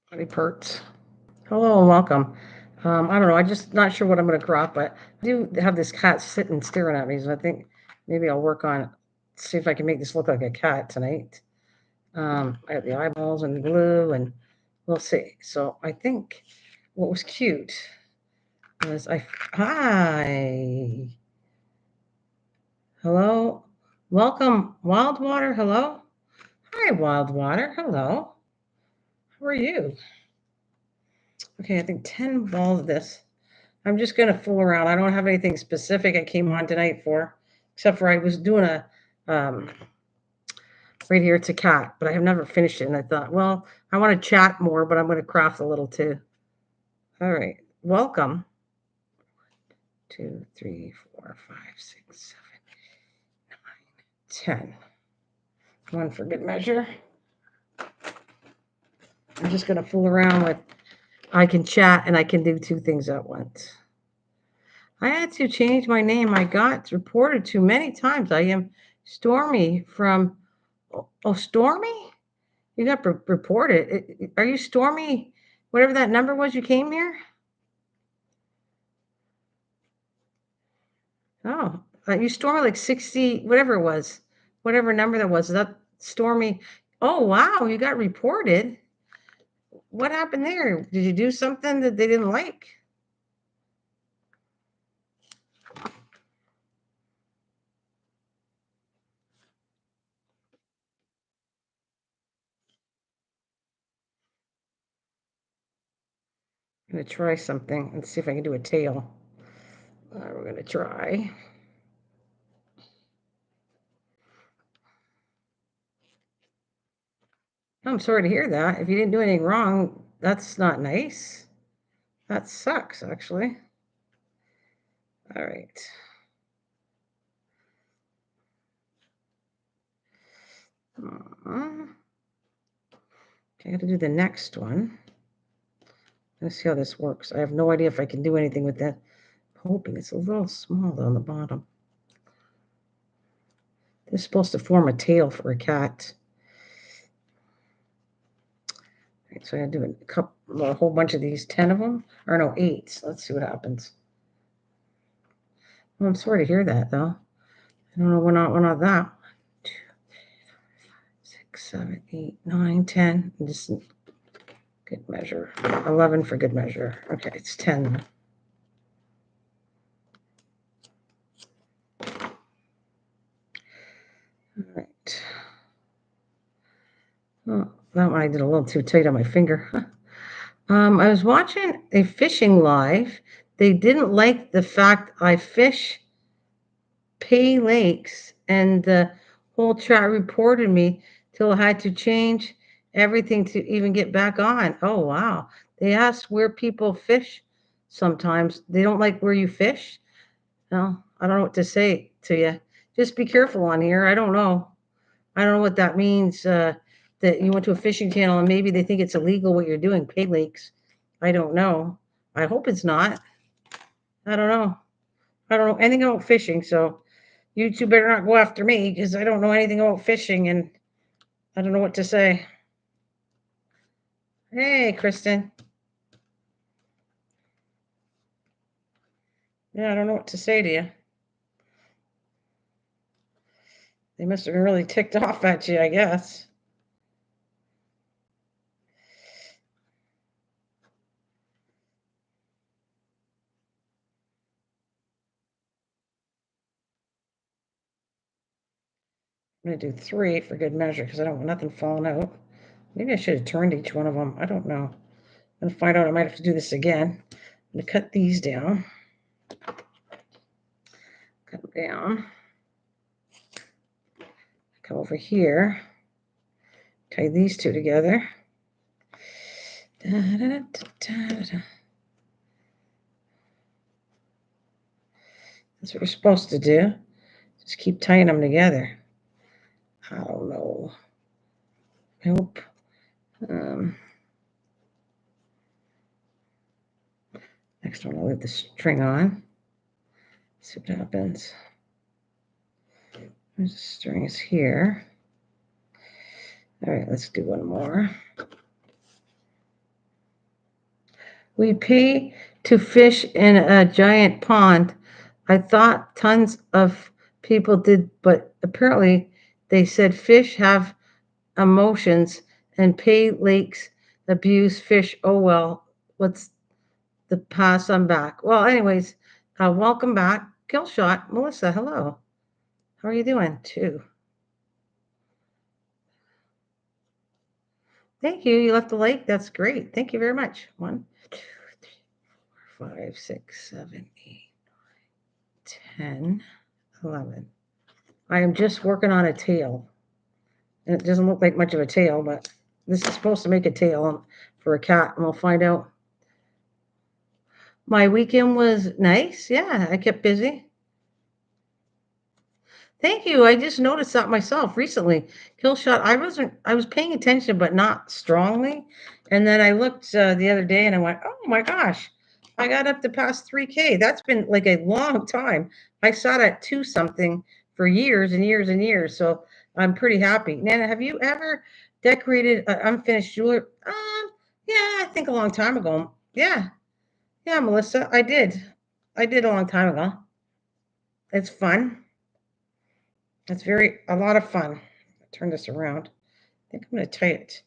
Howdy, Perts. Hello and welcome. I don't know. I'm just not sure what I'm going to crop, but I do have this cat sitting staring at me, so I think maybe I'll work on see if I can make this look like a cat tonight. I have the eyeballs and the glue, and we'll see. So I think what was cute was hi, hello, welcome, Wildwater. Hello, hi, Wildwater. Hello, how are you? Okay, I think 10 balls of this. I'm just gonna fool around. I don't have anything specific I came on tonight for, except for I was doing a um, right here. It's a cat, but I have never finished it. And I thought, well, I want to chat more, but I'm going to craft a little too. All right, welcome. 2, 3, 4, 5, 6, 7, 9, 10. One for good measure. I'm just going to fool around with. I can chat and I can do two things at once. I had to change my name. I got reported to many times. I am Stormy from. Oh, Stormy? You got reported. Are you Stormy? Whatever that number was, you came here? Oh, you Stormy like 60, whatever it was, whatever number that was. Is that Stormy? Oh, wow, you got reported. What happened there? Did you do something that they didn't like? I'm going to try something and see if I can do a tail. We're going to try. I'm sorry to hear that. If you didn't do anything wrong, that's not nice. That sucks, actually. All right. Okay, I got to do the next one. Let's see how this works. I have no idea if I can do anything with that. I'm hoping it's a little small on the bottom. This is supposed to form a tail for a cat. Right, so I gotta do a whole bunch of these, 10 of them, or no, 8. So let's see what happens. Well, I'm sorry to hear that, though. I don't know when not that. 1, 2, 6, 7, 8, 9, 10. Just good measure. 11 for good measure. Okay, it's 10. All right. Oh, that one I did a little too tight on my finger. I was watching a fishing live. They didn't like the fact I fish pay lakes, and the whole chat reported me till I had to change everything to even get back on. Oh, wow. They ask where people fish sometimes. They don't like where you fish. No, I don't know what to say to you. Just be careful on here. I don't know. I don't know what that means. That you went to a fishing channel and maybe they think it's illegal what you're doing, pay lakes. I don't know. I hope it's not. I don't know. I don't know anything about fishing, so you two better not go after me because I don't know anything about fishing and I don't know what to say. Hey, Kristen. Yeah, I don't know what to say to you. They must have been really ticked off at you, I guess. I'm going to do 3 for good measure because I don't want nothing falling out. Maybe I should have turned each one of them. I don't know. I'm going to find out. I might have to do this again. I'm going to cut these down. Cut them down. Come over here. Tie these two together. Da, da, da, da. That's what you're supposed to do. Just keep tying them together. I don't know. Nope. Next one, I'll leave the string on. See what happens. There's the strings here. All right, let's do one more. We pay to fish in a giant pond. I thought tons of people did, but apparently they said fish have emotions and pay lakes abuse fish. Oh well, what's the pass on back? Well, anyways, welcome back. Kill shot. Melissa, hello. How are you doing? Too. Thank you. You left a like. That's great. Thank you very much. 1, 2, 3, 4, 5, 6, 7, 8, 10, 11. I am just working on a tail. And it doesn't look like much of a tail, but this is supposed to make a tail for a cat, and we'll find out. My weekend was nice. Yeah, I kept busy. Thank you. I just noticed that myself recently. Kill shot. I was paying attention, but not strongly. And then I looked the other day and I went, oh my gosh, I got up to past 3K. That's been like a long time. I saw it at 2 something for years and years and years. So I'm pretty happy. Nana, have you ever decorated unfinished jewelry? Yeah, I think a long time ago. Yeah. Yeah, Melissa, I did. I did a long time ago. It's fun. It's a lot of fun. Turn this around. I think I'm going to tie it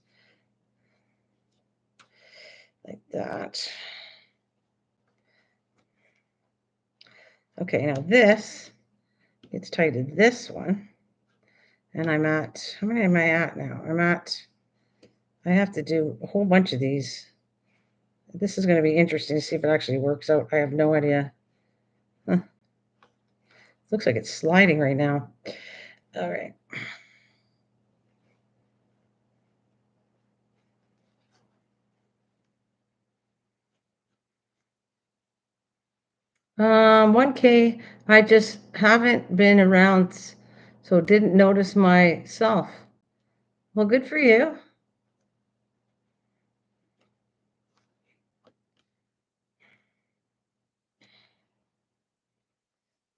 like that. Okay, now this gets tied to this one. And I'm at, how many am I at now? I have to do a whole bunch of these. This is going to be interesting to see if it actually works out. I have no idea. Huh. Looks like it's sliding right now. All right. Um, 1K, I just haven't been around, so didn't notice myself. Well, good for you.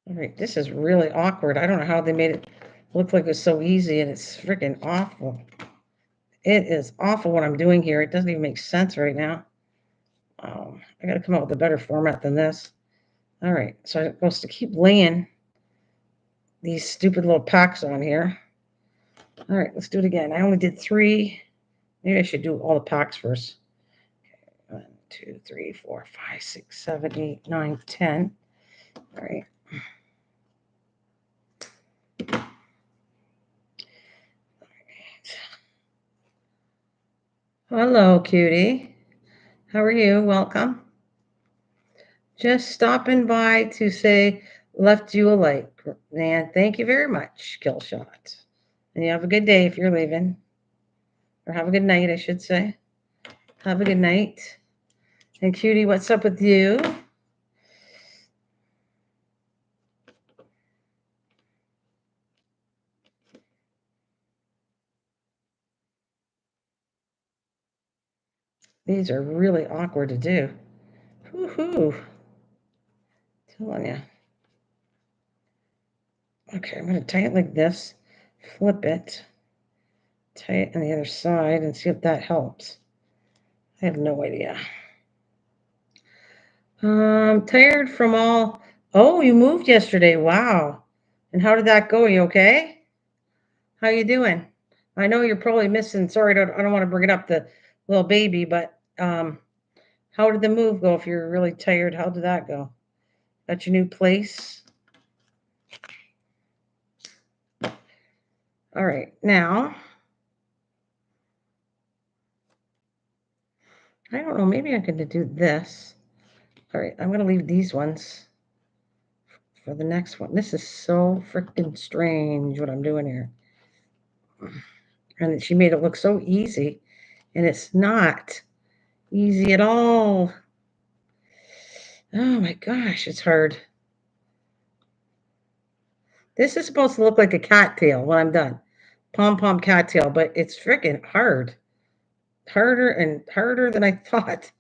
All right, this is really awkward. I don't know how they made it look like it was so easy, and it's freaking awful. It is awful what I'm doing here. It doesn't even make sense right now. I got to come up with a better format than this. All right, so I'm supposed to keep laying these stupid little packs on here. All right, let's do it again. I only did 3. Maybe I should do all the packs first. Okay, 1, 2, 3, 4, 5, 6, 7, 8, 9, 10. All right. Hello, cutie. How are you? Welcome. Just stopping by to say left you a like. And thank you very much, Killshot. And you have a good day if you're leaving. Or have a good night, I should say. Have a good night. And Cutie, what's up with you? These are really awkward to do. Woohoo. Telling you. Okay, I'm going to tie it like this. Flip it. Tie it on the other side and see if that helps. I have no idea. Tired from all. Oh, you moved yesterday. Wow. And how did that go? You okay? How you doing? I know you're probably missing. Sorry, I don't want to bring it up the little baby, but how did the move go? If you're really tired, how did that go? At your new place? All right, now I don't know. Maybe I'm going to do this. All right, I'm going to leave these ones for the next one. This is so freaking strange what I'm doing here. And she made it look so easy, and it's not easy at all. Oh my gosh, it's hard. This is supposed to look like a cat tail when I'm done. Pom-pom cat tail, but it's freaking hard. Harder and harder than I thought.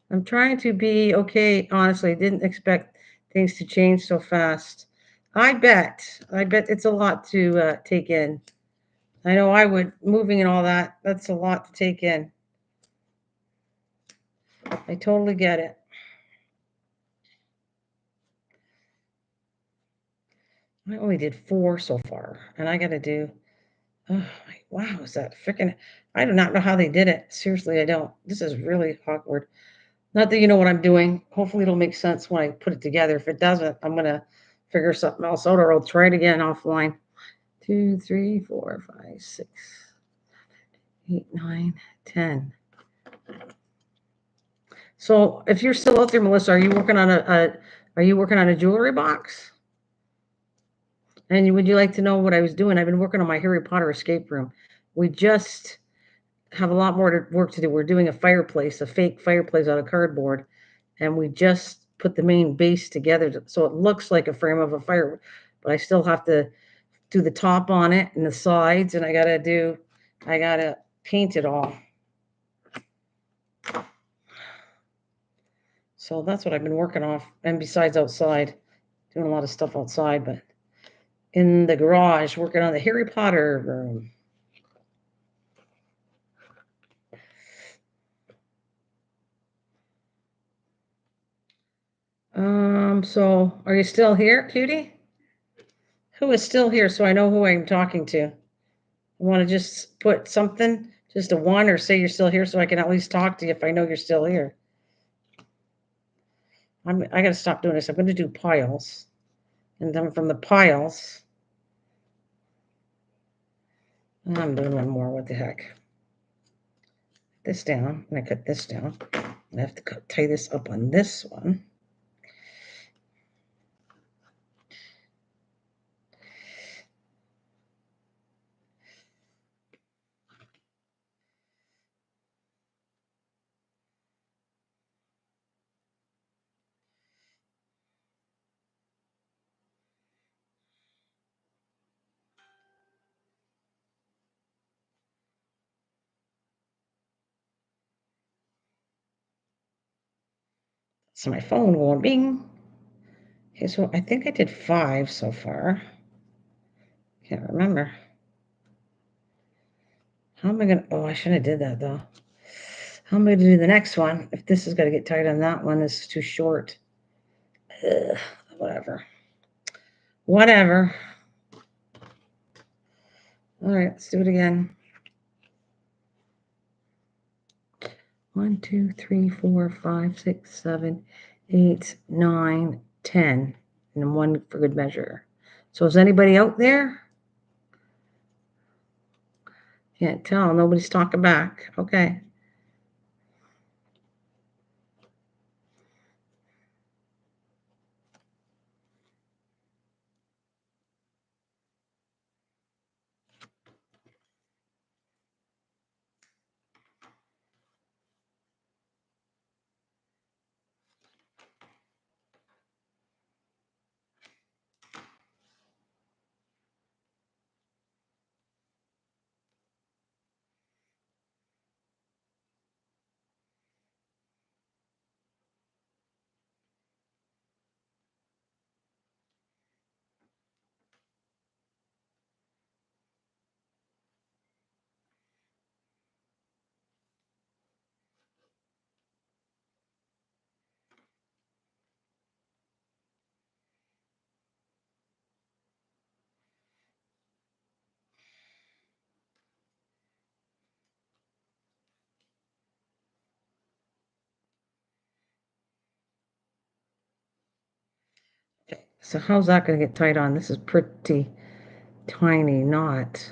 I'm trying to be okay, honestly. I didn't expect things to change so fast. I bet. I bet it's a lot to take in. I know I would. Moving and all that, that's a lot to take in. I totally get it. I only did 4 so far, and I gotta do oh, wow, is that freaking I do not know how they did it. Seriously, I don't. This is really awkward. Not that you know what I'm doing. Hopefully, it'll make sense when I put it together. If it doesn't, I'm gonna figure something else out, or I'll try it again offline. 2, 3, 4, 5, 6, 8, 9, 10. So, if you're still out there, Melissa, are you working on a jewelry box? And would you like to know what I was doing? I've been working on my Harry Potter escape room. We just have a lot more work to do. We're doing a fireplace, a fake fireplace out of cardboard, and we just put the main base together so it looks like a frame of a fire. But I still have to do the top on it and the sides, and I gotta paint it all. So that's what I've been working off. And besides outside, doing a lot of stuff outside, but in the garage, working on the Harry Potter room. So are you still here, cutie? Who is still here so I know who I'm talking to? I want to just put something, just a 1, or say you're still here so I can at least talk to you if I know you're still here. I got to stop doing this. I'm going to do piles. And then from the piles, I'm doing one more. What the heck? This down, and I cut this down. I have to tie this up on this one. So my phone going bing. Okay, so I think I did 5 so far. Can't remember. How am I gonna? Oh, I shouldn't have did that though. How am I gonna do the next one? If this is gonna get tight on that one, this is too short. Ugh, whatever. Whatever. All right, let's do it again. 1, 2, 3, 4, 5, 6, 7, 8, 9, 10, and 1 for good measure. So is anybody out there? Can't tell. Nobody's talking back. Okay. So how's that going to get tight on? This is pretty tiny knot.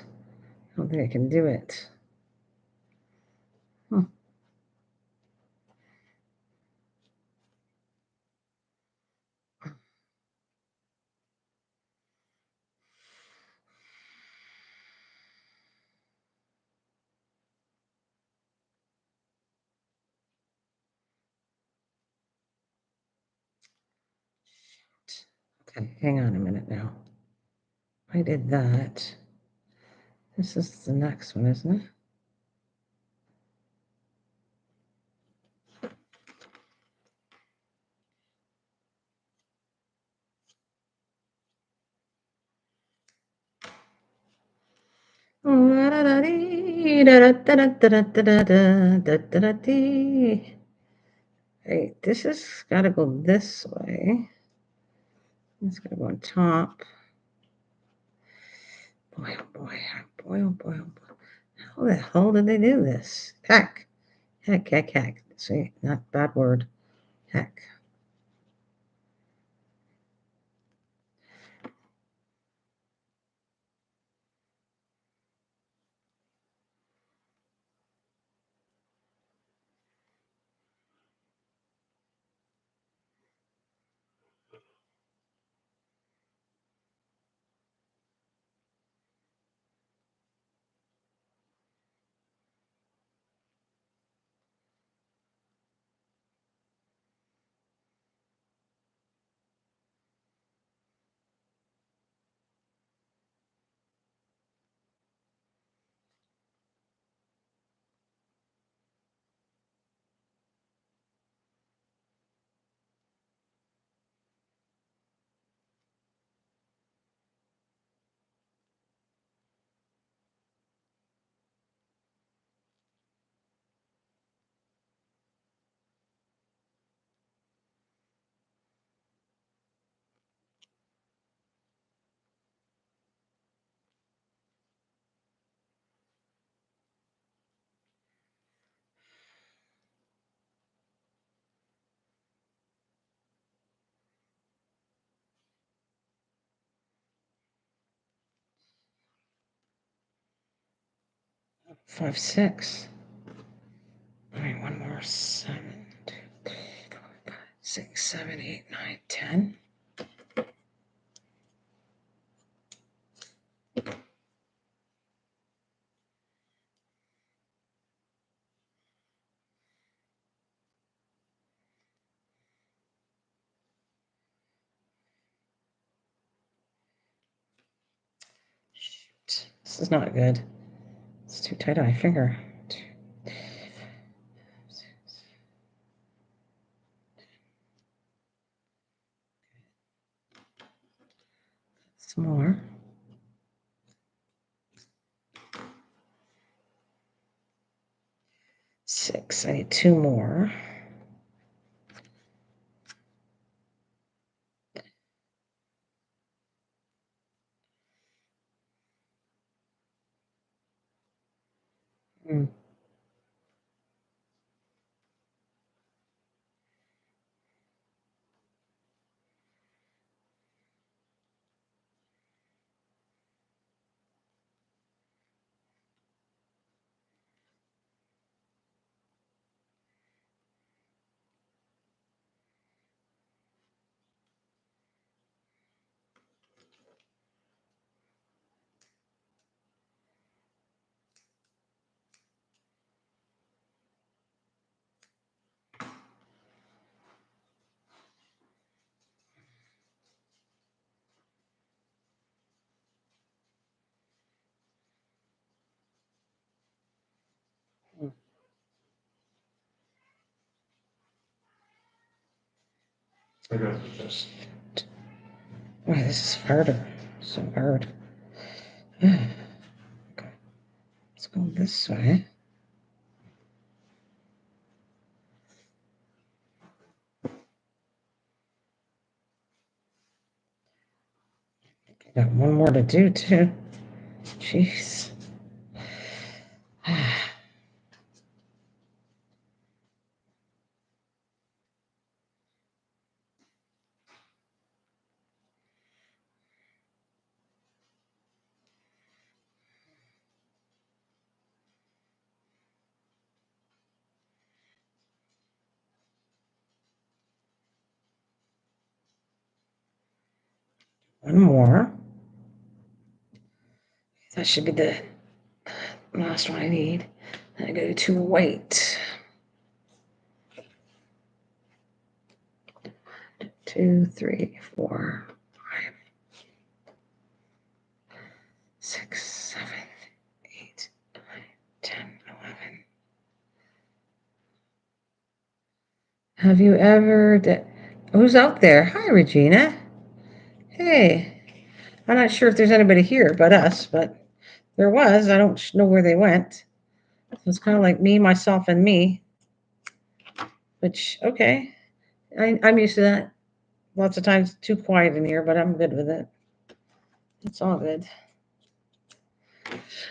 I don't think I can do it. Hmm. Okay, hang on a minute now. I did that. This is the next one, isn't it? Hey, this has got to go this way. It's got to go on top. Boy, oh boy, boy, oh boy, oh boy. How the hell did they do this? Heck. Heck, heck, heck. See, not a bad word. Heck. Five, six. All right, one more. 7, 2, 3, 4, 5, 6, 7, 8, 9, 10. Shoot, this is not good. It's too tight on my finger. Some more. 6. I need 2 more. Hmm. Boy, this is harder. So hard. Okay. Let's go this way. I got one more to do, too. Jeez. One more. That should be the last one I need. Then I go to white. 2, 3, 4, 5, 6, 7, 8, 9, 10, 11. Have you ever... Who's out there? Hi, Regina. Hey. I'm not sure if there's anybody here but us, but there was. I don't know where they went. So it's kind of like me, myself, and me. which, okay, I'm used to that. Lots of times too quiet in here, but I'm good with it. It's all good.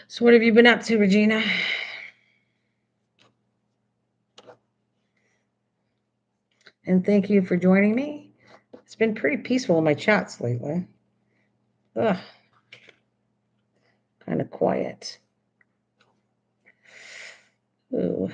So what have you been up to, Regina? And thank you for joining me. It's been pretty peaceful in my chats lately. Ugh, kind of quiet. Ooh.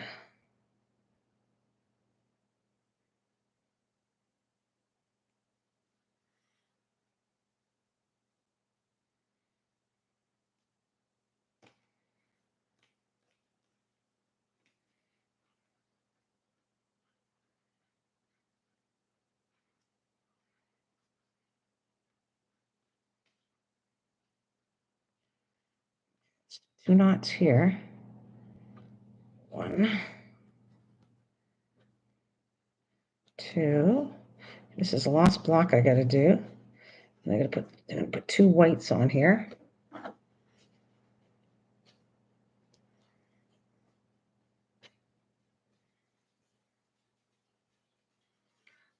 Two knots here. One, two. This is the last block I got to do. And I'm gonna put two whites on here.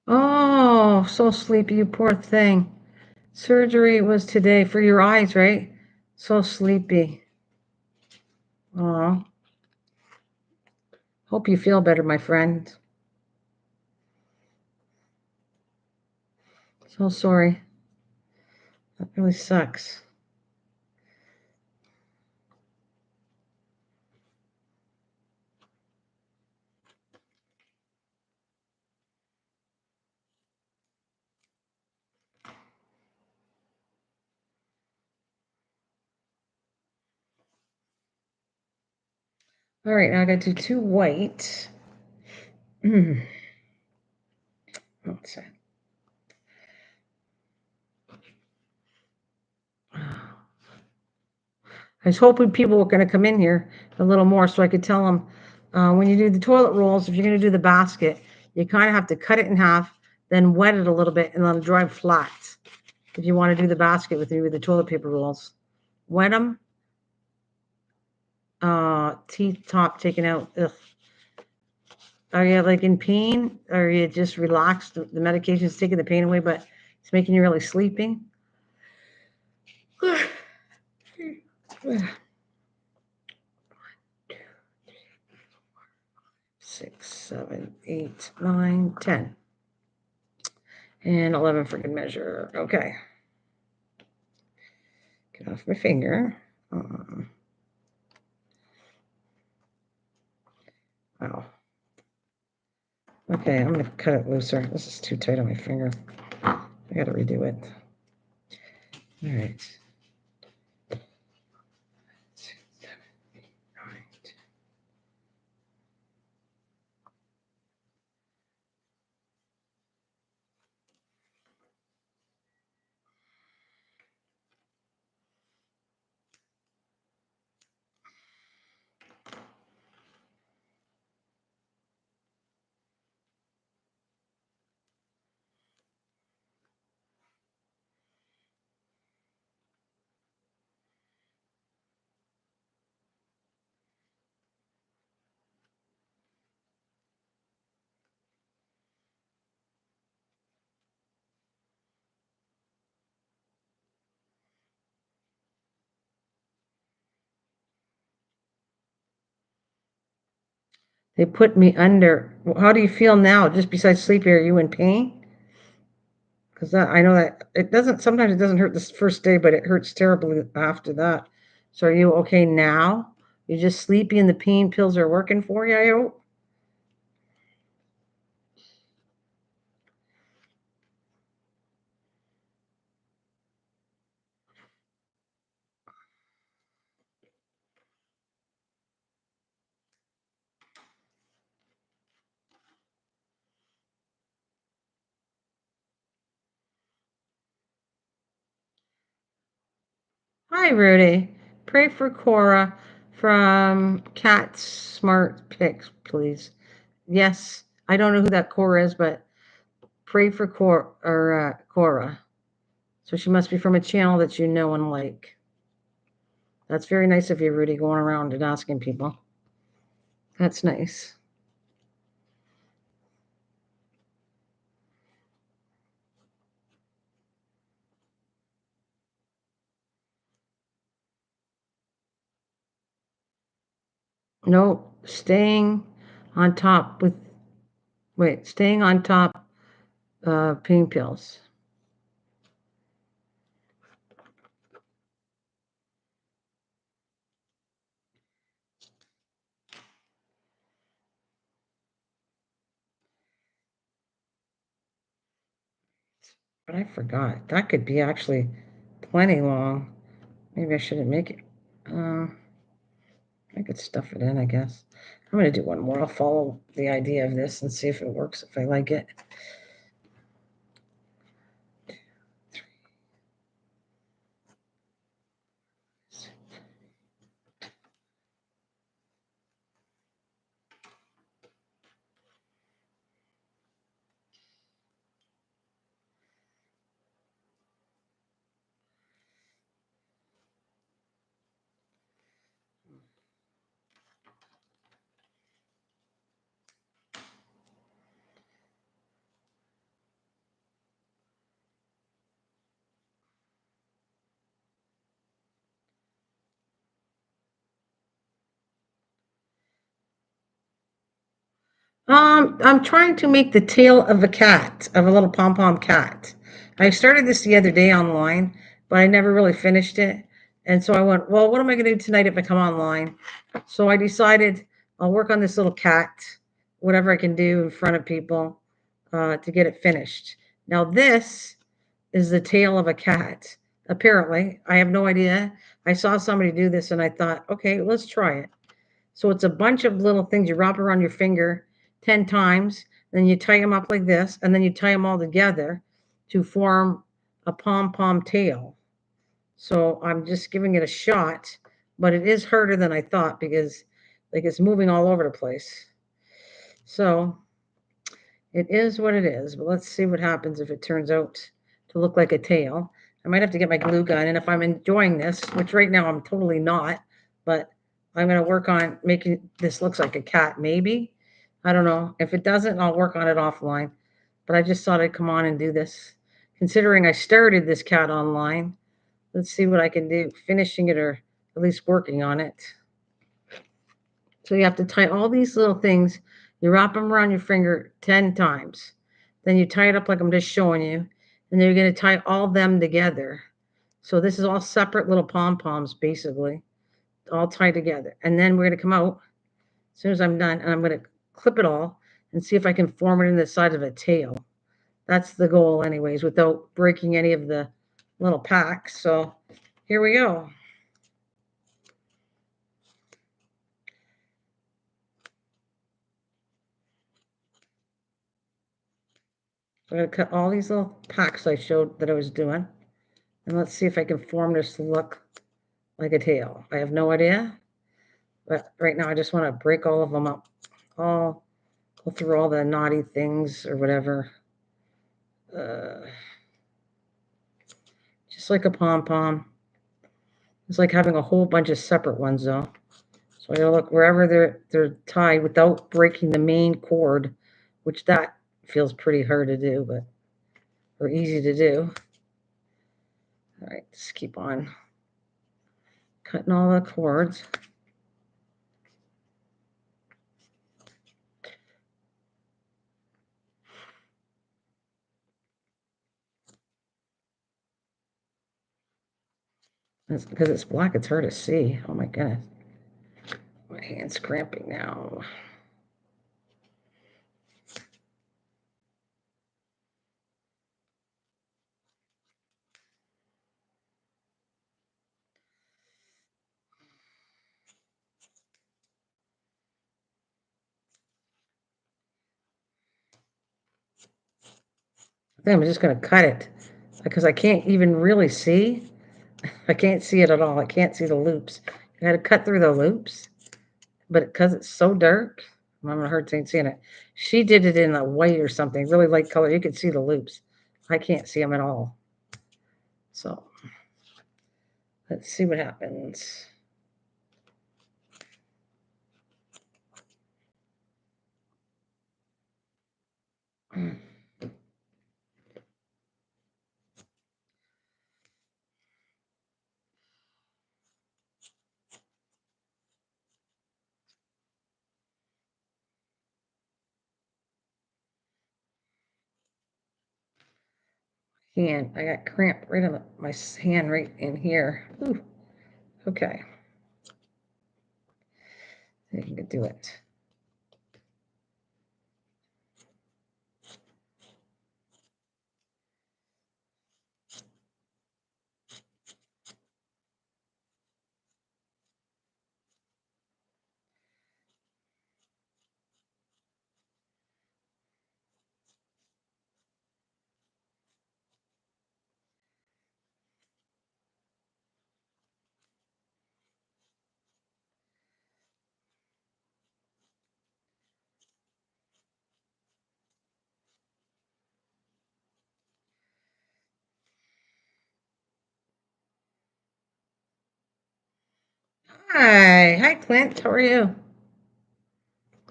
Oh, so sleepy, you poor thing. Surgery was today for your eyes, right? So sleepy. Oh, hope you feel better, my friend. So sorry. That really sucks. All right, now I got to do two white. Let's see. I was hoping people were going to come in here a little more so I could tell them when you do the toilet rolls, if you're going to do the basket, you kind of have to cut it in half, then wet it a little bit, and let it dry flat. If you want to do the basket with the toilet paper rolls, wet them, teeth top taken out. Ugh. Are you like in pain? Or are you just relaxed? The medication is taking the pain away, but it's making you really sleeping. 6, 7, 8, 9, 10. And 11 for good measure. Okay. Get off my finger. Wow. Okay, I'm going to cut it looser. This is too tight on my finger. I got to redo it. All right. 6, 7, 8, 9, 10. They put me under. How do you feel now? Just besides sleepy, are you in pain? Because I know that it doesn't. Sometimes it doesn't hurt this first day, but it hurts terribly after that. So are you okay now? You're just sleepy, and the pain pills are working for you. I hope. Hi, Rudy. Pray for Cora from Cat Smart Picks, please. Yes, I don't know who that Cora is, but pray for Cora. So she must be from a channel that you know and like. That's very nice of you, Rudy, going around and asking people. That's nice. No, staying on top with, wait, staying on top, pain pills. But I forgot. That could be actually plenty long. Maybe I shouldn't make it. Uh, I could stuff it in, I guess. I'm going to do one more. I'll follow the idea of this and see if it works, if I like it. I'm trying to make the tail of a cat, of a little pom pom cat. I started this the other day online, but I never really finished it. And so I went, well, what am I going to do tonight if I come online? So I decided I'll work on this little cat, whatever I can do in front of people, to get it finished. Now, this is the tail of a cat. Apparently, I have no idea. I saw somebody do this and I thought, okay, let's try it. So it's a bunch of little things you wrap around your finger 10 times, then you tie them up like this, and then you tie them all together to form a pom pom tail. So I'm just giving it a shot, but it is harder than I thought because like it's moving all over the place. So it is what it is, but let's see what happens if it turns out to look like a tail. I might have to get my glue gun, and if I'm enjoying this, which right now I'm totally not, but I'm going to work on making this looks like a cat, maybe. I don't know. If it doesn't, I'll work on it offline. But I just thought I'd come on and do this. Considering I started this cat online, let's see what I can do, finishing it or at least working on it. So you have to tie all these little things. You wrap them around your finger 10 times. Then you tie it up like I'm just showing you. And then you're going to tie all them together. So this is all separate little pom poms, basically, all tied together. And then we're going to come out as soon as I'm done, and I'm going to clip it all and see if I can form it in the side of a tail. That's the goal, anyways, without breaking any of the little packs. So here we go. I'm going to cut all these little packs I showed that I was doing. And let's see if I can form this to look like a tail. I have no idea, but right now I just want to break all of them up. All go through all the naughty things or whatever. Uh, just like a pom pom. It's like having a whole bunch of separate ones though. So I gotta look wherever they're tied without breaking the main cord, which that feels pretty hard to do, but or easy to do. All right, just keep on cutting all the cords. It's because it's black, it's hard to see. Oh my goodness. My hand's cramping now. I think I'm just going to cut it because I can't even really see. I can't see it at all. I can't see the loops. I got to cut through the loops, but because it's so dark, I'm having a hard time seeing it. She did it in a white or something, really light color. You could see the loops. I can't see them at all. So let's see what happens. hand. I got cramp right on my hand right in here. Ooh. Okay. I think I can do it. Hi, Clint. How are you?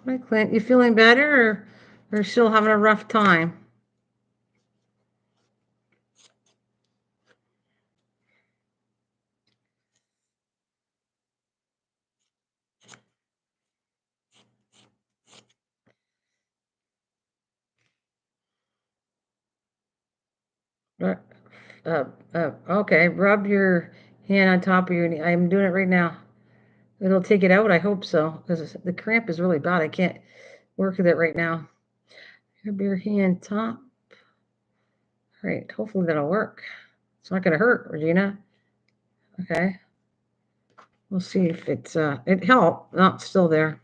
Hi, Clint. You feeling better, or still having a rough time? Uh, okay. Rub your hand on top of your knee. I'm doing it right now. It'll take it out. I hope so, because the cramp is really bad. I can't work with it right now. Rub your hand top. All right. Hopefully that'll work. It's not going to hurt, Regina. Okay. We'll see if it helped. No, it's still there.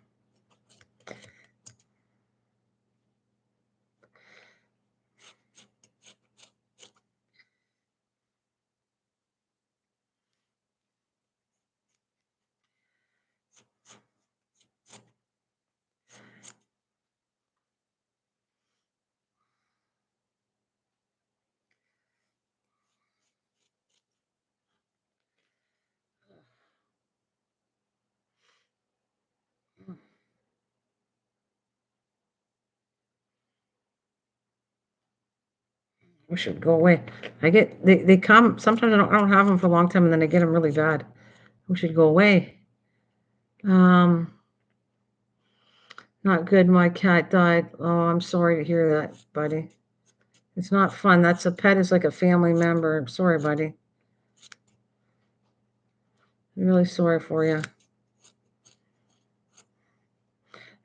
We should go away. They come sometimes. I don't have them for a long time, and then I get them really bad. We should go away. Um, Not good. My cat died. Oh, I'm sorry to hear that, buddy. It's not fun. That's a pet is like a family member. I'm sorry, buddy. I'm really sorry for you.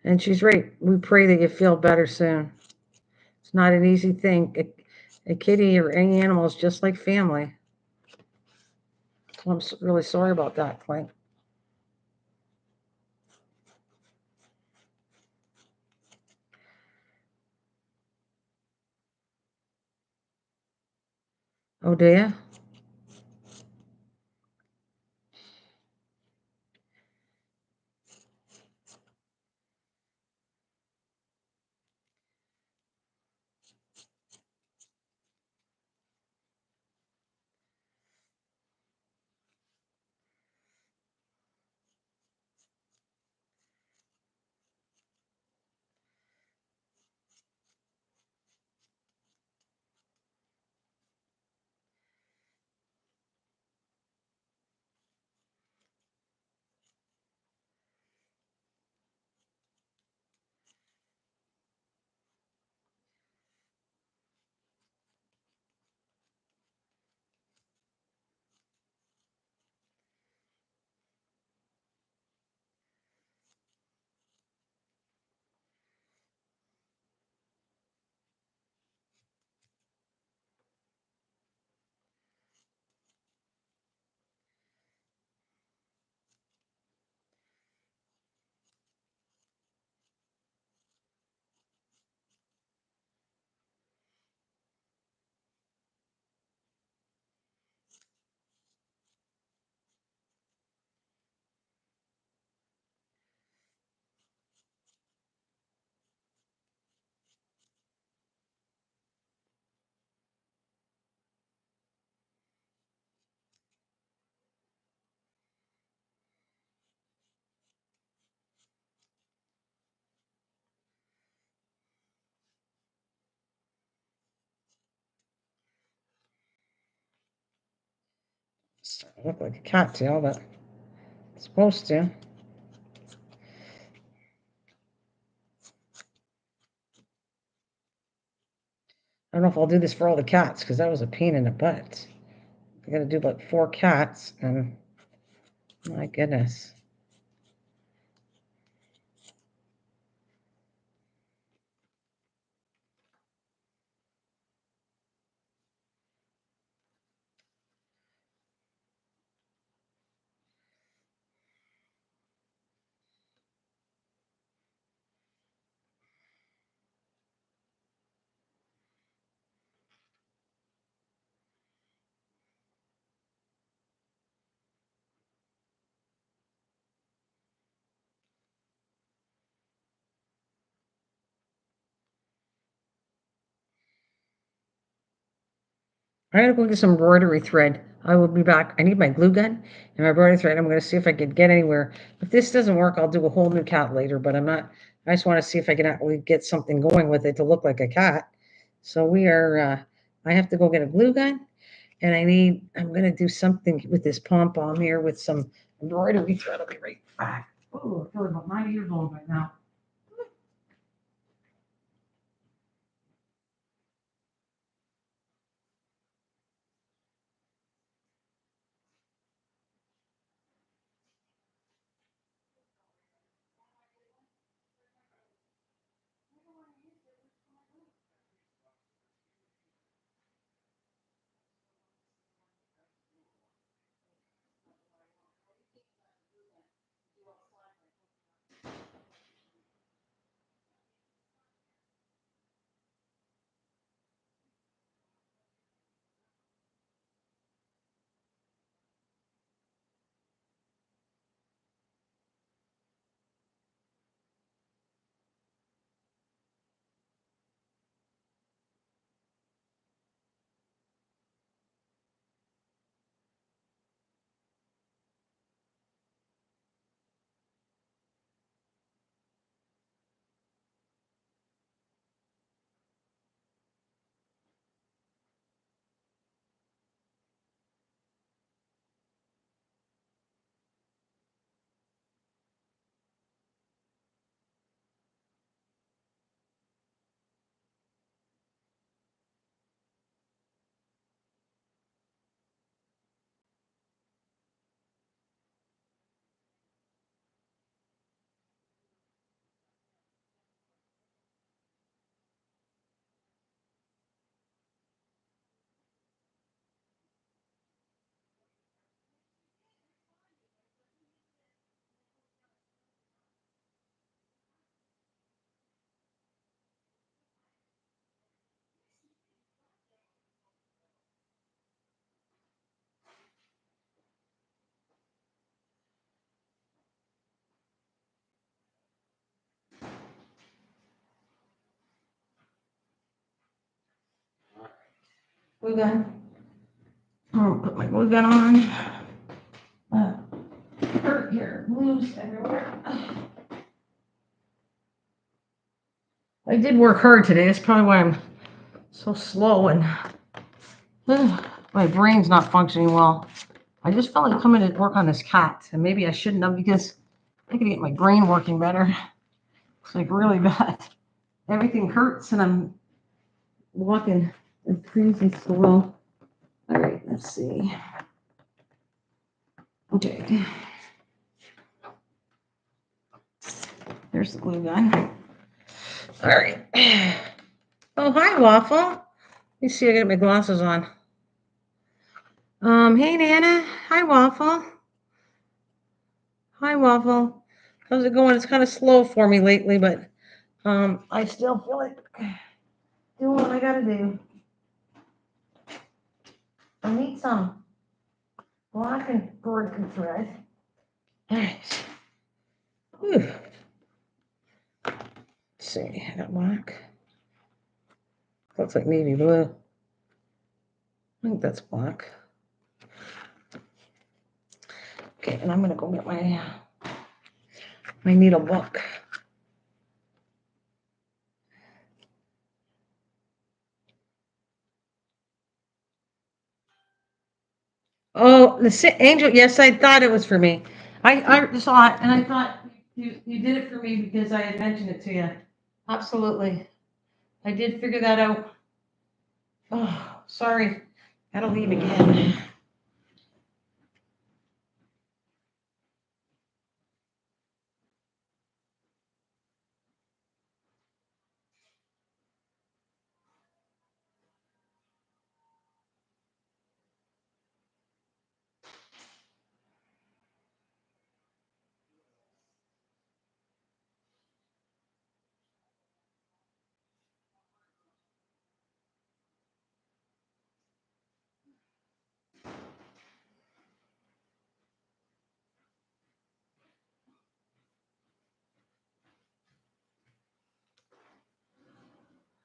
And she's right. We pray that you feel better soon. It's not an easy thing. A kitty or any animal is just like family. So I'm really sorry about that, Clint. Oh, do you? I look like a cat tail, but it's supposed to. I don't know if I'll do this for all the cats because that was a pain in the butt. I got to do like 4 cats, and my goodness. I gotta go get some embroidery thread. I will be back. I need my glue gun and my embroidery thread. I'm gonna see if I can get anywhere. If this doesn't work, I'll do a whole new cat later, but I'm not. I just want to see if I can actually get something going with it to look like a cat. So we are, I have to go get a glue gun, and I'm gonna do something with this pom-pom here with some embroidery thread. I'll be right back. Oh, I feel about 9 years old right now. Glue gun. I'll put my glue gun on. Hurt here, glues everywhere. I did work hard today. That's probably why I'm so slow and my brain's not functioning well. I just felt like coming to work on this cat, and maybe I shouldn't have because I could get my brain working better. It's like really bad. Everything hurts, and I'm walking a crazy slow. All right, let's see. Okay. There's the glue gun. All right. Oh, hi, Waffle. Let me see. I got my glasses on. Hey, Nana. Hi, Waffle. Hi, Waffle. How's it going? It's kind of slow for me lately, but I still feel like doing what I gotta do. I need some black and embroidery thread. All right. Whew. Let's see. I got black. Looks like navy blue. I think that's black. Okay, and I'm gonna go get my needle book. Oh, the angel. Yes, I thought it was for me. I saw it and I thought you did it for me because I had mentioned it to you. Absolutely. I did figure that out. Oh, sorry. Gotta leave again.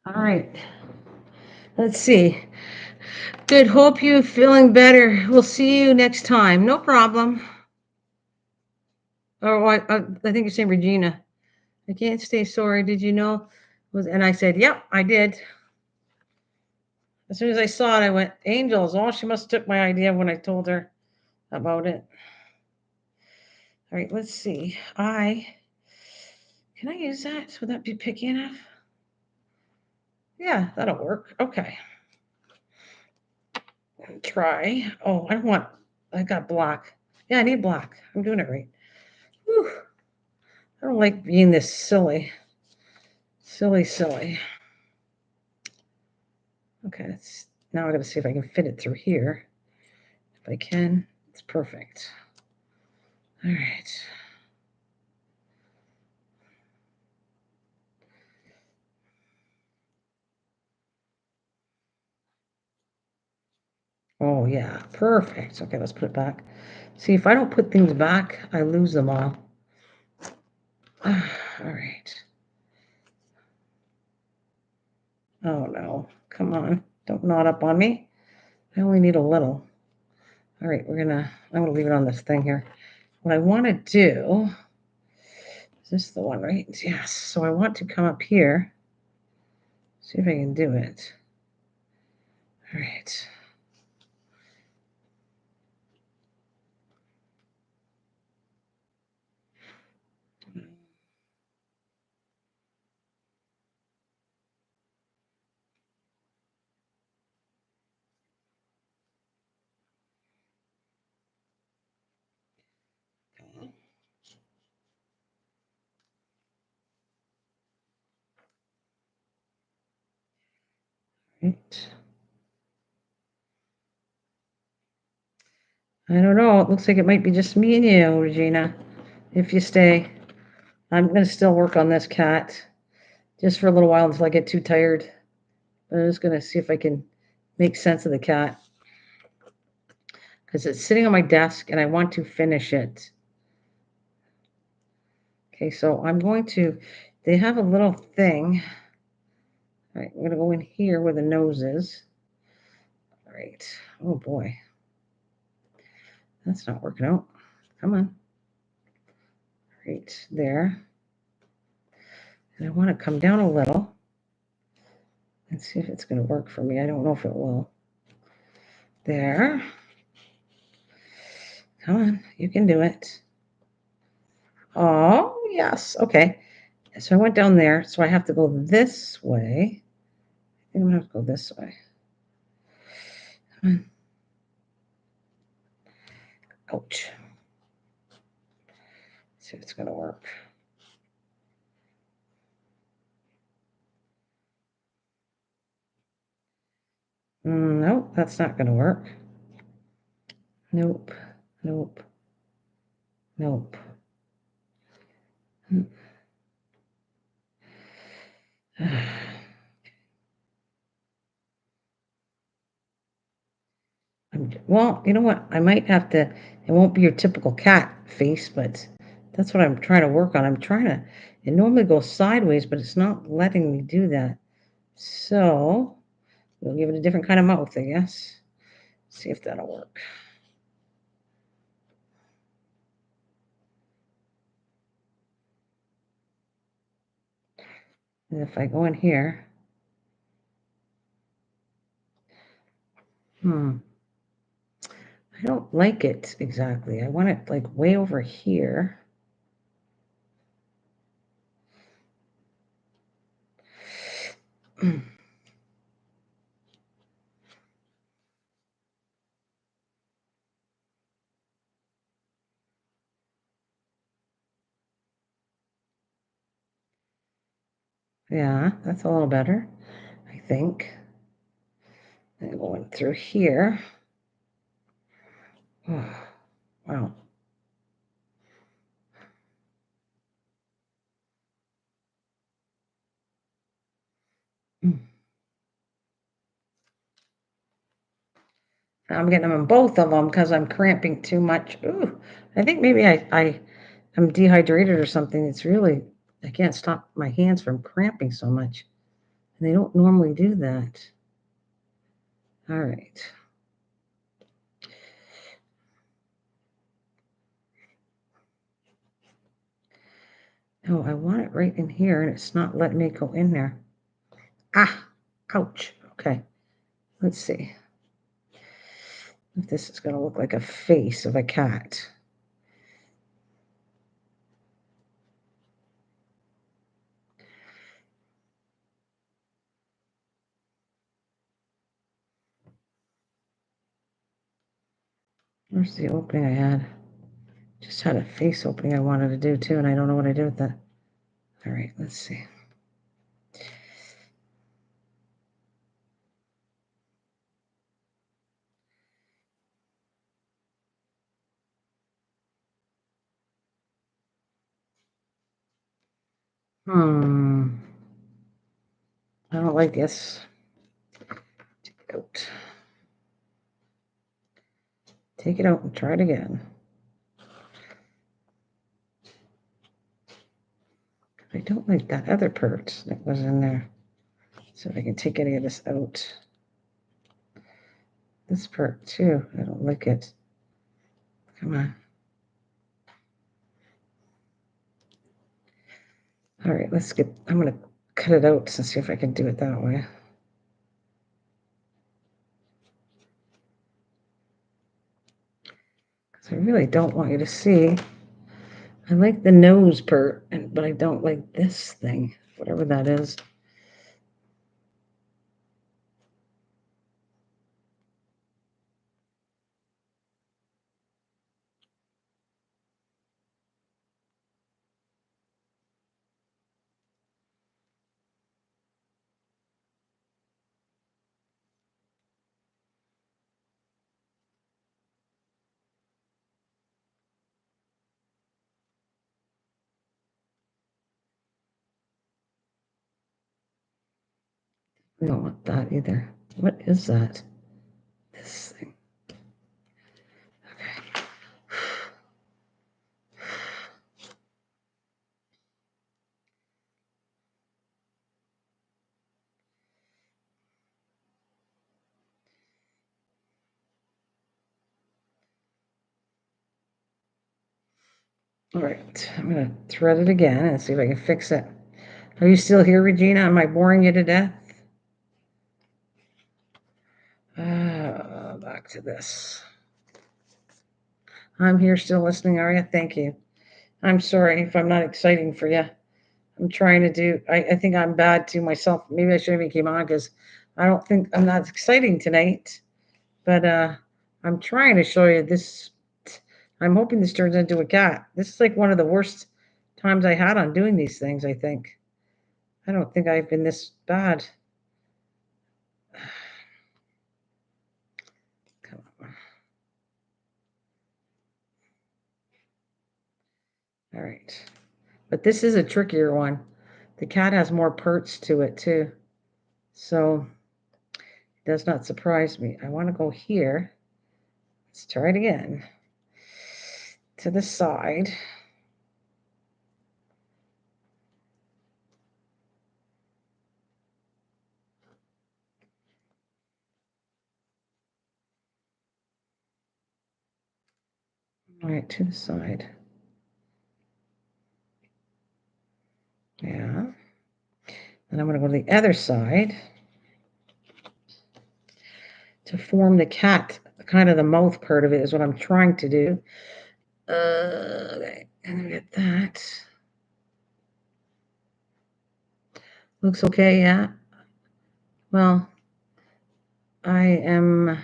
All right. Let's see. Good. Hope you're feeling better. We'll see you next time. No problem. Oh, I think you're saying Regina. I can't stay sorry. Did you know? And I said, yep, I did. As soon as I saw it, I went, angels. Oh, she must have took my idea when I told her about it. All right, let's see. Can I use that? Would that be picky enough? Yeah, that'll work. Okay. Try. Oh, I got black. Yeah, I need black. I'm doing it right. Whew. I don't like being this silly. Silly. Okay, now I gotta see if I can fit it through here. If I can, it's perfect. All right. Oh yeah, perfect. Okay, let's put it back. See, if I don't put things back, I lose them all. All right. Oh no, come on. Don't knot up on me. I only need a little. All right, I'm gonna leave it on this thing here. What I want to do, is this the one, right? Yes. So I want to come up here. See if I can do it. All right. Right. I don't know. It looks like it might be just me and you, Regina. If you stay, I'm gonna still work on this cat just for a little while until I get too tired. But I'm just gonna see if I can make sense of the cat because it's sitting on my desk and I want to finish it. Okay, so they have a little thing. All right, I'm gonna go in here where the nose is. All right. Oh boy, that's not working out. Come on. Right there. And I want to come down a little and see if it's going to work for me. I don't know if it will. There. Come on, you can do it. Oh, yes. Okay. So I went down there, so I have to go this way. I think I'm going to have to go this way. Come on. Ouch. Let's see if it's going to work. Nope, that's not going to work. Nope. Nope. Nope. Well, you know what? I might have to, it won't be your typical cat face, but that's what I'm trying to work on. It normally goes sideways, but it's not letting me do that. So we'll give it a different kind of mouth, I guess. See if that'll work. And if I go in here, I don't like it exactly. I want it like way over here. Yeah, that's a little better, I think. And going through here. Oh, wow. Mm. I'm getting them in both of them because I'm cramping too much. Ooh, I think maybe I'm dehydrated or something. It's really, I can't stop my hands from cramping so much. And they don't normally do that. All right. Oh, I want it right in here, and it's not letting me go in there. Ah, ouch. Okay, let's see if this is going to look like a face of a cat. Where's the opening I had? Just had a face opening I wanted to do too, and I don't know what I did with that. All right, let's see. Hmm. I don't like this. Take it out. Take it out and try it again. I don't like that other part that was in there. So if I can take any of this out. This part too, I don't like it. Come on. All right, I'm going to cut it out and see if I can do it that way. Because I really don't want you to see. I like the nose part, but I don't like this thing, whatever that is. I don't want that either. What is that? This thing. Okay. All right, I'm going to thread it again and see if I can fix it. Are you still here, Regina? Am I boring you to death? Back to this. I'm here still listening, are you? Thank you. I'm sorry if I'm not exciting for you. I'm trying to do, I think I'm bad to myself. Maybe I should have came on because I don't think I'm not exciting tonight. But I'm trying to show you this. I'm hoping this turns into a cat. This is like one of the worst times I had on doing these things, I think. I don't think I've been this bad. Come on. All right. But this is a trickier one. The cat has more parts to it too. So it does not surprise me. I want to go here. Let's try it again. To the side. All right, to the side. Yeah. And I'm going to go to the other side to form the cat. Kind of the mouth part of it is what I'm trying to do. Okay, and then get that. Looks okay, yeah. Well, I am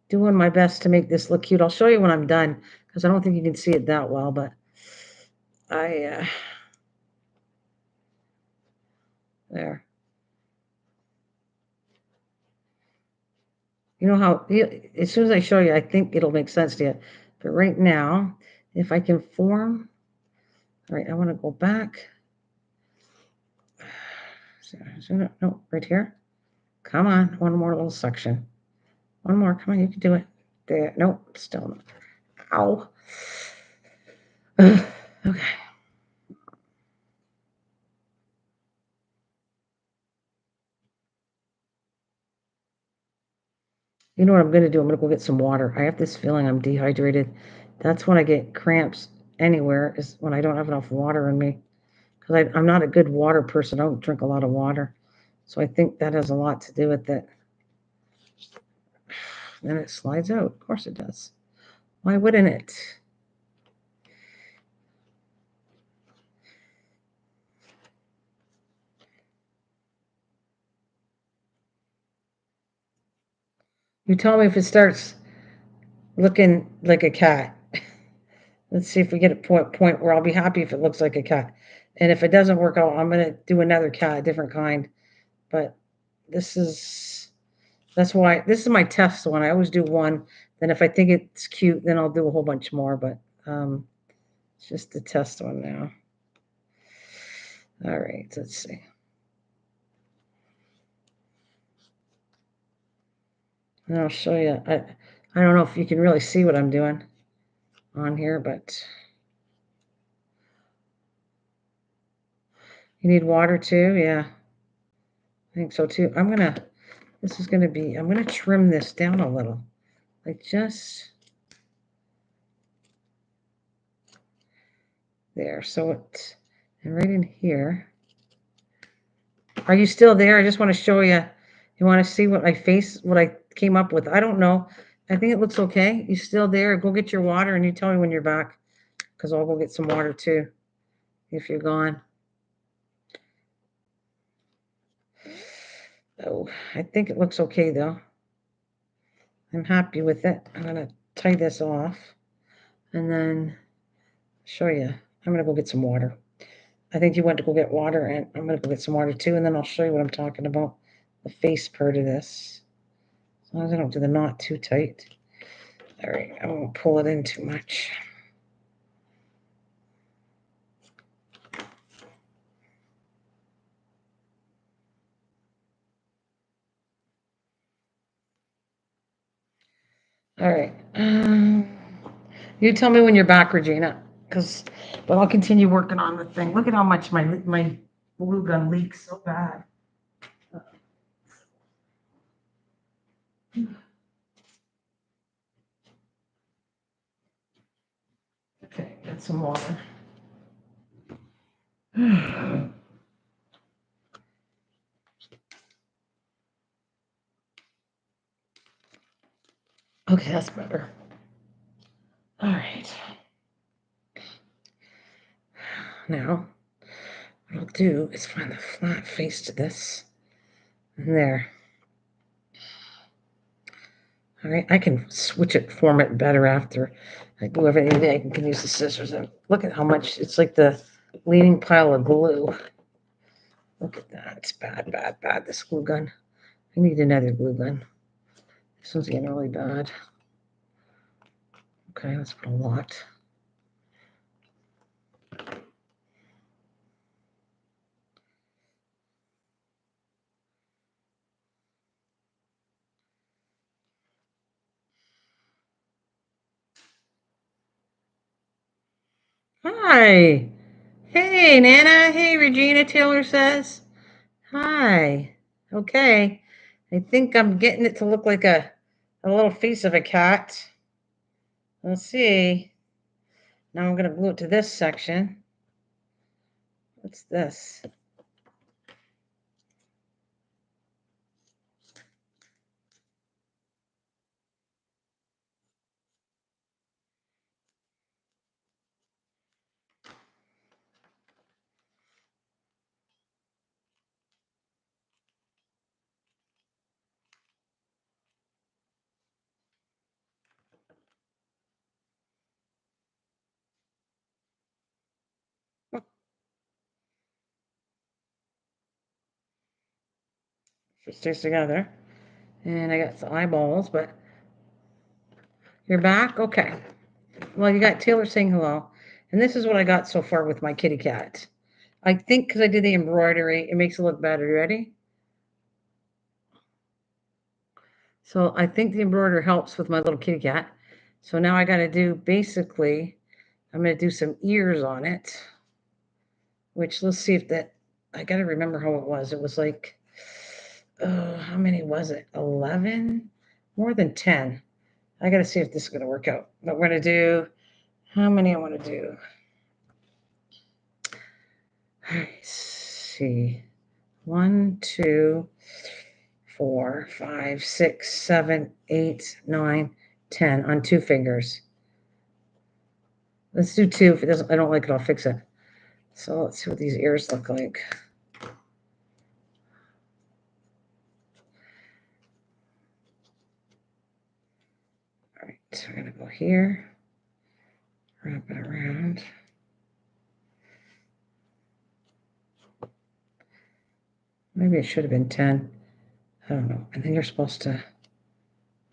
doing my best to make this look cute. I'll show you when I'm done because I don't think you can see it that well, but I You know how, as soon as I show you, I think it'll make sense to you. But right now, if I can form, all right, I want to go back. No, right here. Come on, one more little section. One more, come on, you can do it. There, nope, still not. Ow. Okay. You know what I'm going to do? I'm going to go get some water. I have this feeling I'm dehydrated. That's when I get cramps anywhere, is when I don't have enough water in me. Because I'm not a good water person. I don't drink a lot of water. So I think that has a lot to do with it. Then it slides out. Of course it does. Why wouldn't it? You tell me if it starts looking like a cat. Let's see if we get a point where I'll be happy if it looks like a cat. And if it doesn't work out, I'm going to do another cat, a different kind. But this is, that's why, this is my test one. I always do one. Then if I think it's cute, then I'll do a whole bunch more. But it's just the test one now. All right, let's see. And I'll show you. I don't know if you can really see what I'm doing on here, but you need water too? Yeah, I think so too. This is gonna be, I'm gonna trim this down a little. Like just there. So it's, and right in here. Are you still there? I just want to show you. You want to see what what I came up with? I don't know. I think it looks okay. You still there? Go get your water and you tell me when you're back, because I'll go get some water too if you're gone. Oh, I think it looks okay though. I'm happy with it. I'm gonna tie this off and then show you. I'm gonna go get some water. I think you went to go get water, and I'm gonna go get some water too, and then I'll show you what I'm talking about. The face part of this. As long as I don't do the knot too tight. All right, I won't pull it in too much. All right. You tell me when you're back, Regina, but I'll continue working on the thing. Look at how much my glue gun leaks so bad. Okay, get some water. Okay, that's better. All right. Now, what I'll do is find the flat face to this. And there. All right, I can switch it, form it better after I glue everything today. I can use the scissors and look at how much it's like the leaning pile of glue. Look at that. It's bad, bad, bad. This glue gun. I need another glue gun. This one's getting really bad. Okay, let's put a lot. Hi. Hey, Nana. Hey, Regina, Taylor says. Hi. Okay. I think I'm getting it to look like a little face of a cat. Let's see. Now I'm going to glue it to this section. What's this? It stays together. And I got some eyeballs, but you're back? Okay. Well, you got Taylor saying hello. And this is what I got so far with my kitty cat. I think because I did the embroidery, it makes it look better. You ready? So I think the embroidery helps with my little kitty cat. So now I got to do basically, I'm going to do some ears on it, which let's see if that, I got to remember how it was. It was like, how many was it? 11? More than 10. I got to see if this is going to work out. But we're going to do, how many I want to do? Let's see. 1, 2, 4, 5, 6, 7, 8, 9, 10 on 2 fingers. Let's do 2. If it doesn't, I don't like it, I'll fix it. So let's see what these ears look like. All right, so we're gonna go here, wrap it around. Maybe it should have been 10. I don't know. And then you're supposed to,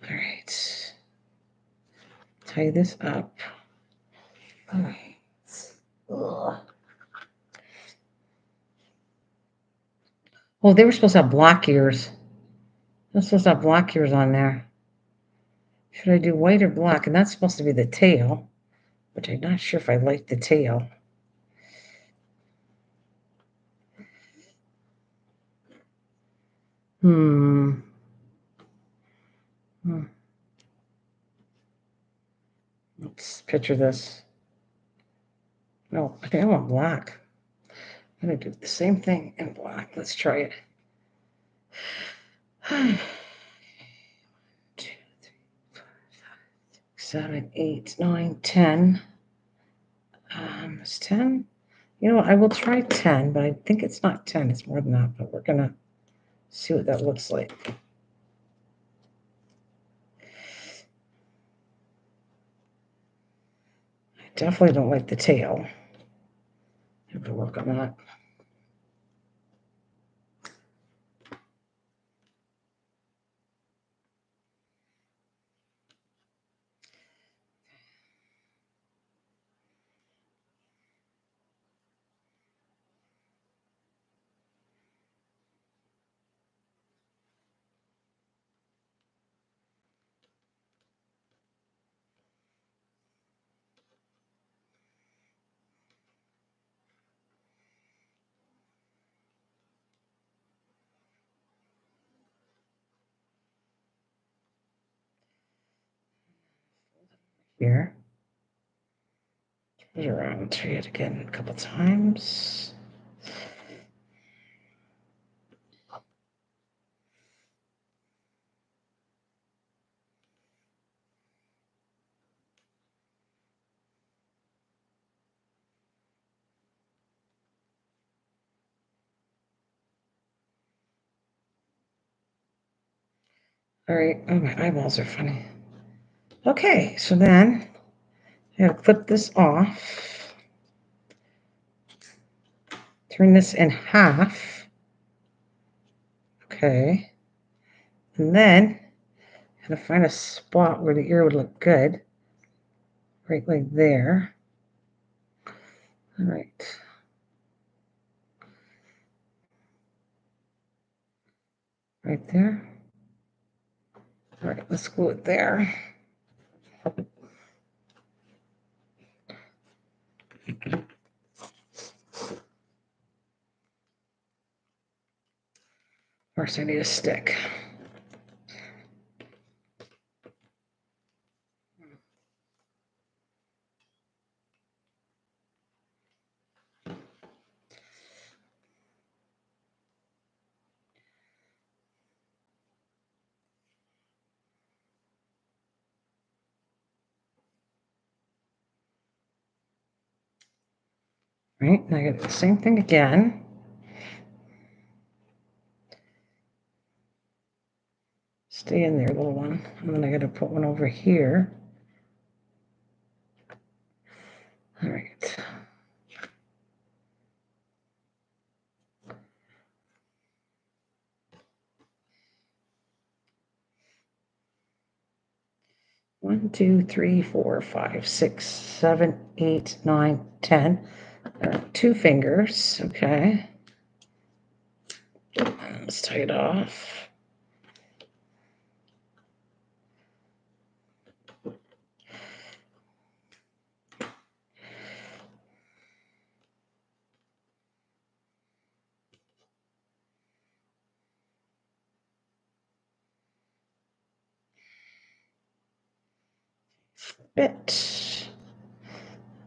all right, tie this up. All right. Ugh. Oh, they were supposed to have black ears. They're supposed to have black ears on there. Should I do white or black? And that's supposed to be the tail, which I'm not sure if I like the tail. Hmm. Let's picture this. No, I think I want black. I'm gonna do the same thing in black. Let's try it. 1, 2, 3, 4, 5, 6, 7, 8, 9, 10. It's 10. You know what? I will try 10, but I think it's not 10. It's more than that. But we're gonna see what that looks like. I definitely don't like the tail. I have to work on that. Here. Turn it around, try it again a couple times. All right. Oh, my eyeballs are funny. Okay, so then I gotta clip this off. Turn this in half. Okay. And then I'm gonna find a spot where the ear would look good. Right like there. All right. Right there. All right, let's glue it there. First, I need a stick. Right, and I got the same thing again. Stay in there, little one. And then I got to put one over here. All right. 1, 2, 3, 4, 5, 6, 7, 8, 9, 10. 2 fingers. Okay. Let's tie it off. Bit.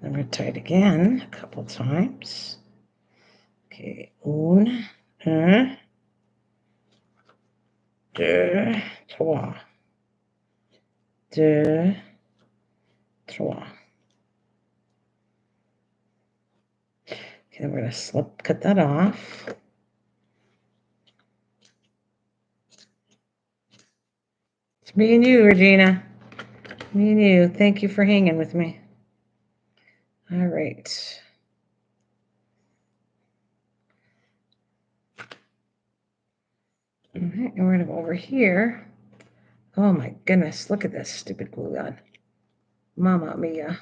I'm going to tie it again a couple times. Okay, un, deux, trois, deux, trois. Okay, we're going to cut that off. It's me and you, Regina. Me and you. Thank you for hanging with me. All right. All right, and we're going to go over here. Oh my goodness, look at this stupid glue gun. Mamma mia.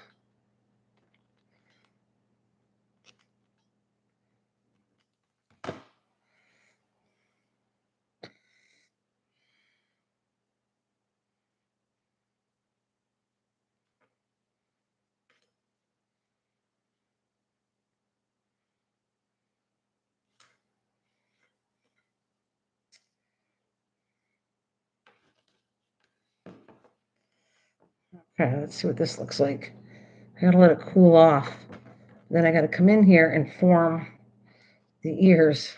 Okay, let's see what this looks like. I gotta let it cool off. Then I gotta come in here and form the ears.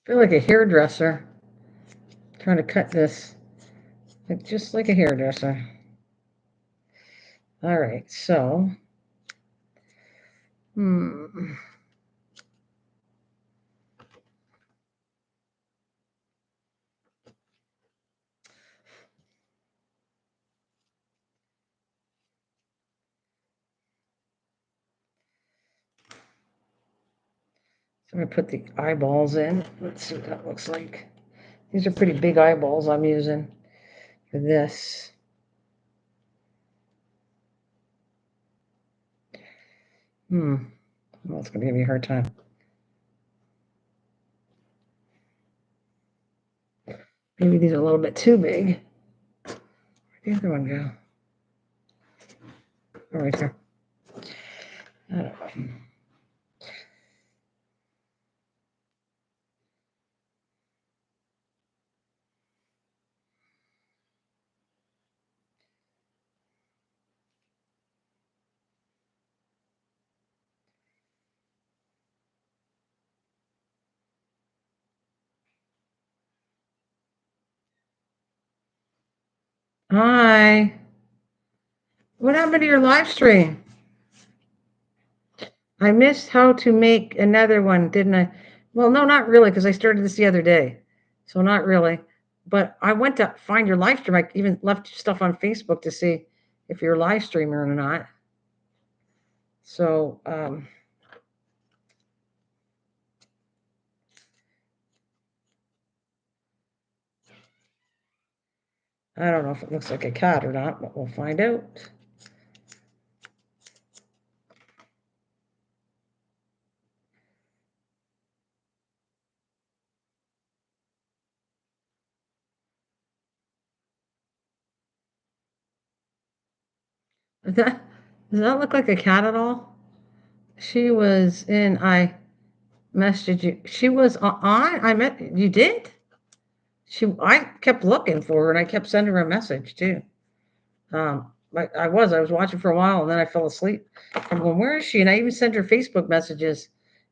feel like a hairdresser trying to cut this, like just like a hairdresser. All right, so hmm. So I'm gonna put the eyeballs in. Let's see what that looks like. These are pretty big eyeballs I'm using for this. Well, it's gonna give me a hard time. Maybe these are a little bit too big. Where'd the other one go? Oh, right there. I don't know. Hi. What happened to your live stream? I missed how to make another one, didn't I? Well, no, not really, because I started this the other day. So not really. But I went to find your live stream. I even left stuff on Facebook to see if you're a live streamer or not. So I don't know if it looks like a cat or not, but we'll find out. Does that look like a cat at all? She was in. I messaged you. She was on. I met you. Did she? I kept looking for her and I kept sending her a message too. I was watching for a while and then I fell asleep. I'm going, where is she? And I even sent her Facebook messages.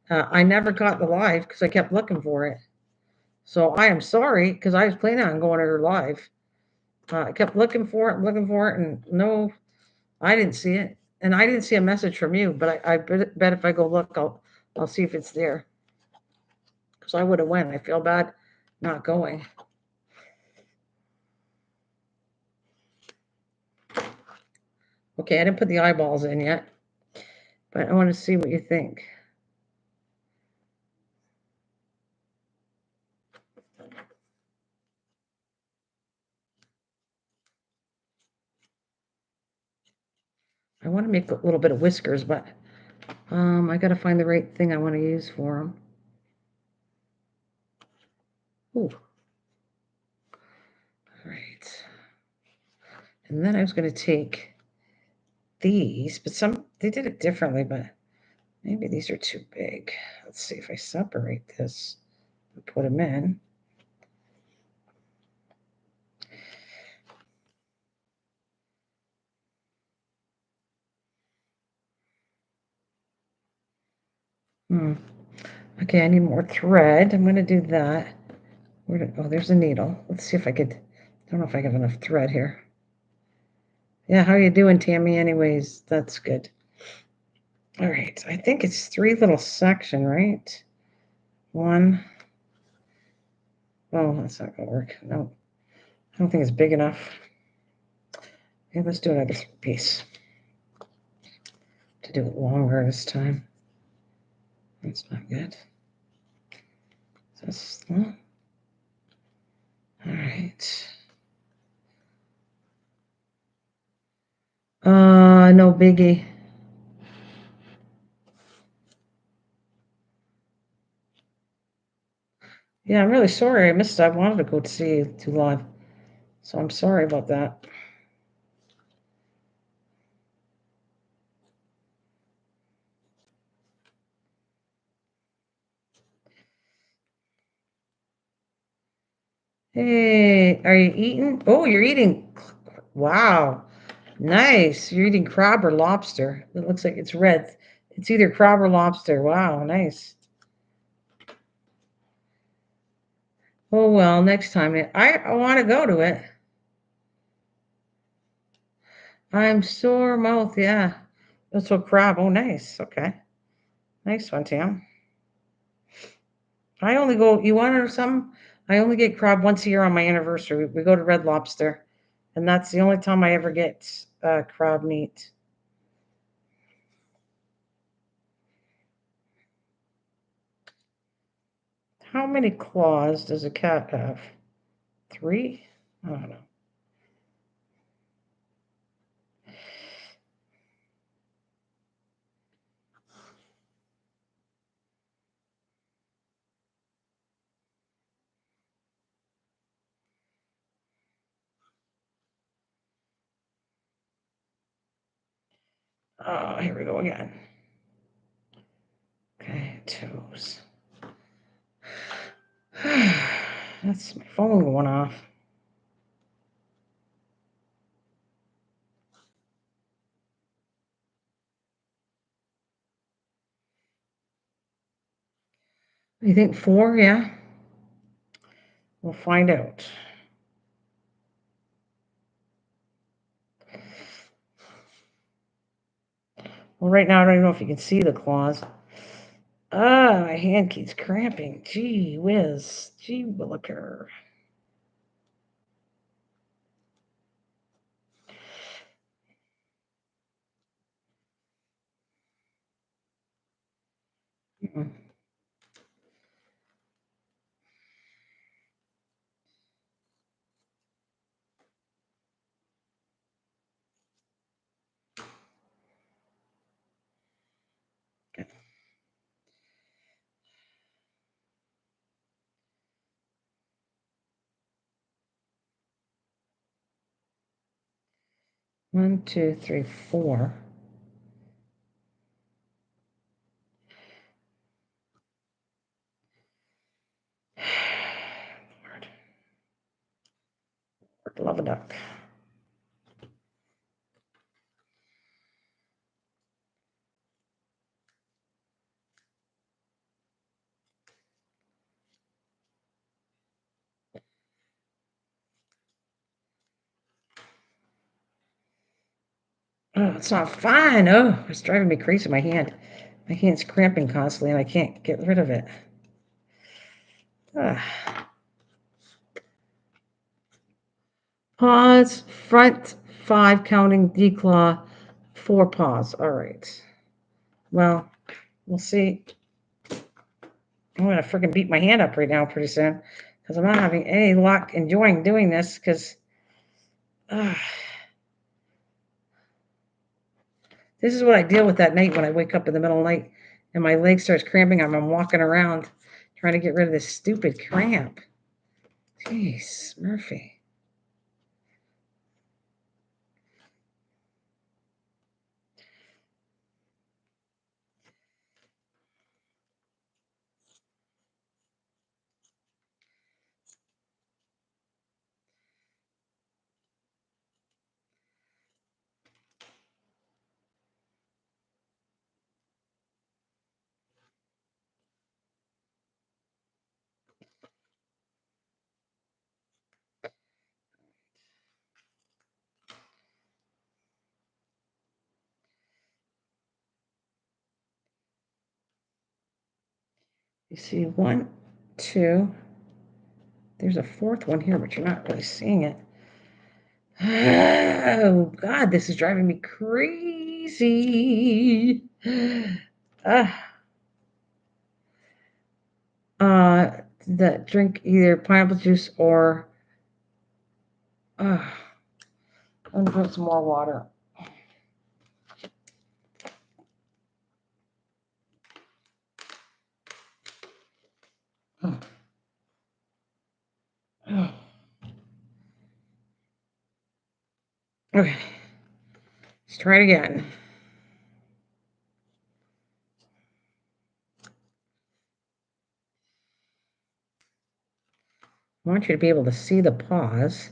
I never got the live because I kept looking for it. So I am sorry because I was planning on going to her live. I kept looking for it, and no, I didn't see it, and I didn't see a message from you. But I bet if I go look, I'll see if it's there. Because I would have went. I feel bad not going. Okay, I didn't put the eyeballs in yet, but I want to see what you think. I want to make a little bit of whiskers, but I got to find the right thing I want to use for them. Ooh. All right. And then I was going to take these, but they did it differently, but maybe these are too big. Let's see if I separate this and put them in. Okay, I need more thread. I'm going to do that. Oh, there's a needle. Let's see if I could. I don't know if I have enough thread here. Yeah, how are you doing, Tammy? Anyways, that's good. All right, I think it's 3 little section, right? 1. Oh, that's not gonna work. No, I don't think it's big enough. Okay, let's do another piece. To do it longer this time. That's not good. That's all right. No biggie. Yeah, I'm really sorry. I missed it. I wanted to go to see you too live. So I'm sorry about that. Hey, are you eating? Oh, you're eating. Wow. Nice. You're eating crab or lobster. It looks like it's red. It's either crab or lobster. Wow, nice. Oh well, next time I want to go to it. I'm sore mouth, yeah. That's what crab. Oh, nice. Okay, nice one, Tam. I only go. You want to know something? I only get crab once a year on my anniversary. We go to Red Lobster, and that's the only time I ever get crab meat. How many claws does a cat have? 3? I don't know. Oh, here we go again. Okay, toes. That's my phone going off. You think 4? Yeah. We'll find out. Well, right now I don't even know if you can see the claws. Ah, my hand keeps cramping. Gee whiz. Gee williker. Mm-mm. Okay. 1, 2, 3, 4. Lord, love a duck. Oh, it's not fine. Oh, it's driving me crazy. My hand. My hand's cramping constantly and I can't get rid of it. Ah. Paws, front 5 counting declaw, 4 paws. All right. Well, we'll see. I'm going to freaking beat my hand up right now pretty soon because I'm not having any luck enjoying doing this because this is what I deal with that night when I wake up in the middle of the night and my leg starts cramping. I'm walking around trying to get rid of this stupid cramp. Jeez, Murphy. You see 1, 2. There's a 4th one here, but you're not really seeing it. Oh, God, this is driving me crazy. That drink either pineapple juice or I'm gonna drink some more water. Okay, let's try it again. I want you to be able to see the paws.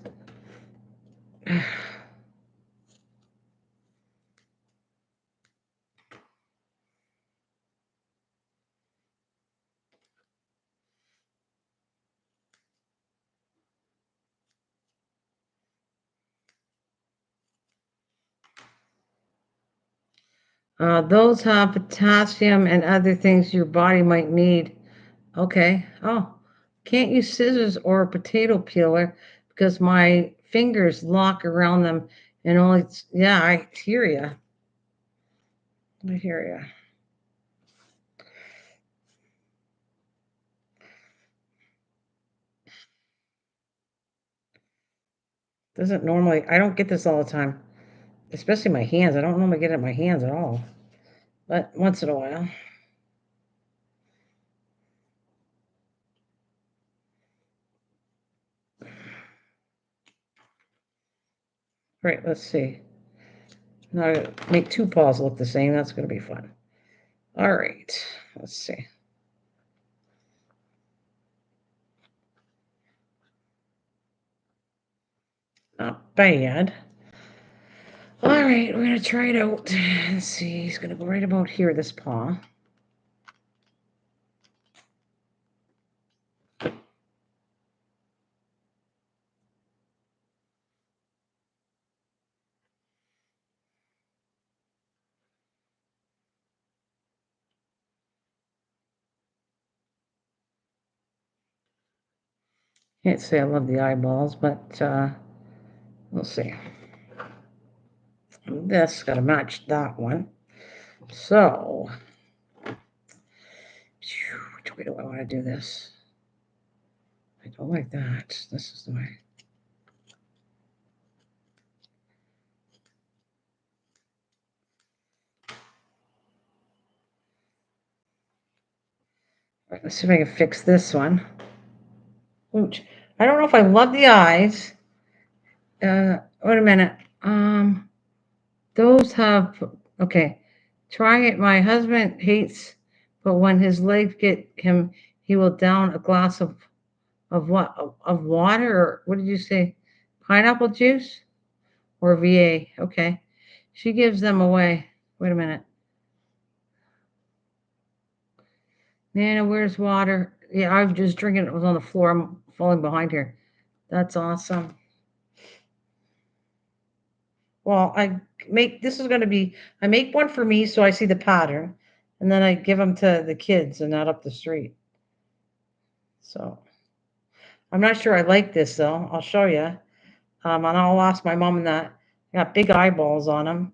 Those have potassium and other things your body might need. Okay. Oh, can't use scissors or a potato peeler because my fingers lock around them and only, yeah, I hear you. I hear you. Doesn't normally, I don't get this all the time, especially my hands. I don't normally get it in my hands at all, but once in a while. All right, let's see. Now I make two paws look the same. That's going to be fun. All right, let's see. Not bad. All right, we're going to try it out. Let's see. He's going to go right about here, this paw. Can't say I love the eyeballs, but we'll see. This got to match that one. So, which way do I want to do this? I don't like that. This is the way. All right, let's see if I can fix this one. Ooch. I don't know if I love the eyes. Wait a minute. Those have, okay. Try it. My husband hates, but when his legs get him, he will down a glass of what? Of water, or what did you say? Pineapple juice or VA? Okay. She gives them away. Wait a minute. Nana, where's water? Yeah, I was just drinking. It was on the floor. I'm falling behind here. That's awesome. Well, I make this is going to be I make one for me so I see the pattern, and then I give them to the kids and not up the street. So I'm not sure I like this though. I'll show you, and I'll ask my mom and that. I got big eyeballs on them.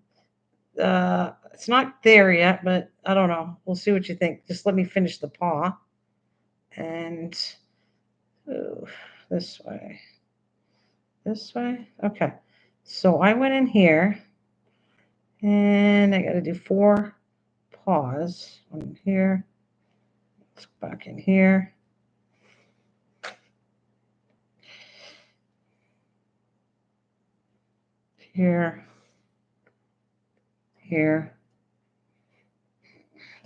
It's not there yet, but I don't know. We'll see what you think. Just let me finish the paw, and ooh, this way, this way. Okay. So I went in here, and I got to do 4 paws. One here. Let's go back in here. Here. Here.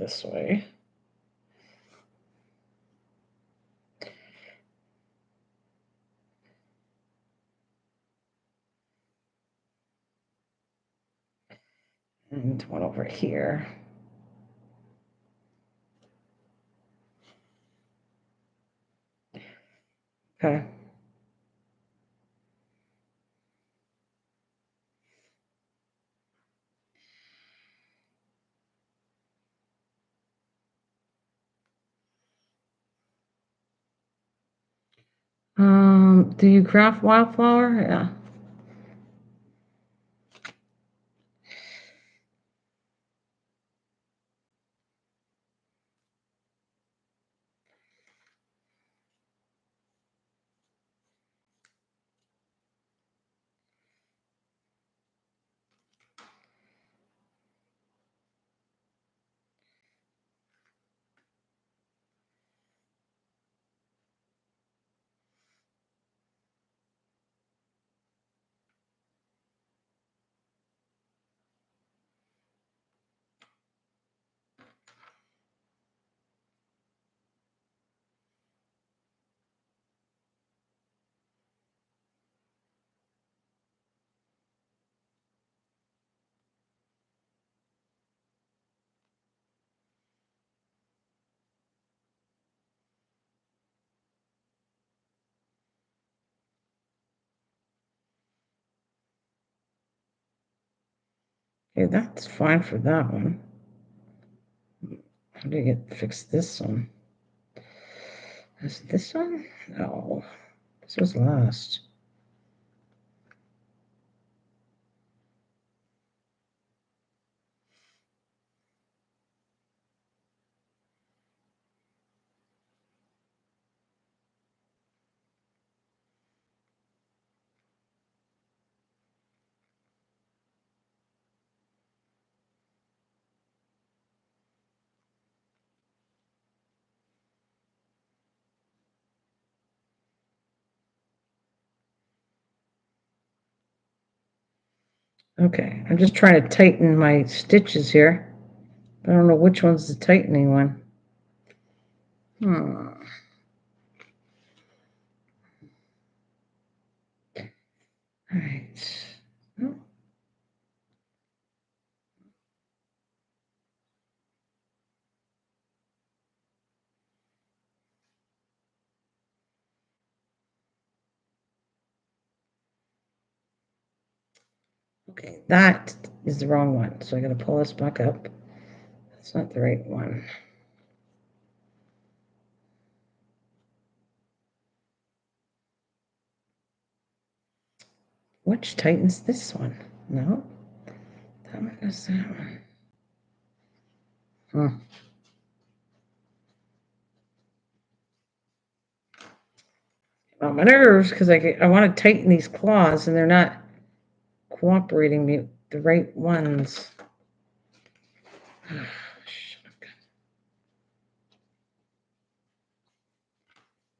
This way. And one over here. Okay. Do you craft wildflower? Yeah. Okay, that's fine for that one. How do you fix this one? Is it this one? No. This was last. Okay, I'm just trying to tighten my stitches here. I don't know which one's the tightening one. All right. Okay, that is the wrong one. So I got to pull this back up. That's not the right one. Which tightens this one? No. That one does that one. On my nerves because I want to tighten these claws and they're not cooperating me the right ones.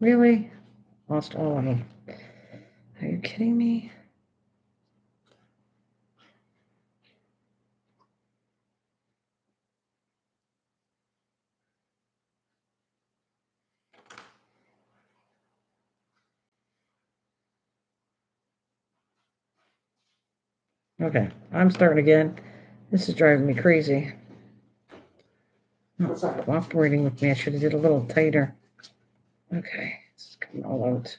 Really? Lost all of them. Are you kidding me? Okay, I'm starting again. This is driving me crazy. No, it's not cooperating with me. I should have did a little tighter. Okay, it's coming all out.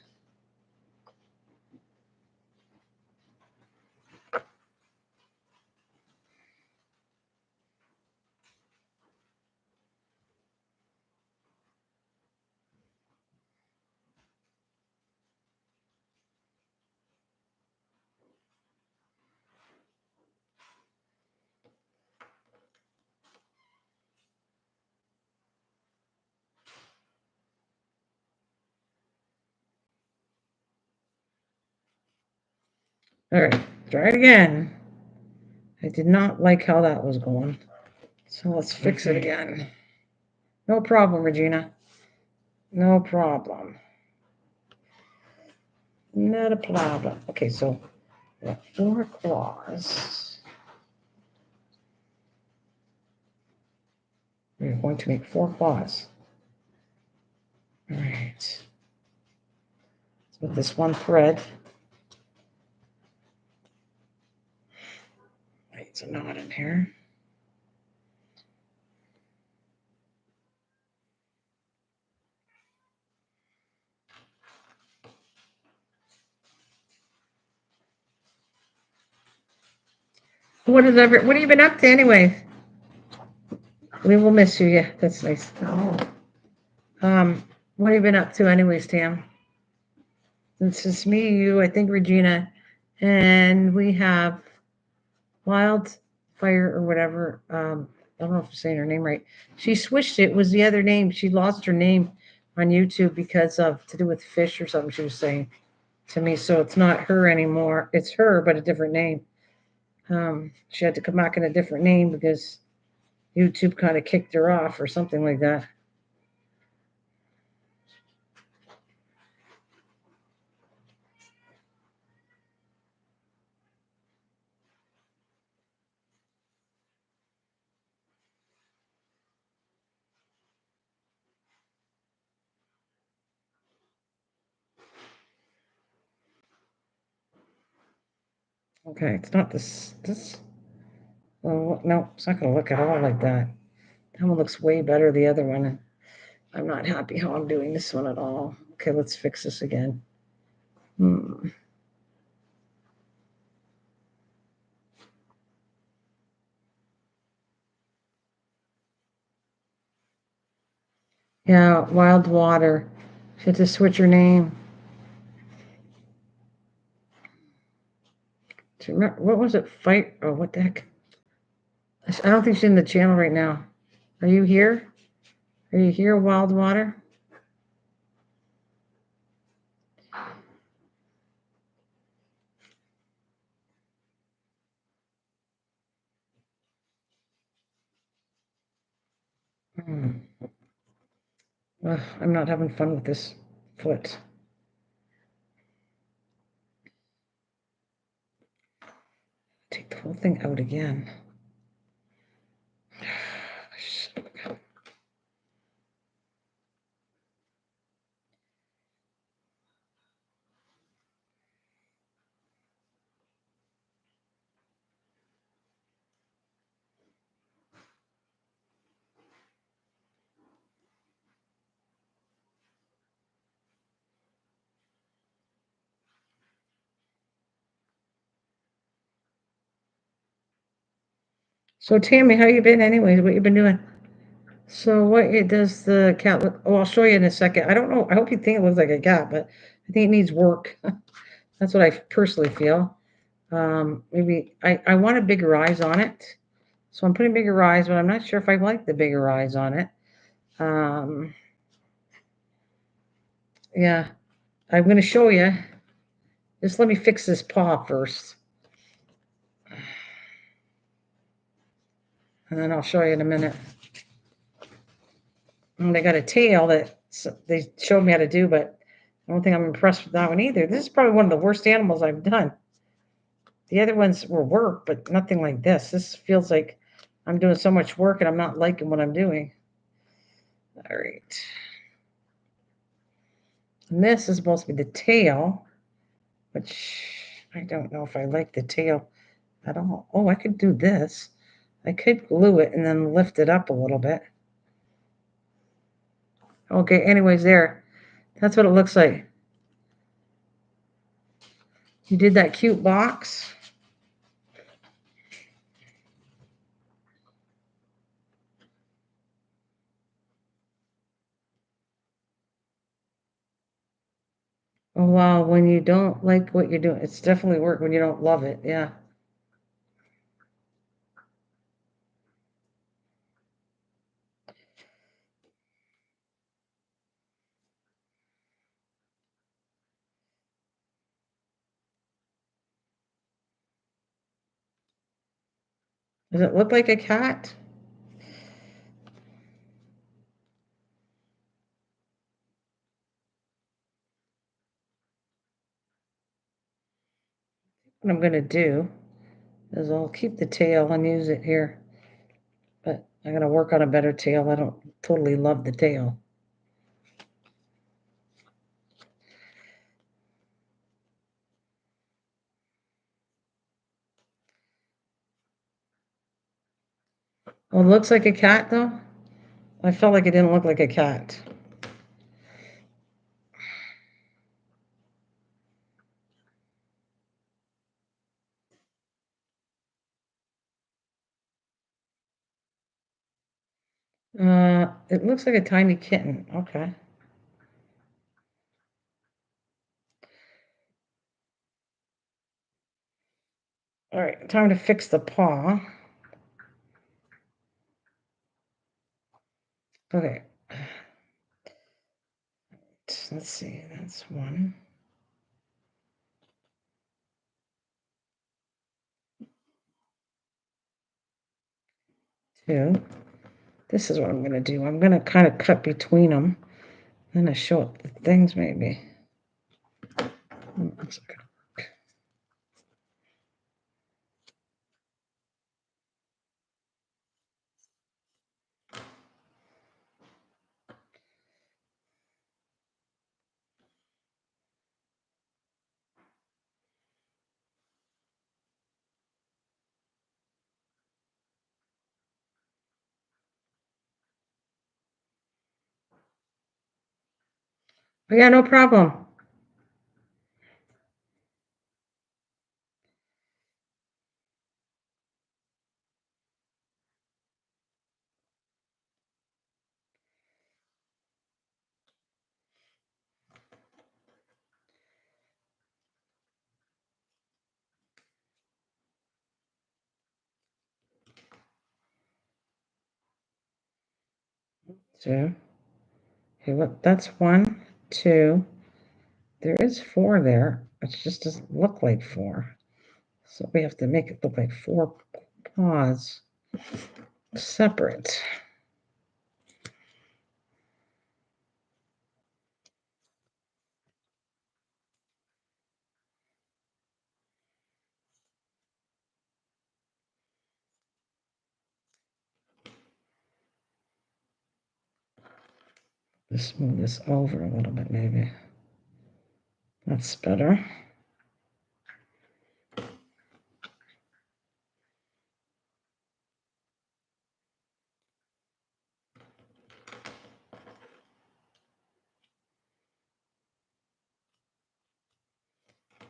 All right, try it again. I did not like how that was going. So let's fix it again. No problem, Regina. No problem. Not a problem. Okay, so we got 4 claws. We're going to make 4 claws. All right. So with this one thread, it's a knot in here. What have you been up to anyway? We will miss you. Yeah, that's nice. What have you been up to anyways, Tam? It's just me, you, I think Regina, and we have Wildfire or whatever. I don't know if I'm saying her name right. She switched it. Was the other name? She lost her name on YouTube because of to do with fish or something. She was saying to me, so it's not her anymore. It's her, but a different name. She had to come back in a different name because YouTube kind of kicked her off or something like that. Okay, it's not this. Well, no, it's not going to look at all like that. That one looks way better. The other one. I'm not happy how I'm doing this one at all. Okay, let's fix this again. Yeah, Wild Water. She had to switch her name. Do you remember, what was it? Fight? Oh, what the heck? I don't think she's in the channel right now. Are you here? Are you here, Wild Water? Hmm. Ugh, I'm not having fun with this foot. Take the whole thing out again. So Tammy, how you been anyways? What you been doing? So what it does the cat look? Oh, I'll show you in a second. I don't know. I hope you think it looks like a cat, but I think it needs work. That's what I personally feel. Maybe I wanted bigger eyes on it, so I'm putting bigger eyes, but I'm not sure if I like the bigger eyes on it. Um, yeah, I'm going to show you. Just let me fix this paw first, and then I'll show you in a minute. And they got a tail that they showed me how to do, but I don't think I'm impressed with that one either. This is probably one of the worst animals I've done. The other ones were work, but nothing like this. This feels like I'm doing so much work and I'm not liking what I'm doing. All right. And this is supposed to be the tail, which I don't know if I like the tail at all. Oh, I could do this. I could glue it and then lift it up a little bit. Okay, anyways, there. That's what it looks like. You did that cute box. Oh, wow, when you don't like what you're doing, it's definitely work when you don't love it. Yeah. Does it look like a cat? What I'm going to do is I'll keep the tail and use it here, but I'm going to work on a better tail. I don't totally love the tail. Oh, it looks like a cat though. I felt like it didn't look like a cat. It looks like a tiny kitten. Okay. All right, time to fix the paw. Okay. Let's see. That's one. Two. This is what I'm going to do. I'm going to kind of cut between them. Then I show up the things maybe. Looks like oh, yeah, no problem. Two. Okay, look, that's 1, 2. There is 4 there. It just doesn't look like 4. So we have to make it look like 4 paws separate. Just move this over a little bit, maybe. That's better.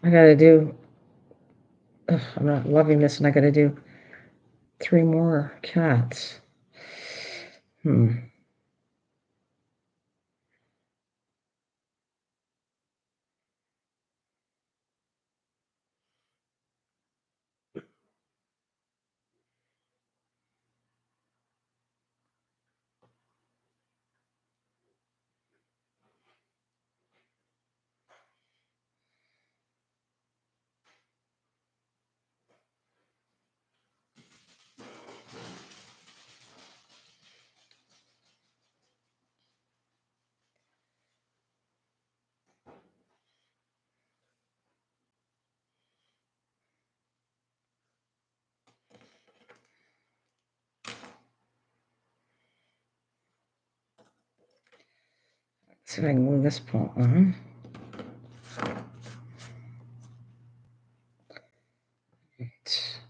I gotta do, I'm not loving this, and I gotta do 3 more cats. See if I can move this paw on. Right.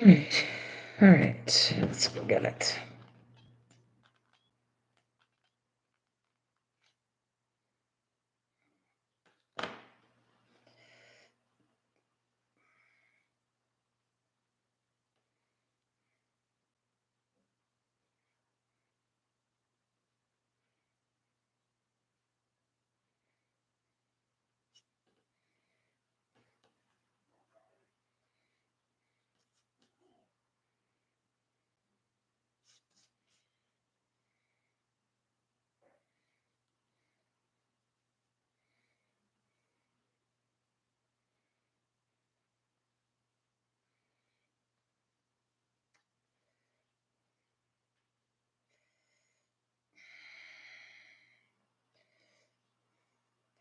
All right. All right. Let's go get it.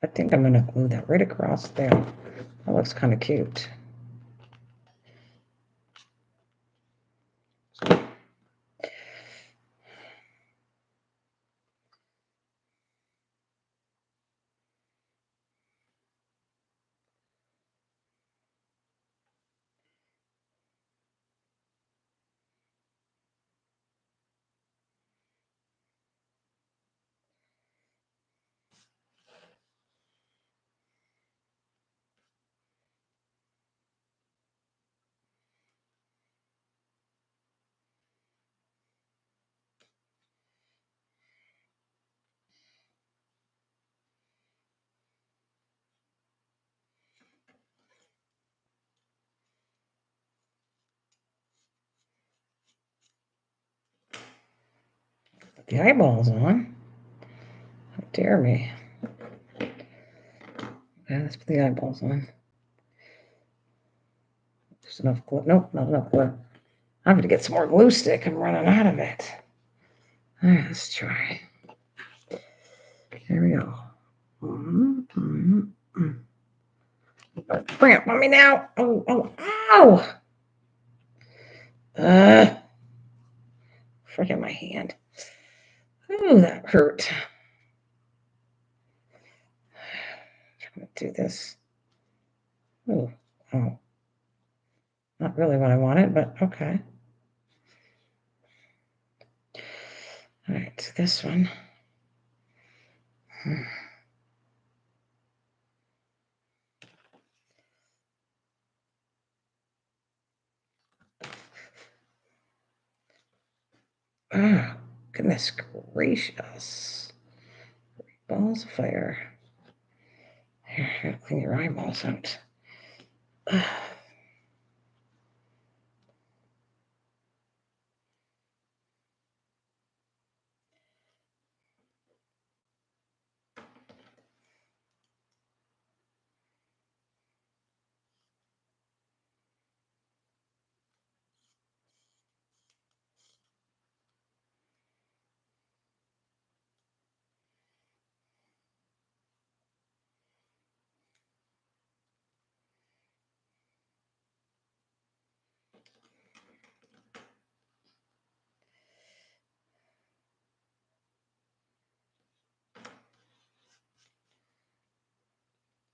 I think I'm gonna glue that right across there. That looks kind of cute. Put the eyeballs on. How dare me. Okay, let's put the eyeballs on. There's enough glue. Nope, not enough glue. I'm gonna get some more glue stick. I'm running out of it. All right, let's try. Here we go. Bring it on me now. Oh, oh, ow! Freaking my hand. Ooh, that hurt. I'm gonna do this. Ooh, oh. Not really what I wanted, but okay. All right, this one. Ah, goodness gracious. Balls of fire. Here, clean your eyeballs out.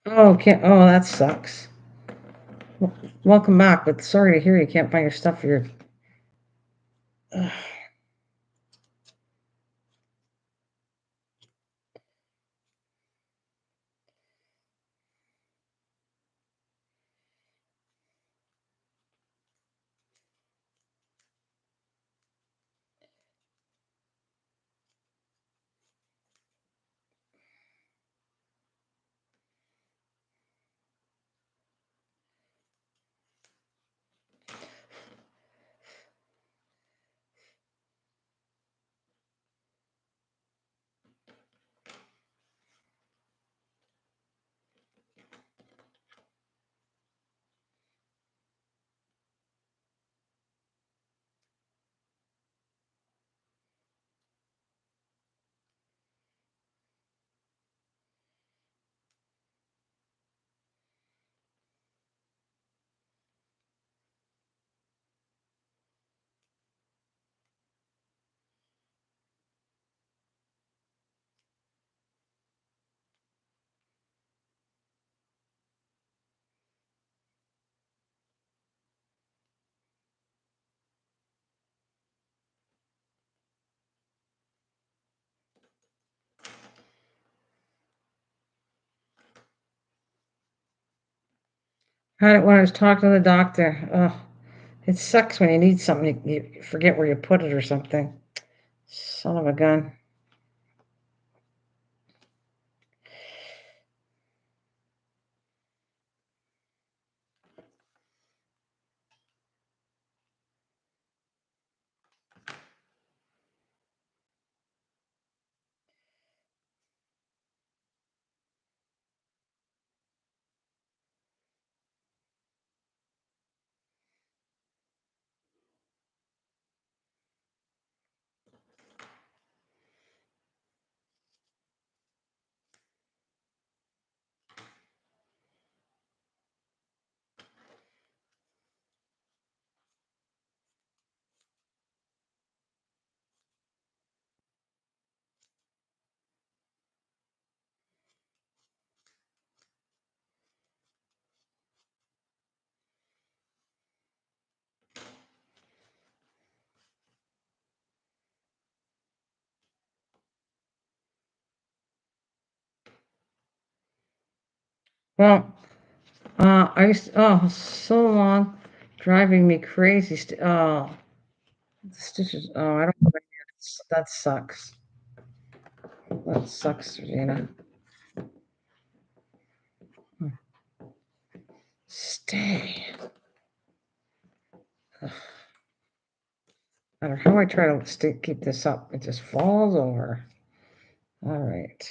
Oh, can't. Oh, that sucks. Welcome back, but sorry to hear you can't find your stuff. Your had it when I was talking to the doctor. Oh, it sucks when you need something, you forget where you put it or something. Son of a gun. Well, I used oh, so long, driving me crazy. Oh, the stitches. Oh, I don't know. That sucks. That sucks, Regina. Stay. Ugh. No matter how I try to keep this up, it just falls over. All right.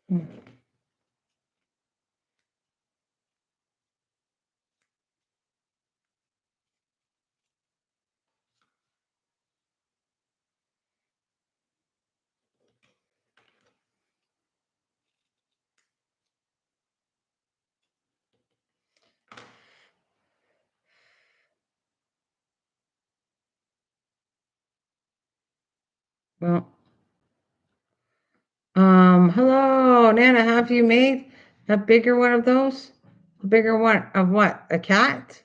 Hmm. Well, hello, Nana. Have you made a bigger one of those? A bigger one of what? A cat?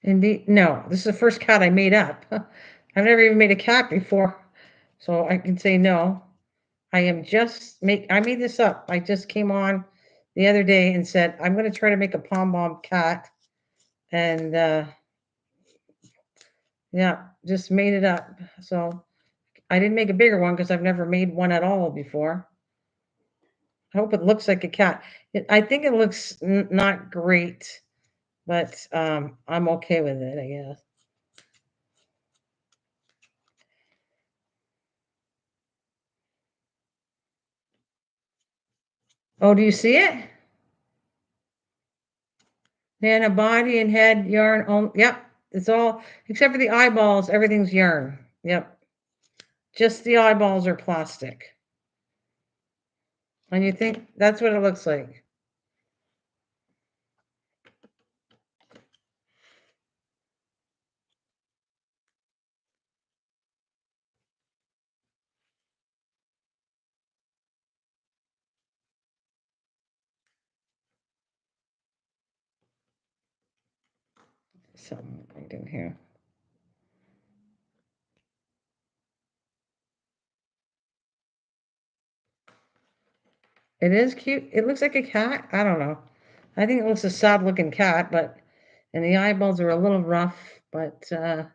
Indeed, no. This is the first cat I made up. I've never even made a cat before, so I can say no. I made this up. I just came on the other day and said I'm going to try to make a pom pom cat, and yeah, just made it up. So I didn't make a bigger one because I've never made one at all before. I hope it looks like a cat. I think it looks not great, but I'm okay with it, I guess. Oh, do you see it? And a body and head yarn. Oh, yep. It's all except for the eyeballs. Everything's yarn. Yep. Just the eyeballs are plastic. And you think that's what it looks like. Something right in here. It is cute. It looks like a cat. I don't know. I think it looks a sad looking cat, but and the eyeballs are a little rough, but I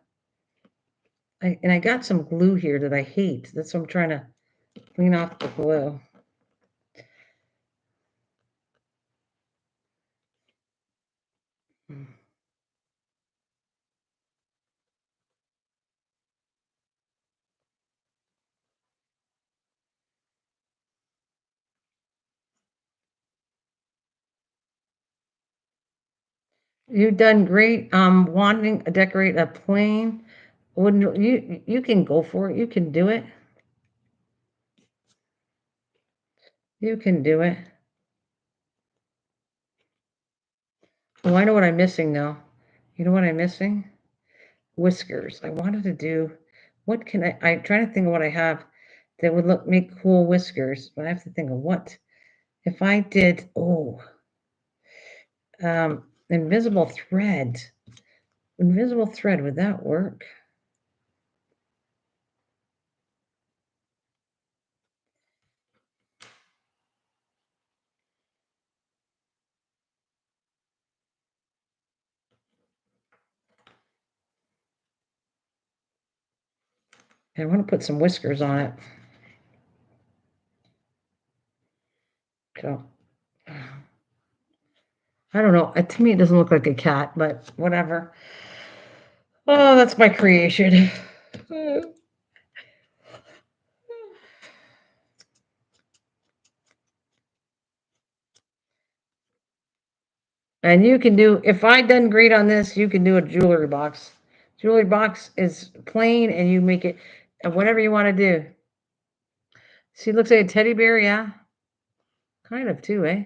got some glue here that I hate. That's what I'm trying to clean off the glue. You've done great. Wanting to decorate a plane. Wouldn't you can go for it. You can do it. You can do it. Oh, I know what I'm missing now. You know what I'm missing? Whiskers. I wanted to do what can I'm trying to think of what I have that would look make cool whiskers, but I have to think of what. If I did invisible thread. Invisible thread, would that work? I want to put some whiskers on it. So I don't know. To me, it doesn't look like a cat, but whatever. Oh, that's my creation. And you can do, if I done great on this, you can do a jewelry box. Jewelry box is plain and you make it whatever you want to do. See, it looks like a teddy bear, yeah? Kind of too, eh?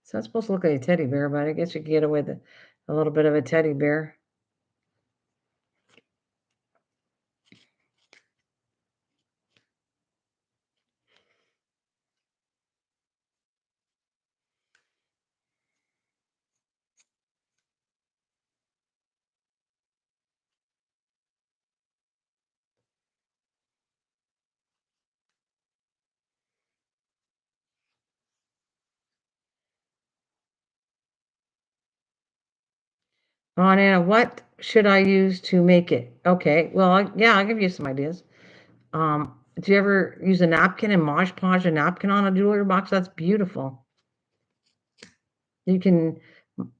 It's not supposed to look like a teddy bear, but I guess you can get away with a little bit of a teddy bear. Oh, Anna, what should I use to make it? Okay, well, yeah, I'll give you some ideas. Do you ever use a napkin and Mod Podge a napkin on a jewelry box? That's beautiful. You can,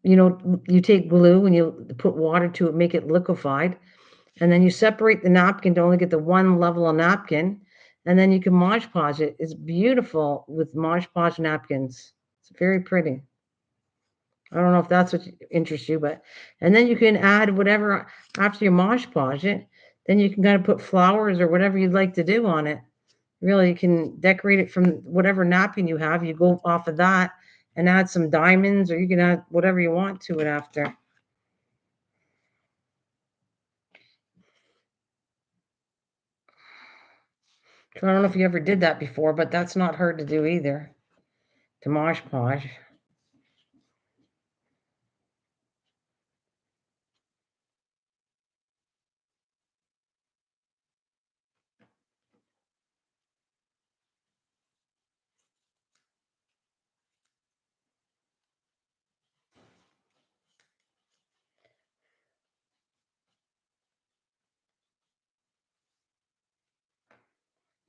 you take glue and you put water to it, make it liquefied, and then you separate the napkin to only get the one level of napkin, and then you can Mod Podge it. It's beautiful with Mod Podge napkins. It's very pretty. I don't know if that's what interests you, but and then you can add whatever after you Mod Podge it. Then you can kind of put flowers or whatever you'd like to do on it. Really, you can decorate it from whatever napkin you have. You go off of that and add some diamonds, or you can add whatever you want to it after. So I don't know if you ever did that before, but that's not hard to do either. To Mosh Posh.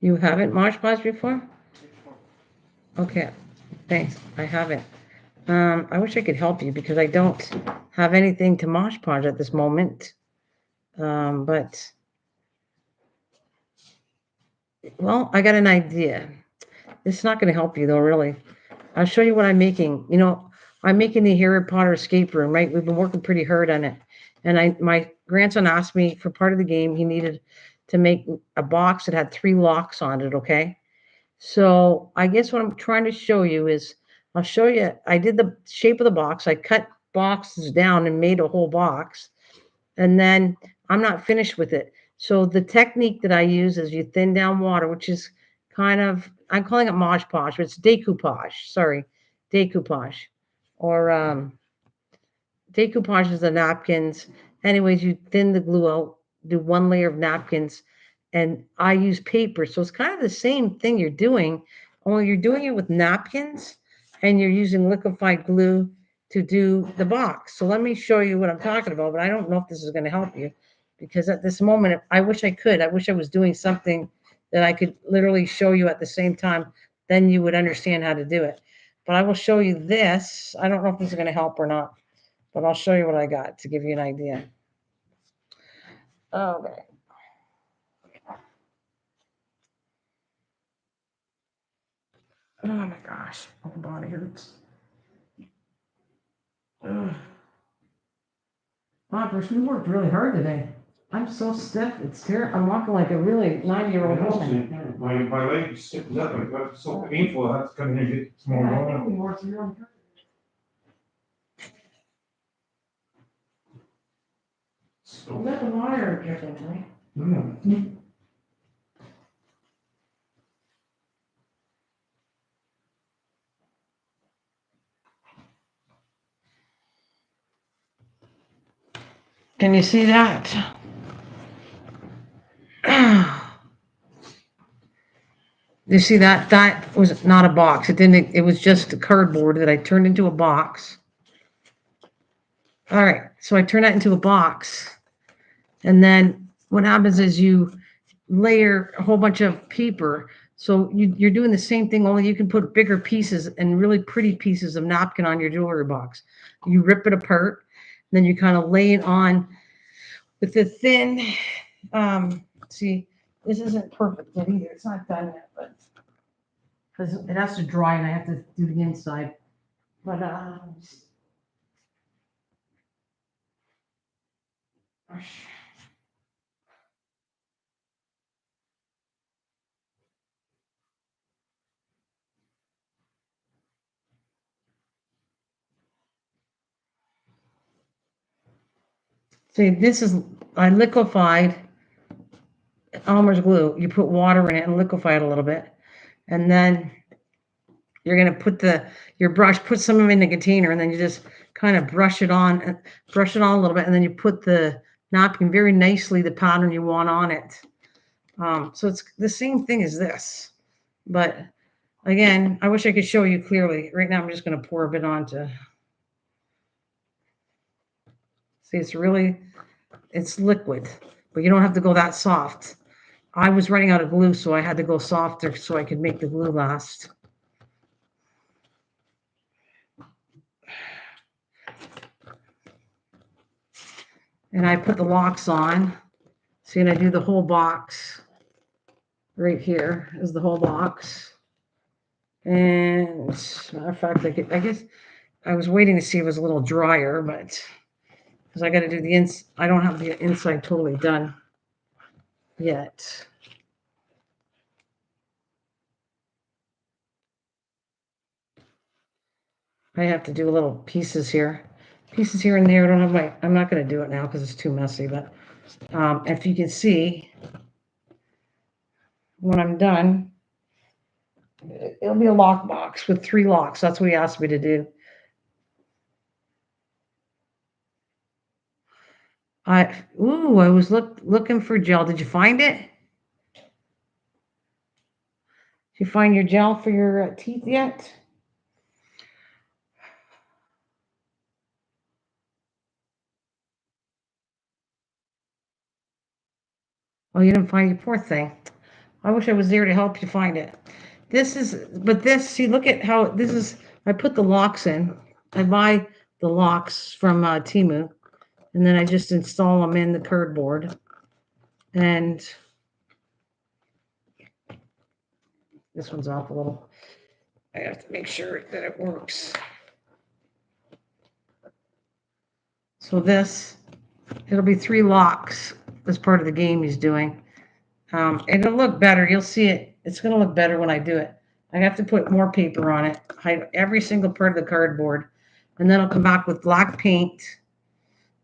You haven't Mosh Posh before? Okay, thanks. I haven't. I wish I could help you because I don't have anything to Mosh Posh at this moment. But well, I got an idea. It's not going to help you though, really. I'll show you what I'm making. I'm making the Harry Potter escape room, right? We've been working pretty hard on it. And my grandson asked me for part of the game, he needed to make a box that had 3 locks on it, okay? So I guess what I'm trying to show you is I'll show you, I did the shape of the box. I cut boxes down and made a whole box. And then I'm not finished with it. So the technique that I use is you thin down water, which is kind of, I'm calling it Mod Podge, but it's decoupage. Sorry, decoupage. Or decoupage is the napkins. Anyways, you thin the glue out, do 1 layer of napkins, and I use paper. So it's kind of the same thing you're doing, only you're doing it with napkins and you're using liquefied glue to do the box. So let me show you what I'm talking about, but I don't know if this is going to help you because at this moment, I wish I could. I wish I was doing something that I could literally show you at the same time. Then you would understand how to do it. But I will show you this. I don't know if this is going to help or not. But I'll show you what I got to give you an idea. Okay. Oh my gosh, my body hurts. Ugh. Wow, Bruce, we worked really hard today. I'm so stiff. It's terrible. I'm walking like a really 90-year-old woman. My leg stiffens up. It got so painful. I had to come in and get some more I think water. we worked really hard. We got the water differently. Mm. Can you see that? You see that? That was not a box. It didn't. It was just a cardboard that I turned into a box. All right. So I turned that into a box, and then what happens is you layer a whole bunch of paper. So you're doing the same thing, only you can put bigger pieces and really pretty pieces of napkin on your jewelry box. You rip it apart, then you kind of lay it on with the thin. See, this isn't perfect yet either. It's not done yet, but because it has to dry and I have to do the inside. But see, this is I liquefied Elmer's glue. You put water in it and liquefy it a little bit, and then you're gonna put your brush, put some of it in the container, and then you just kind of brush it on a little bit, and then you put the napkin very nicely, the pattern you want on it. So it's the same thing as this, but again, I wish I could show you clearly. Right now, I'm just gonna pour a bit onto. See, it's liquid, but you don't have to go that soft. I was running out of glue, so I had to go softer so I could make the glue last. And I put the locks on. See, and I do the whole box. Right here is the whole box. And matter of fact, I guess I was waiting to see if it was a little drier, but because I got to do I don't have the inside totally done yet. I have to do little pieces here and there. I don't have my, I'm not going to do it now because it's too messy, but if you can see when I'm done, it'll be a lock box with 3 locks. That's what he asked me to do. I was looking for gel. Did you find it? Did you find your gel for your teeth yet? Oh, you didn't find your poor thing. I wish I was there to help you find it. But this, see, look at how this is. I put the locks in. I buy the locks from Timu, and then I just install them in the cardboard. And this one's off a little. I have to make sure that it works. So it'll be 3 locks as part of the game he's doing. It'll look better. You'll see it. It's going to look better when I do it. I have to put more paper on it, hide every single part of the cardboard, and then I'll come back with black paint.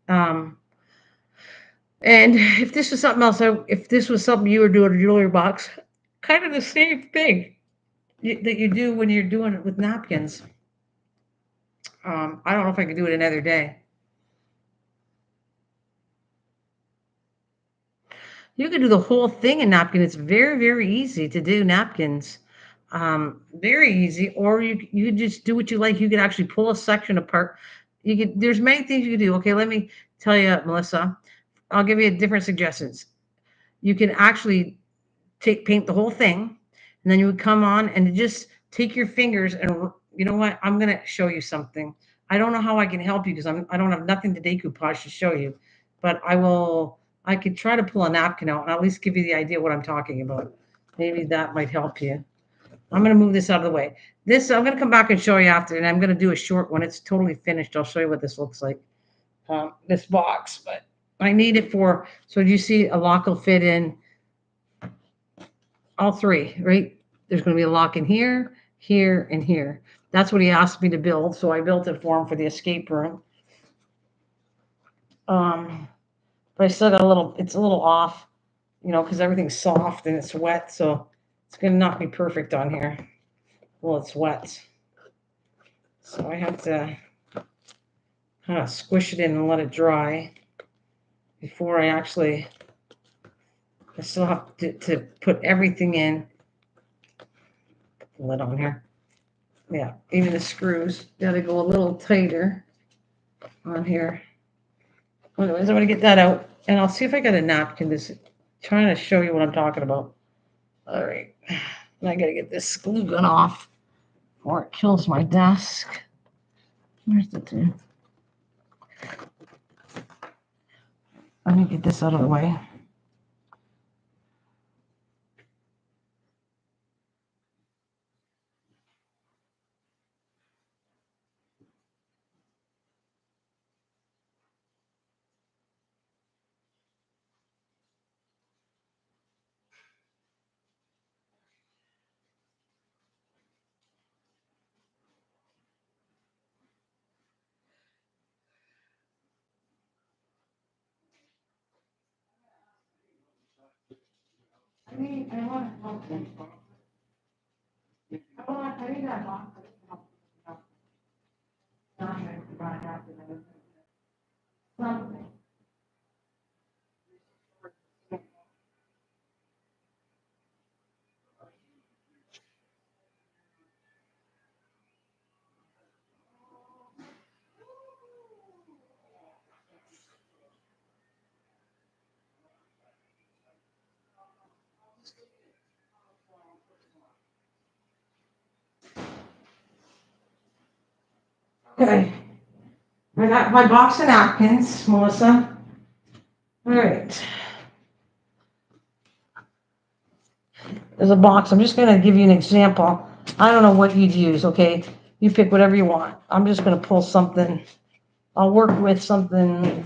And if this was something else, if this was something you were doing in a jewelry box, kind of the same thing that you do when you're doing it with napkins. I don't know if I could do it another day. You could do the whole thing in napkin. It's very, very easy to do napkins. Very easy. Or you could just do what you like. You could actually pull a section apart. There's many things you could do. Okay, let me tell you, Melissa. I'll give you different suggestions. You can actually paint the whole thing, and then you would come on and just take your fingers and you know what? I'm gonna show you something. I don't know how I can help you because I don't have nothing to decoupage to show you, but I will. I could try to pull a napkin out and at least give you the idea what I'm talking about. Maybe that might help you. I'm gonna move this out of the way. This I'm gonna come back and show you after, and I'm gonna do a short one. It's totally finished. I'll show you what this looks like. This box, but I need it for. So do you see a lock will fit in all 3, right? There's going to be a lock in here, here, and here. That's what he asked me to build, so I built it for him for the escape room. But I still got it's a little off, because everything's soft and it's wet, so it's going to not be perfect on here. Well, it's wet. So I have to kind of squish it in and let it dry before I still have to put everything in. Put the lid on here. Yeah, even the screws got to go a little tighter on here. Anyways, I'm going to get that out, and I'll see if I got a napkin. Trying to show you what I'm talking about. All right. And I got to get this glue gun off before it kills my desk. Where's the two? Let me get this out of the way. I want to help them. I need that box. Something. Okay. I got my box of napkins, Melissa. All right. There's a box. I'm just going to give you an example. I don't know what you'd use, okay? You pick whatever you want. I'm just going to pull something. I'll work with something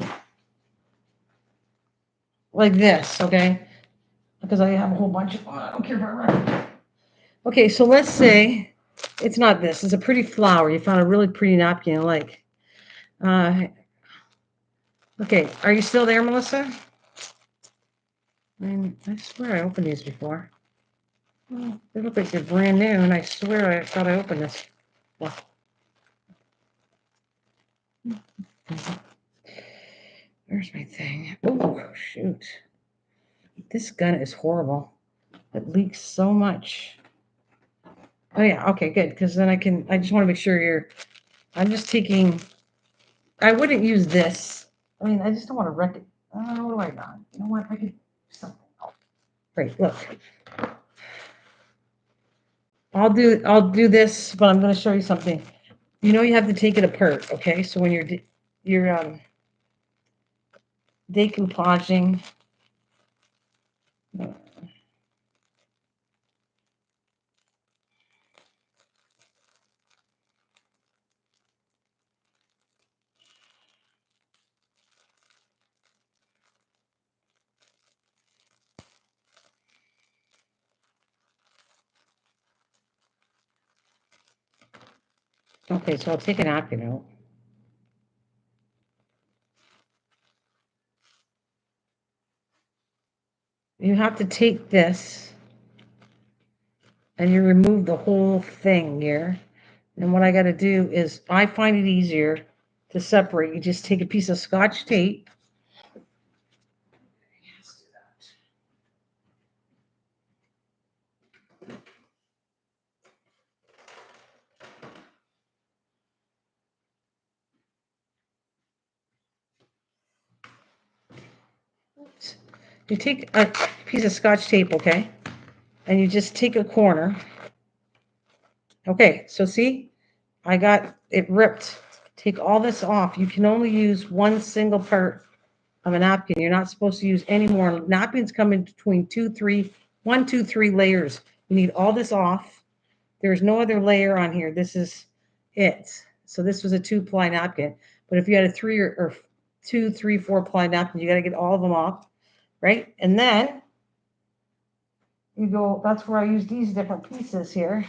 like this, okay? Because I have a whole bunch of them. I don't care if I run. Okay, so let's say It's not this. It's a pretty flower. You found a really pretty napkin you like. Uh, okay, are you still there, Melissa? I swear I opened these before. Well, they look like they're brand new, and I swear I thought I opened this. Well, where's my thing? Oh, shoot. This gun is horrible. It leaks so much. Oh, yeah. Okay, good. Because then I just want to make sure I'm just taking, I wouldn't use this. I mean, I just don't want to wreck it. What do I got? You know what? I could do something. Oh, great. Look. I'll do this, but I'm going to show you something. You have to take it apart, okay? So when you're decoupaging. Okay, so I'll take a napkin out. You have to take this and you remove the whole thing here. And what I got to do is, I find it easier to separate. You just take a piece of Scotch tape. You take a piece of Scotch tape, okay? And you just take a corner. Okay, so see, I got it ripped. Take all this off. You can only use one single part of a napkin. You're not supposed to use any more. Napkins come in between 1, 2, 3 layers. You need all this off. There's no other layer on here. This is it. So this was a 2-ply napkin. But if you had a 3 or 2, 3, 4-ply napkin, you got to get all of them off, right? And then you go, that's where I use these different pieces here.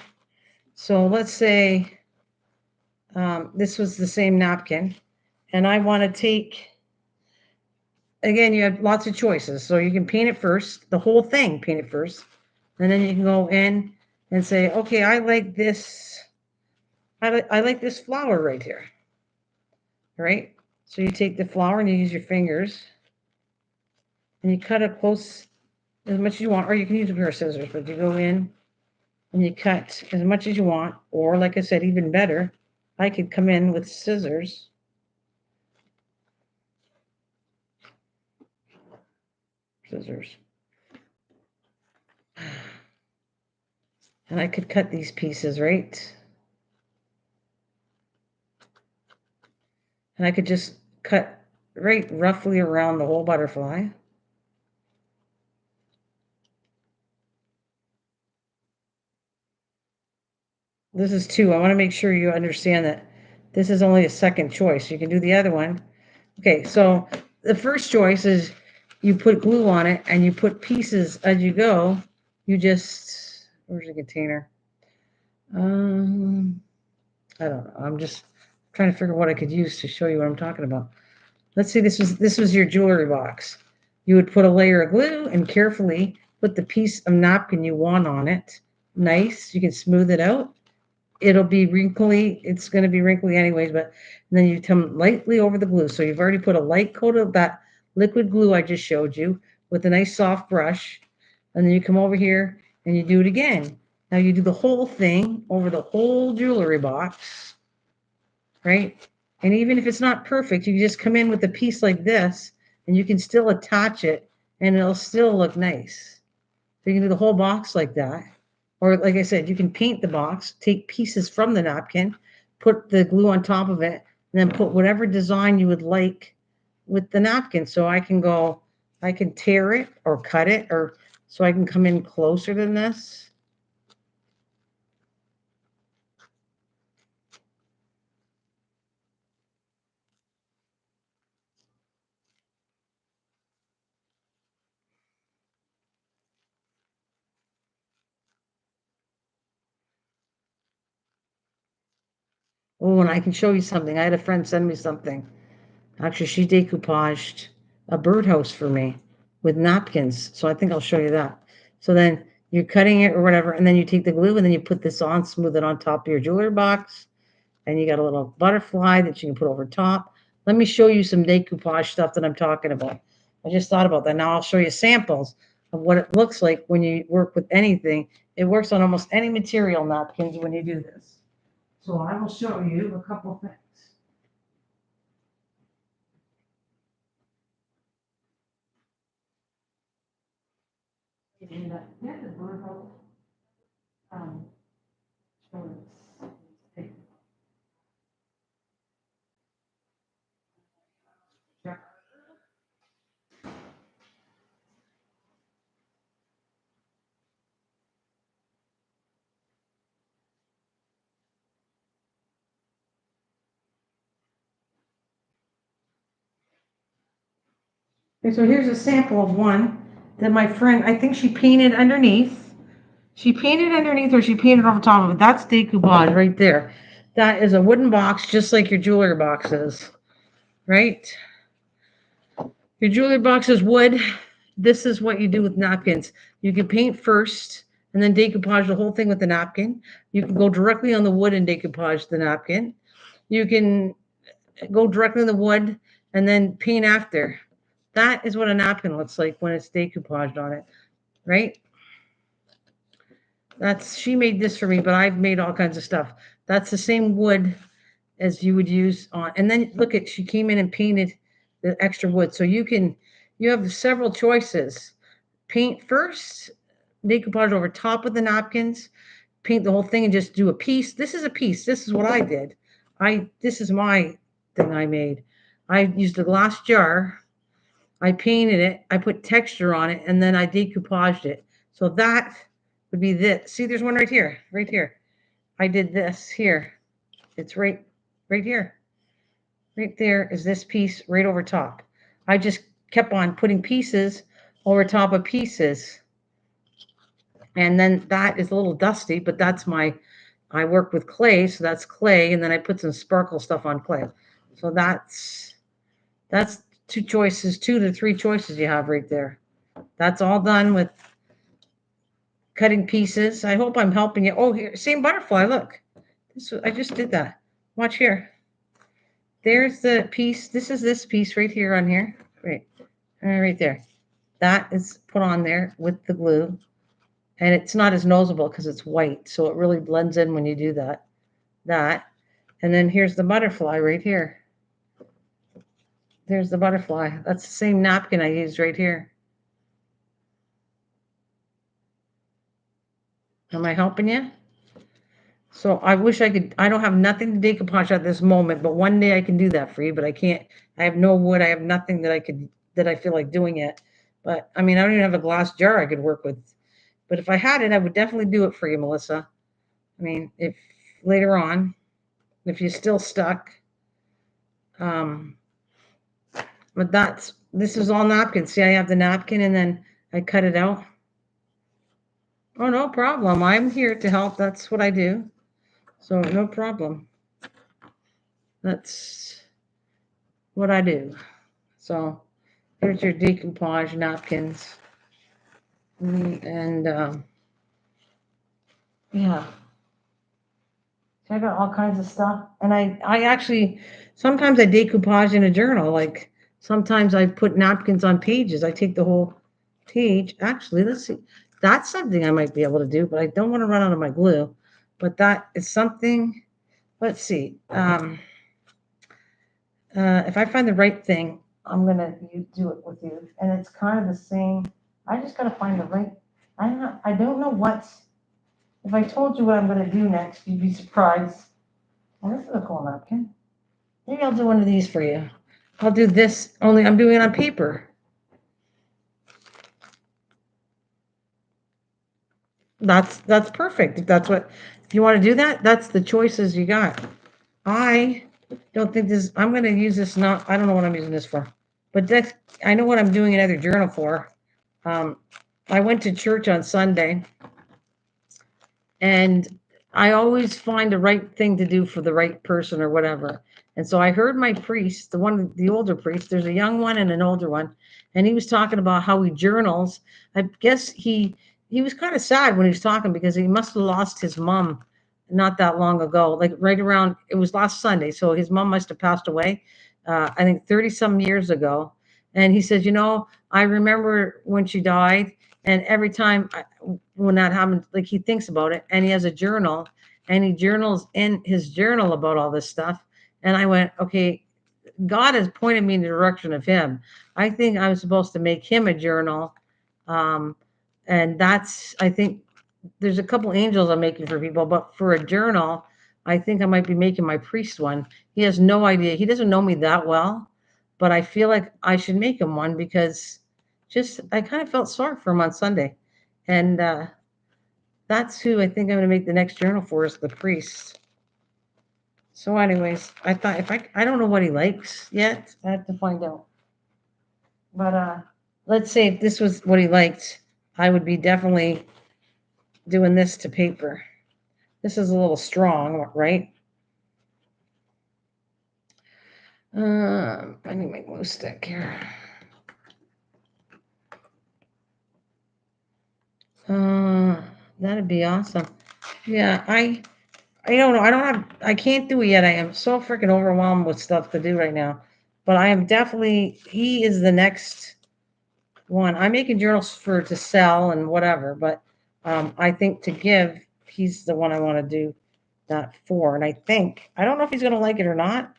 So let's say this was the same napkin, and I want to take, again, you have lots of choices. So you can paint it first, the whole thing, paint it first. And then you can go in and say, okay, I like this. I like this flower right here. All right. So you take the flower and you use your fingers and you cut it close as much as you want, or you can use a pair of scissors, but you go in and you cut as much as you want, or like I said, even better, I could come in with scissors. And I could cut these pieces, right? And I could just cut right roughly around the whole butterfly. This is 2. I want to make sure you understand that this is only a second choice. You can do the other one. Okay, so the first choice is you put glue on it and you put pieces as you go. You just, where's the container? I don't know. I'm just trying to figure what I could use to show you what I'm talking about. Let's see, this was your jewelry box. You would put a layer of glue and carefully put the piece of napkin you want on it. Nice. You can smooth it out. It'll be wrinkly. It's going to be wrinkly anyways, but then you come lightly over the glue. So you've already put a light coat of that liquid glue I just showed you with a nice soft brush. And then you come over here and you do it again. Now you do the whole thing over the whole jewelry box, right? And even if it's not perfect, you just come in with a piece like this and you can still attach it and it'll still look nice. So you can do the whole box like that. Or like I said, you can paint the box, take pieces from the napkin, put the glue on top of it, and then put whatever design you would like with the napkin. So I can tear it or cut it, or so I can come in closer than this. Oh, and I can show you something. I had a friend send me something. Actually, she decoupaged a birdhouse for me with napkins. So I think I'll show you that. So then you're cutting it or whatever, and then you take the glue and then you put this on, smooth it on top of your jewelry box, and you got a little butterfly that you can put over top. Let me show you some decoupage stuff that I'm talking about. I just thought about that. Now I'll show you samples of what it looks like when you work with anything. It works on almost any material napkins when you do this. So I will show you a couple things. And yeah, the birdhouse. Um, so it's okay, so here's a sample of one that my friend, I think she painted underneath. She painted underneath or she painted over top of it. That's decoupage right there. That is a wooden box, just like your jewelry box is, right? Your jewelry box is wood. This is what you do with napkins. You can paint first and then decoupage the whole thing with the napkin. You can go directly on the wood and decoupage the napkin. You can go directly in the wood and then paint after. That is what a napkin looks like when it's decoupaged on it, right? That's she made this for me, but I've made all kinds of stuff. That's the same wood as you would use on. And then look at she came in and painted the extra wood. So you have several choices. Paint first, decoupage over top of the napkins, paint the whole thing and just do a piece. This is a piece. This is what I did. This is my thing I made. I used a glass jar. I painted it. I put texture on it, and then I decoupaged it. So that would be this. See, there's one right here. Right here. I did this here. It's right here. Right there is this piece right over top. I just kept on putting pieces over top of pieces. And then that is a little dusty, but I work with clay, so that's clay, and then I put some sparkle stuff on clay. So that's two choices, 2 to 3 choices you have right there. That's all done with cutting pieces. I hope I'm helping you. Oh, here, same butterfly. Look, I just did that. Watch here. There's the piece. This is this piece right here on here. Right there. That is put on there with the glue, and it's not as noticeable because it's white, so it really blends in when you do that. And then here's the butterfly right here. There's the butterfly. That's the same napkin I used right here. Am I helping you? So I wish I could. I don't have nothing to decoupage at this moment, but one day I can do that for you. But I can't. I have no wood. I have nothing that I feel like doing it. But I mean, I don't even have a glass jar I could work with. But if I had it, I would definitely do it for you, Melissa. I mean, if later on, if you're still stuck, um, but this is all napkins. See, I have the napkin and then I cut it out. Oh, no problem. I'm here to help. That's what I do. So no problem. That's what I do. So here's your decoupage napkins. And yeah, so I got all kinds of stuff. And I actually, sometimes I decoupage in a journal. Like sometimes I put napkins on pages. I take the whole page. Actually, let's see. That's something I might be able to do, but I don't want to run out of my glue. But that is something, let's see. If I find the right thing, I'm gonna do it with you. And it's kind of the same. I just gotta find the right. I don't know what's. If I told you what I'm gonna do next, you'd be surprised. Oh, this is a cool napkin. Maybe I'll do one of these for you. I'll do this. Only I'm doing it on paper. That's perfect. If you want to do that, that's the choices you got. I don't think this. I'm gonna use this. Not. I don't know what I'm using this for, but that's. I know what I'm doing another journal for. Um, I went to church on Sunday, and I always find the right thing to do for the right person or whatever. And so I heard my priest, the older priest, there's a young one and an older one, and he was talking about how he journals. I guess he was kind of sad when he was talking because he must have lost his mom not that long ago, like right around, it was last Sunday. So his mom must have passed away, I think 30 some years ago. And he says, I remember when she died, and every time when that happens, like he thinks about it, and he has a journal, and he journals in his journal about all this stuff. And I went, okay, God has pointed me in the direction of him. I think I'm supposed to make him a journal. Um, and that's, I think there's a couple angels I'm making for people, but for a journal, I think I might be making my priest one. He has no idea. He doesn't know me that well, but I feel like I should make him one because just I kind of felt sorry for him on Sunday. And that's who I think I'm going to make the next journal for is the priest. So, anyways, I thought if I don't know what he likes yet. I have to find out. But let's say if this was what he liked, I would be definitely doing this to paper. This is a little strong, right? I need my glue stick here. Uh, that'd be awesome. Yeah, I don't know. I can't do it yet. I am so freaking overwhelmed with stuff to do right now. But I am definitely, he is the next one. I'm making journals for to sell and whatever, but I think to give, he's the one I want to do that for. And I don't know if he's going to like it or not.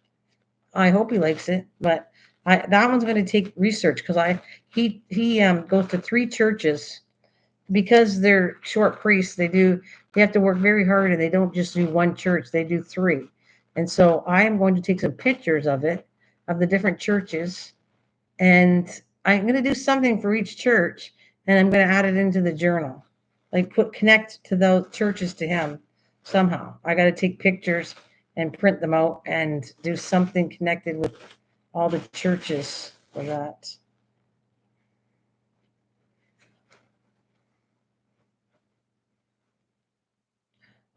I hope he likes it, but that one's going to take research because he goes to three churches because they're short priests. They have to work very hard, and they don't just do one church; they do three. And so I am going to take some pictures of it, of the different churches, and I'm going to do something for each church, and I'm going to add it into the journal, like connect to those churches to him somehow. I got to take pictures and print them out and do something connected with all the churches for that.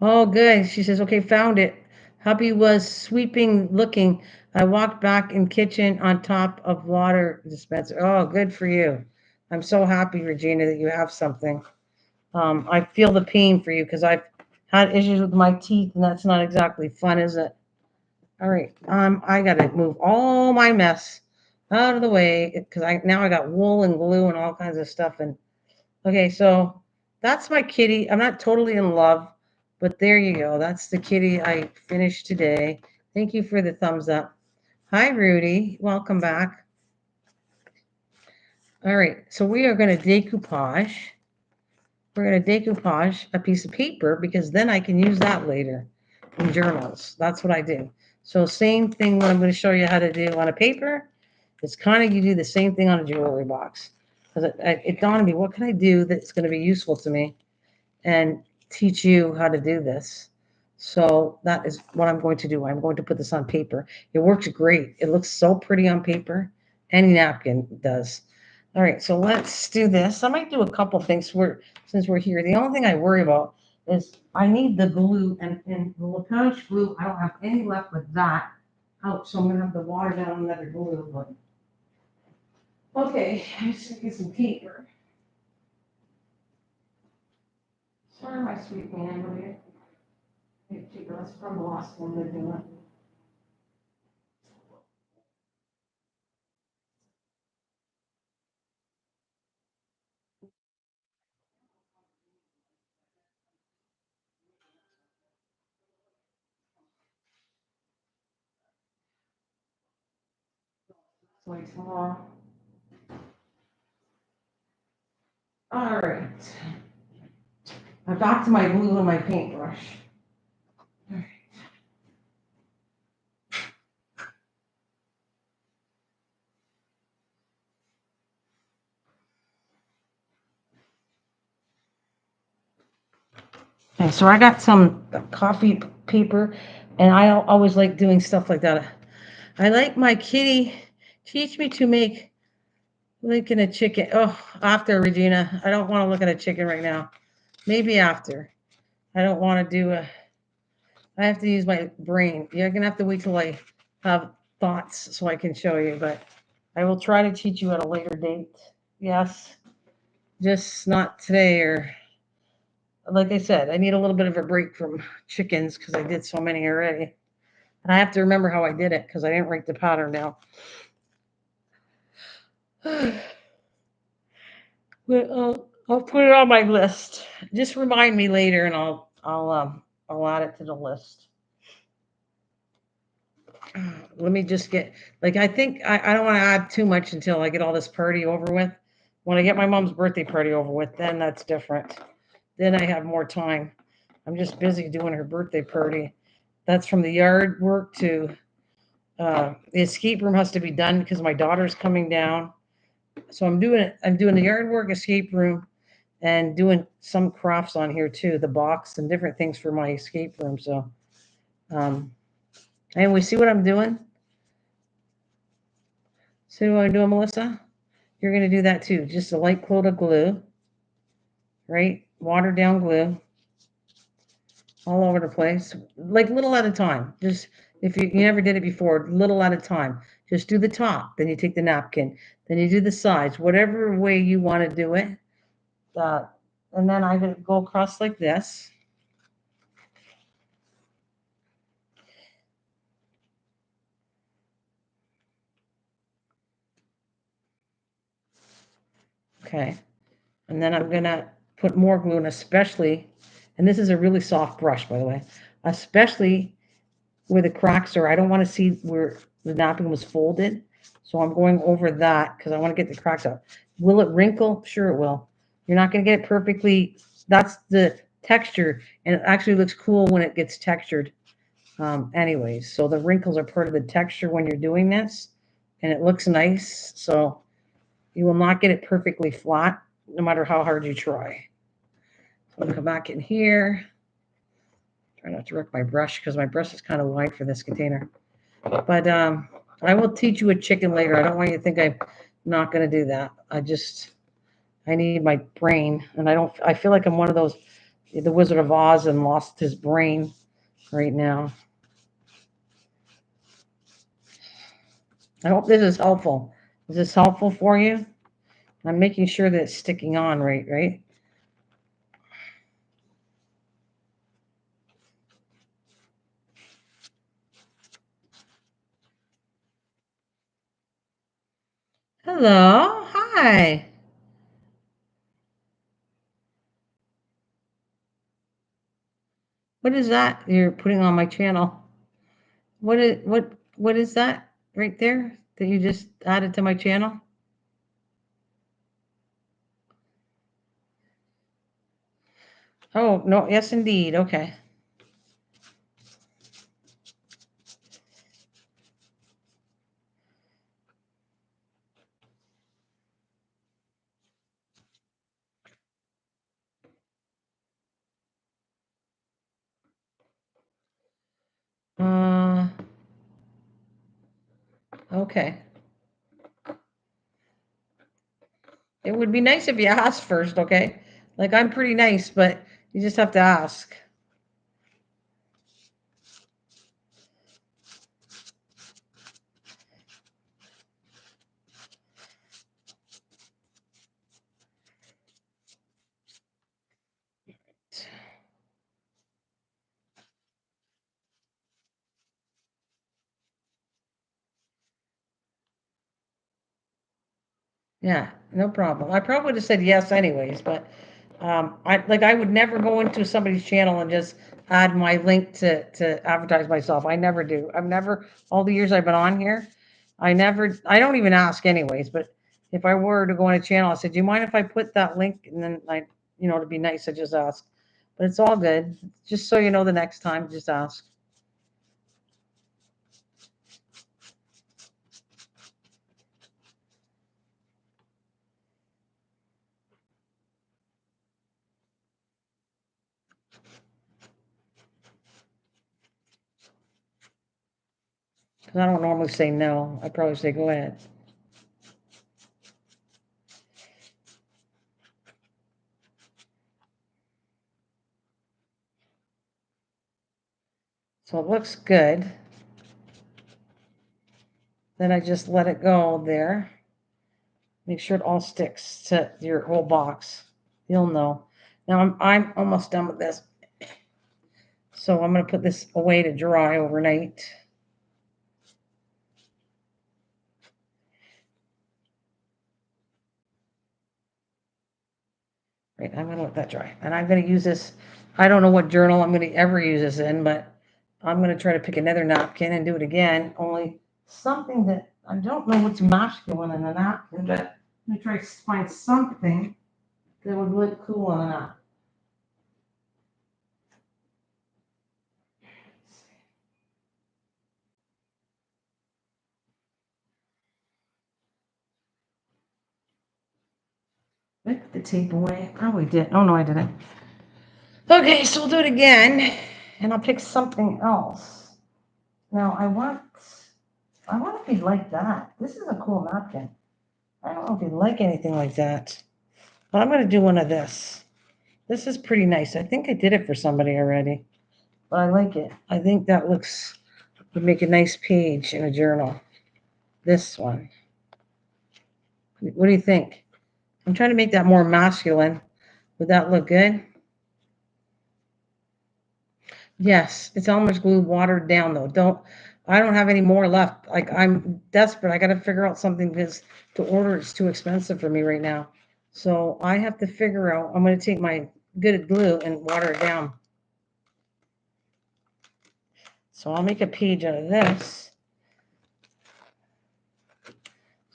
Oh, good. She says, okay, found it. Hubby was sweeping, looking. I walked back in kitchen on top of water dispenser. Oh, good for you. I'm so happy, Regina, that you have something. I feel the pain for you because I've had issues with my teeth, and that's not exactly fun, is it? All right. I gotta move all my mess out of the way because I got wool and glue and all kinds of stuff. And okay, so that's my kitty. I'm not totally in love, but there you go. That's the kitty I finished today. Thank you for the thumbs up. Hi, Rudy. Welcome back. All right, so we are going to decoupage. We're going to decoupage a piece of paper because then I can use that later in journals. That's what I do. So same thing what I'm going to show you how to do on a paper. It's kind of you do the same thing on a jewelry box. Because it dawned on me, what can I do that's going to be useful to me and teach you how to do this? So that is what I'm going to do. I'm going to put this on paper. It works great. It looks so pretty on paper. Any napkin does. All right, so let's do this. I might do a couple things since we're here. The only thing I worry about is I need the glue and the Lapouche glue. I don't have any left with that. Ouch, so I'm gonna have to water down another glue. But okay, I'm just gonna get some paper. Sorry, my sweet man. Paper. That's from the last one they're doing. Wait tomorrow. All right. I'm back to my glue and my paintbrush. Okay, so I got some coffee paper, and I always like doing stuff like that. I like my kitty teach me to make looking at chicken. Oh, after Regina, I don't want to look at a chicken right now. Maybe after. I don't want to do a. I have to use my brain. You're gonna have to wait till I have thoughts so I can show you, but I will try to teach you at a later date. Yes, just not today or like I said, I need a little bit of a break from chickens because I did so many already. And I have to remember how I did it because I didn't write the pattern down. But I'll put it on my list. Just remind me later, and I'll add it to the list. Let me just get like I think I don't want to add too much until I get all this party over with. When I get my mom's birthday party over with, then that's different. Then I have more time. I'm just busy doing her birthday party. That's from the yard work to the escape room has to be done because my daughter's coming down. So I'm doing it. I'm doing the yard work, escape room, and doing some crafts on here too, the box and different things for my escape room. So, um, and we see what I'm doing. See what I'm doing, Melissa? You're going to do that too. Just a light coat of glue, right? Watered down glue all over the place, like little at a time. Just if you never did it before, little at a time. Just do the top, then you take the napkin, then you do the sides, whatever way you want to do it. Uh, and then I'm going to go across like this. Okay. And then I'm going to put more glue in, especially, and this is a really soft brush, by the way, especially where the cracks are. I don't want to see where the napkin was folded. So I'm going over that because I want to get the cracks out. Will it wrinkle? Sure it will. You're not going to get it perfectly. That's the texture. And it actually looks cool when it gets textured. Anyways, so the wrinkles are part of the texture when you're doing this. And it looks nice. So you will not get it perfectly flat no matter how hard you try. So I'm going to come back in here. Try not to wreck my brush because my brush is kind of wide for this container. But I will teach you a chicken later. I don't want you to think I'm not going to do that. I need my brain, and I feel like I'm one of those, the Wizard of Oz, and lost his brain right now. I hope this is helpful. Is this helpful for you? I'm making sure that it's sticking on right? Hello. Hi. What is that you're putting on my channel? What is that right there that you just added to my channel? Oh, no, yes indeed. Okay. Uh, okay. It would be nice if you asked first, okay? Like I'm pretty nice, but you just have to ask. Yeah, no problem. I probably would have said yes anyways, but I would never go into somebody's channel and just add my link to advertise myself. I never do. I've never all the years I've been on here, I don't even ask anyways, but if I were to go on a channel, I said, "Do you mind if I put that link?" And then to be nice, I just ask. But it's all good. Just so you know the next time, just ask. Because I don't normally say no. I probably say go ahead. So it looks good. Then I just let it go there. Make sure it all sticks to your whole box. You'll know. Now I'm almost done with this. So I'm going to put this away to dry overnight. Right, I'm going to let that dry. And I'm going to use this. I don't know what journal I'm going to ever use this in, but I'm going to try to pick another napkin and do it again. Only something that I don't know what's masculine in a napkin, but I'm going to try to find something that would look cool on a napkin. Did I put the tape away? Probably did. Oh, no, I didn't. Okay, so we'll do it again, and I'll pick something else. Now, I want if you'd like that. This is a cool napkin. I don't know if you'd like anything like that, but I'm going to do one of this. This is pretty nice. I think I did it for somebody already, but I like it. I think that would make a nice page in a journal. This one. What do you think? I'm trying to make that more masculine. Would that look good? Yes, it's Elmer's glue watered down though. I don't have any more left. Like I'm desperate. I got to figure out something because to order it's too expensive for me right now. So I have to figure out. I'm going to take my good glue and water it down. So I'll make a page out of this.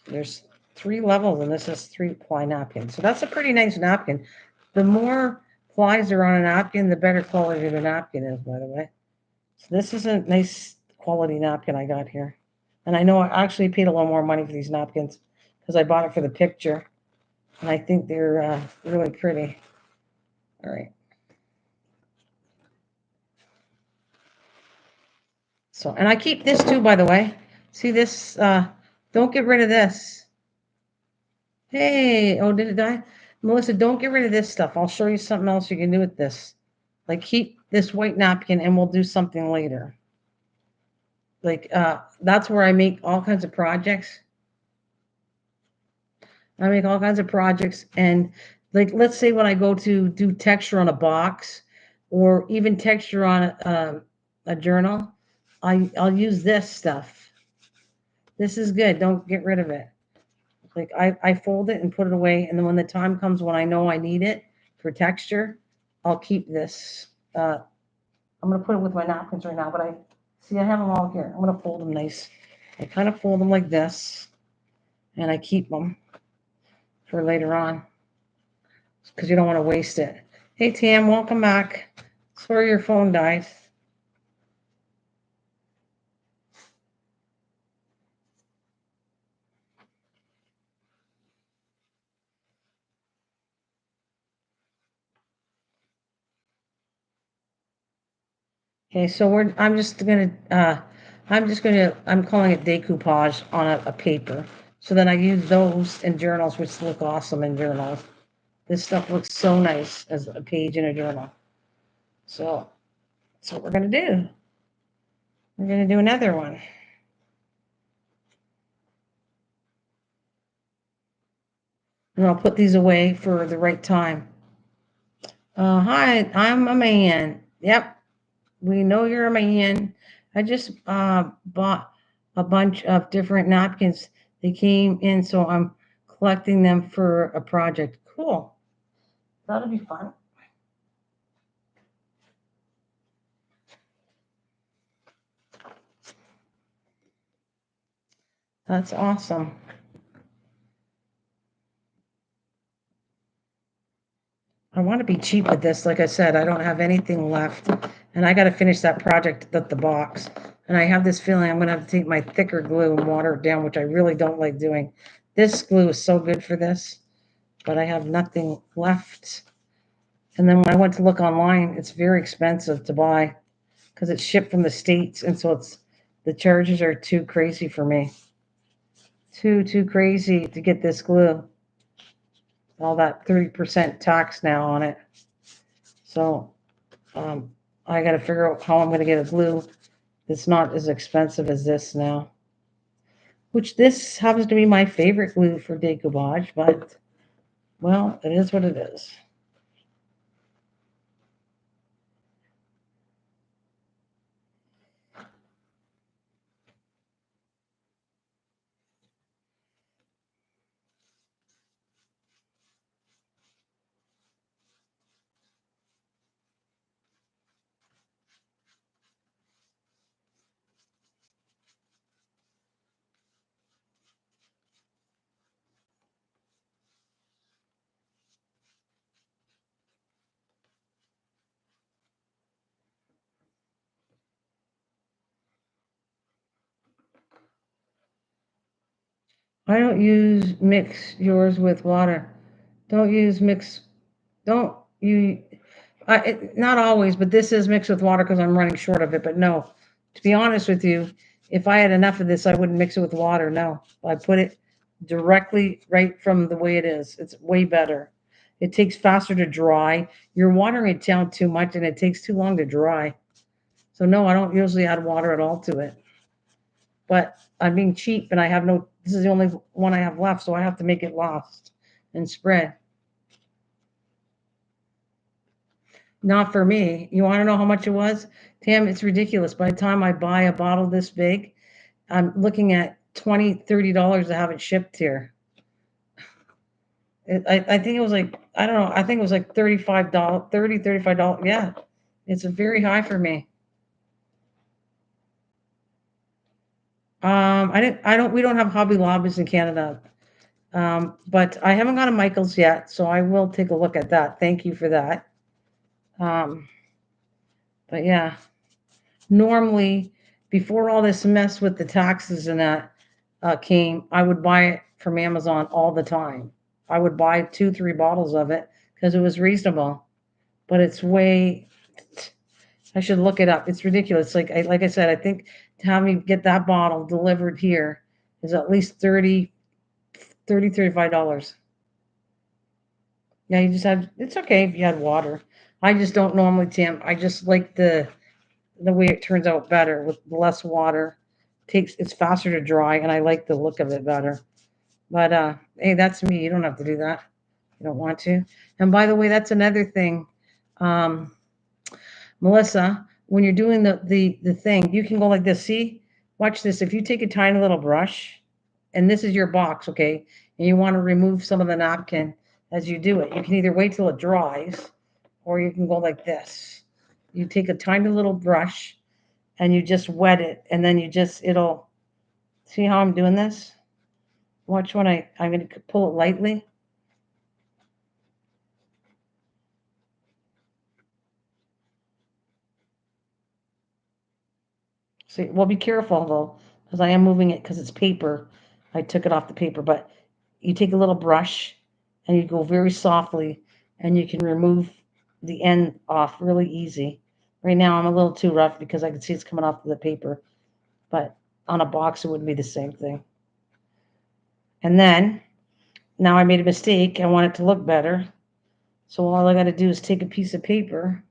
There's 3 levels, and this is 3-ply napkin. So that's a pretty nice napkin. The more plies are on a napkin, the better quality the napkin is, by the way. So this is a nice quality napkin I got here. And I know I actually paid a little more money for these napkins because I bought it for the picture. And I think they're really pretty. All right. So, and I keep this too, by the way. See this? Don't get rid of this. Hey, oh, did it die? Melissa, don't get rid of this stuff. I'll show you something else you can do with this. Like keep this white napkin and we'll do something later. Like that's where I make all kinds of projects. I make all kinds of projects and like let's say when I go to do texture on a box or even texture on a journal, I'll use this stuff. This is good. Don't get rid of it. Like I fold it and put it away, and then when the time comes when I know I need it for texture, I'll keep this. I'm gonna put it with my napkins right now, but I have them all here. I'm gonna fold them nice. I kind of fold them like this, and I keep them for later on because you don't want to waste it. Hey Tam, welcome back. Sorry your phone died. Okay, so I'm calling it decoupage on a paper. So then I use those in journals, which look awesome in journals. This stuff looks so nice as a page in a journal. So that's what we're going to do. We're going to do another one. And I'll put these away for the right time. Hi, I'm a man. Yep, we know you're a man. I just bought a bunch of different napkins. They came in, so I'm collecting them for a project. Cool. That'll be fun. That's awesome. I want to be cheap with this. Like I said, I don't have anything left. And I got to finish that project at the box. And I have this feeling I'm going to have to take my thicker glue and water it down, which I really don't like doing. This glue is so good for this, but I have nothing left. And then when I went to look online, it's very expensive to buy because it's shipped from the States. And so the charges are too crazy for me. Too crazy to get this glue. All that 30% tax now on it. So I got to figure out how I'm going to get a glue that's not as expensive as this now. Which this happens to be my favorite glue for decoupage, but well, it is what it is. I don't use mix yours with water. Don't use mix. Don't you? Not always, but this is mixed with water because I'm running short of it. But no, to be honest with you, if I had enough of this, I wouldn't mix it with water. No, I put it directly right from the way it is. It's way better. It takes faster to dry. You're watering it down too much, and it takes too long to dry. So no, I don't usually add water at all to it. But I'm being cheap, and I have no. This is the only one I have left, so I have to make it last and spread. Not for me. You want to know how much it was? Tam, it's ridiculous. By the time I buy a bottle this big, I'm looking at $20, $30 to have it shipped here. I think it was like, I don't know, I think it was like $35, $35. Yeah, it's very high for me. We don't have Hobby Lobbies in Canada. But I haven't gone to Michael's yet, so I will take a look at that. Thank you for that. Um, but yeah, normally before all this mess with the taxes and that came, I would buy it from Amazon all the time. I would buy two, three bottles of it because it was reasonable. But it's way. I should look it up. It's ridiculous. Like I said, I think to have me get that bottle delivered here is at least 35 dollars. Yeah, you just have. It's okay if you had water. I just don't normally, Tim. I just like the way it turns out better with less water. It's faster to dry, and I like the look of it better. But hey, that's me. You don't have to do that. You don't want to. And by the way, that's another thing, um, Melissa. When you're doing the thing, you can go like this. See, watch this. If you take a tiny little brush, and this is your box, okay, and you want to remove some of the napkin as you do it, you can either wait till it dries, or you can go like this. You take a tiny little brush and you just wet it, and then it'll see how I'm doing this. Watch when I'm going to pull it lightly. See, well, be careful though, because I am moving it because it's paper. I took it off the paper, but you take a little brush and you go very softly, and you can remove the end off really easy. Right now, I'm a little too rough because I can see it's coming off the paper, but on a box, it would be the same thing. And then, now I made a mistake. I want it to look better. So all I got to do is take a piece of paper,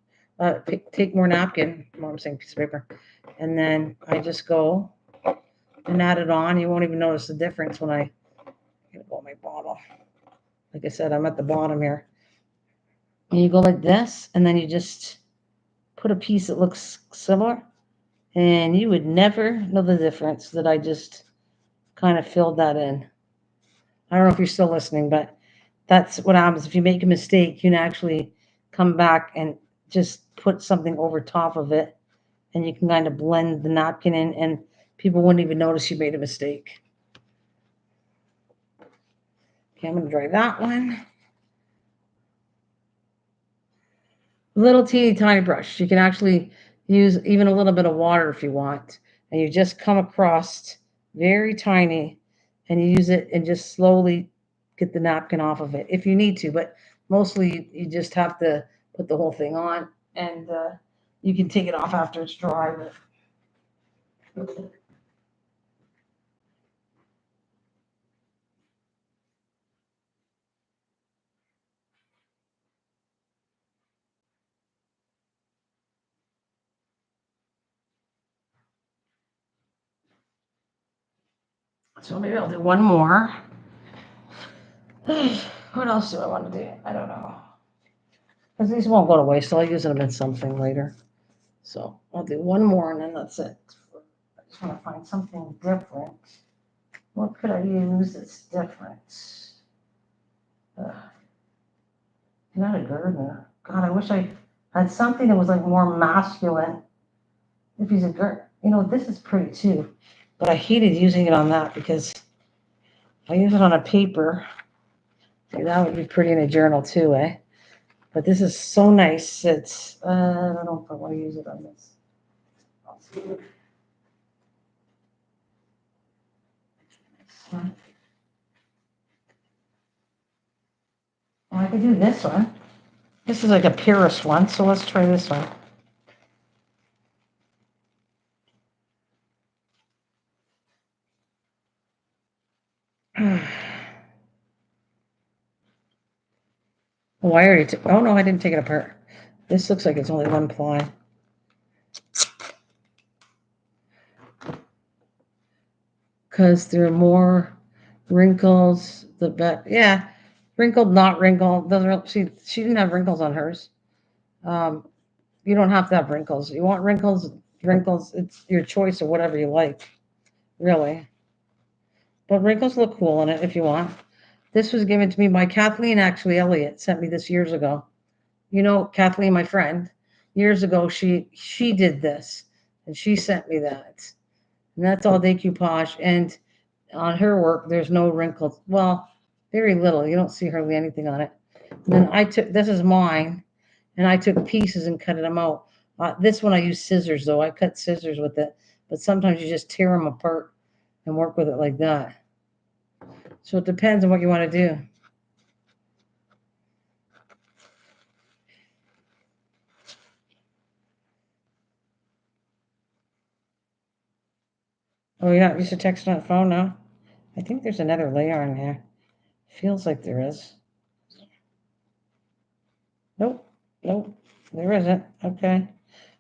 take more napkin, I'm saying piece of paper, and then I just go and add it on. You won't even notice the difference when I get my bottle. Like I said, I'm at the bottom here. And you go like this, and then you just put a piece that looks similar, and you would never know the difference that I just kind of filled that in. I don't know if you're still listening, but that's what happens if you make a mistake. You can actually come back and just put something over top of it, and you can kind of blend the napkin in, and people wouldn't even notice you made a mistake. Okay, I'm going to dry that one. Little teeny tiny brush. You can actually use even a little bit of water if you want, and you just come across very tiny, and you use it and just slowly get the napkin off of it if you need to, but mostly you just have to put the whole thing on, and you can take it off after it's dry. But So maybe I'll do one more. What else do I want to do? I don't know. Because these won't go to waste, so I'll use them in something later. So I'll do one more and then that's it. I just want to find something different. What could I use that's different? I'm not a gardener. God, I wish I had something that was like more masculine. If he's a girl, this is pretty too. But I hated using it on that because I use it on a paper. See, that would be pretty in a journal too, eh? But this is so nice. It's, I don't know if I want to use it on this. I'll see. Well, I could do this one. This is like a Paris one, so let's try this one. Oh, I already took, oh no, I didn't take it apart. This looks like it's only one ply. Because there are more wrinkles, the better. Yeah, wrinkled, not wrinkled. Doesn't she didn't have wrinkles on hers. You don't have to have wrinkles. You want wrinkles, wrinkles. It's your choice of whatever you like, really. But wrinkles look cool on it if you want. This was given to me by Kathleen. Actually, Elliott sent me this years ago. Kathleen, my friend, years ago. She did this, and she sent me that. And that's all decoupage. And on her work, there's no wrinkles. Well, very little. You don't see hardly anything on it. And then I took, this is mine, and I took pieces and cut them out. This one I use scissors, though. I cut scissors with it. But sometimes you just tear them apart and work with it like that. So it depends on what you want to do. Oh, you're not used to texting on the phone now? I think there's another layer on there. Feels like there is. Nope. Nope. There isn't. Okay.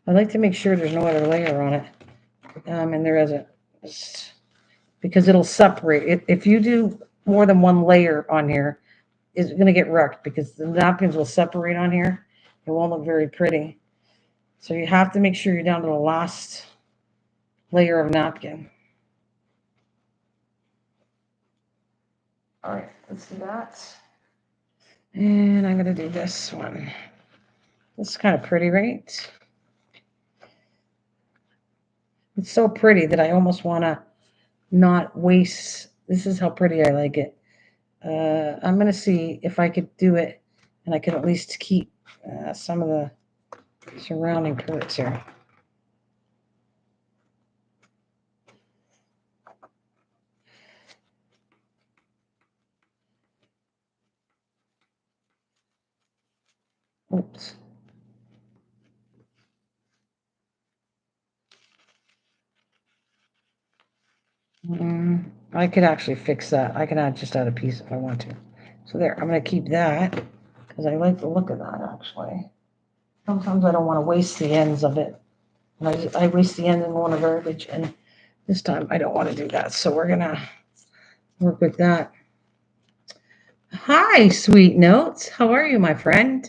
I'd like to make sure there's no other layer on it. And there isn't. Because it'll separate. If you do more than one layer on here, it's going to get wrecked because the napkins will separate on here. It won't look very pretty. So you have to make sure you're down to the last layer of napkin. All right, let's do that. And I'm going to do this one. This is kind of pretty, right? It's so pretty that I almost want to not waste. This is how pretty I like it. I'm going to see if I could do it and I could at least keep some of the surrounding parts here. Oops. I could actually fix that. I can just add a piece if I want to. So there, I'm going to keep that because I like the look of that actually. Sometimes I don't want to waste the ends of it. And I waste the end and want to garbage, and this time I don't want to do that. So we're going to work with that. Hi, sweet notes. How are you, my friend?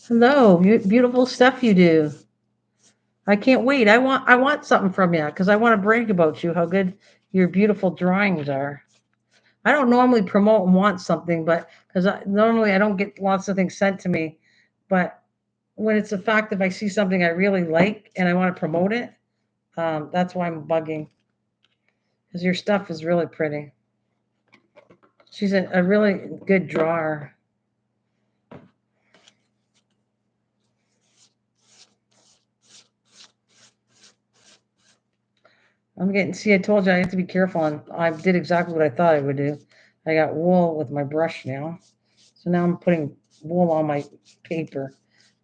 Hello, beautiful stuff you do. I can't wait. I want something from you because I want to brag about you, how good your beautiful drawings are. I don't normally promote and want something, but because normally I don't get lots of things sent to me. But when it's a fact, if I see something I really like and I want to promote it, that's why I'm bugging. Because your stuff is really pretty. She's a really good drawer. See, I told you I have to be careful, and I did exactly what I thought I would do. I got wool with my brush now. So now I'm putting wool on my paper.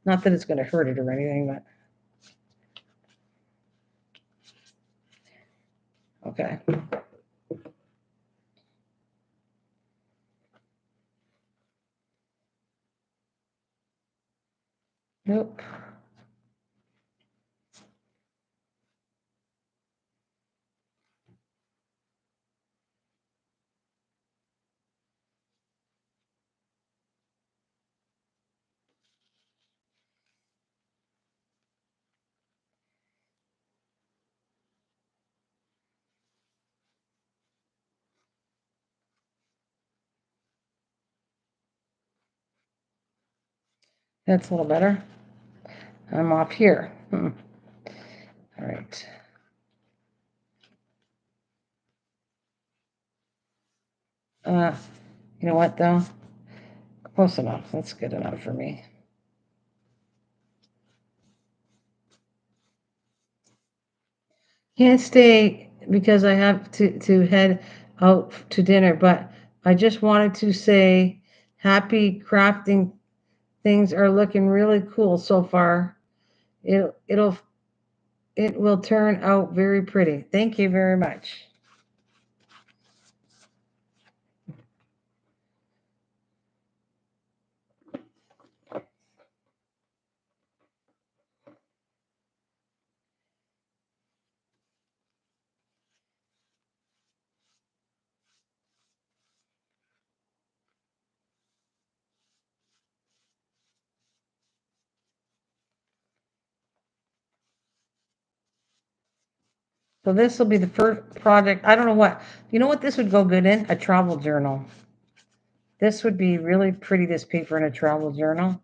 Not that it's going to hurt it or anything, but. Okay. Nope. That's a little better. I'm off here. All right. You know what though? Close enough. That's good enough for me. Can't stay because I have to head out to dinner, but I just wanted to say happy crafting. Things are looking really cool so far. It it'll it will turn out very pretty. Thank you very much. So this will be the first project. I don't know what. You know what this would go good in? A travel journal. This would be really pretty, this paper in a travel journal.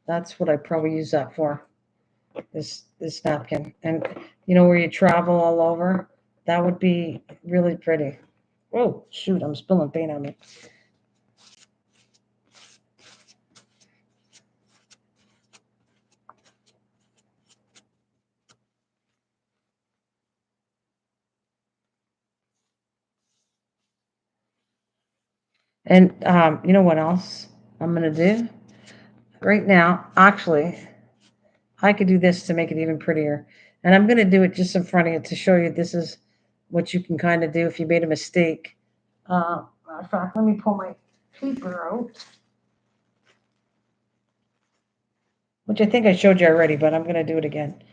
That's what I probably use that for. This napkin. And you know where you travel all over? That would be really pretty. Oh shoot, I'm spilling paint on me. And you know what else I'm gonna do? Right now, actually, I could do this to make it even prettier. And I'm gonna do it just in front of you to show you this is what you can kind of do if you made a mistake. Matter of fact, let me pull my paper out, which I think I showed you already, but I'm gonna do it again.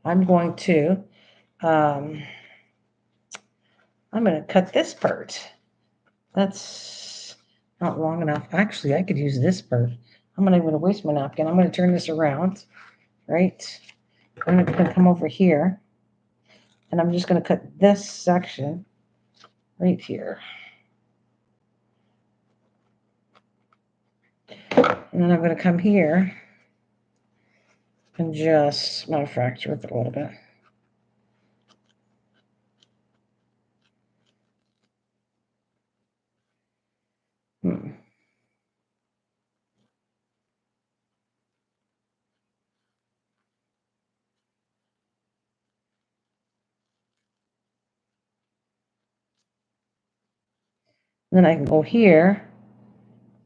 I'm going to um, I'm gonna cut this part. That's not long enough. Actually, I could use this part. I'm not even gonna waste my napkin. I'm gonna turn this around, right? I'm gonna come over here, and I'm just gonna cut this section right here. And then I'm gonna come here and just manufacture it a little bit. Hmm. Then I can go here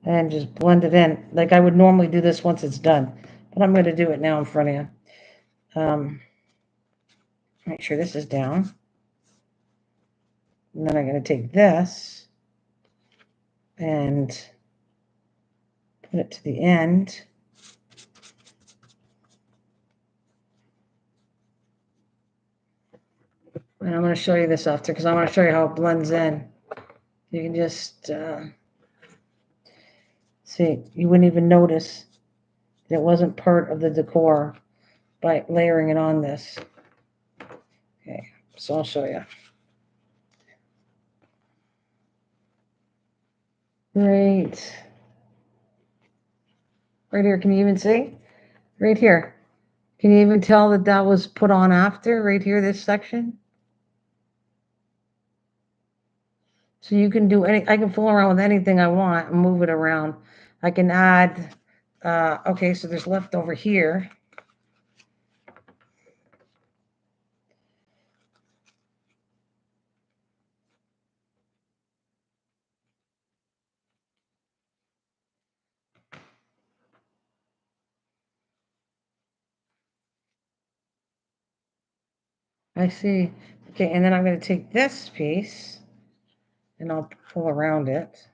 and just blend it in. Like I would normally do this once it's done, but I'm gonna do it now in front of you. Make sure this is down. And then I'm gonna take this and put it to the end. And I'm going to show you this after because I want to show you how it blends in. You can just see, you wouldn't even notice that it wasn't part of the decor by layering it on this. Okay, so I'll show you. Right. Right here, can you even see? Right here. Can you even tell that that was put on after? Right here, this section? So you can do I can fool around with anything I want and move it around. I can add, okay, so there's leftover here. I see. Okay, and then I'm going to take this piece and I'll pull around it.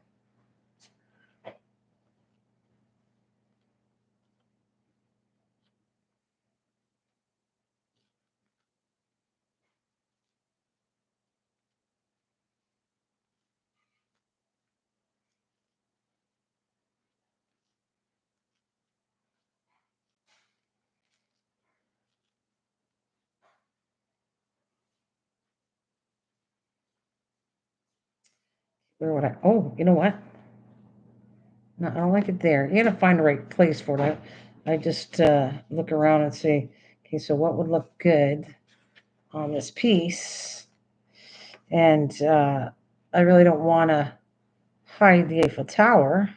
Where would I? Oh, you know what? No, I don't like it there. You got to find the right place for it. I just look around and say, okay, so what would look good on this piece? And I really don't want to hide the Eiffel Tower.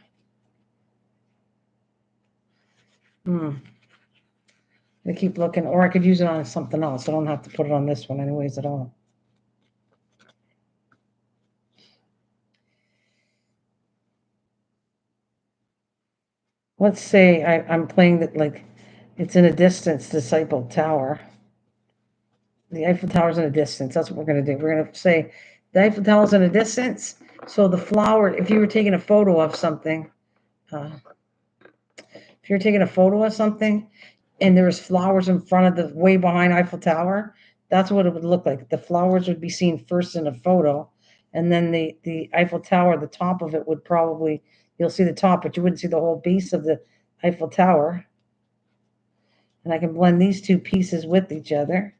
I keep looking, or I could use it on something else. I don't have to put it on this one anyways at all. Let's say I'm playing that like it's in a distance, this Eiffel Tower. The Eiffel Tower's in a distance. That's what we're going to do. We're going to say the Eiffel Tower's in a distance. So the flower, if you were taking a photo of something, if you're taking a photo of something and there was flowers in front of the way behind Eiffel Tower, that's what it would look like. The flowers would be seen first in a photo, and then the Eiffel Tower, the top of it would probably, you'll see the top, but you wouldn't see the whole base of the Eiffel Tower. And I can blend these two pieces with each other.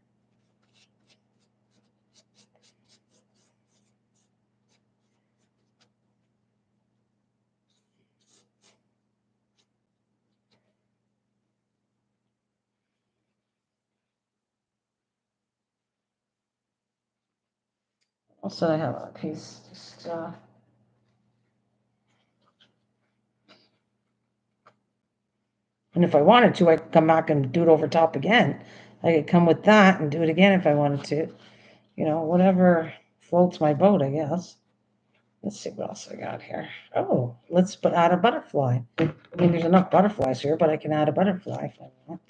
Also, I have a piece just and if I wanted to, I could come back and do it over top again. I could come with that and do it again if I wanted to. You know, whatever floats my boat, I guess. Let's see what else I got here. Oh, let's add a butterfly. I mean, there's enough butterflies here, but I can add a butterfly if I want.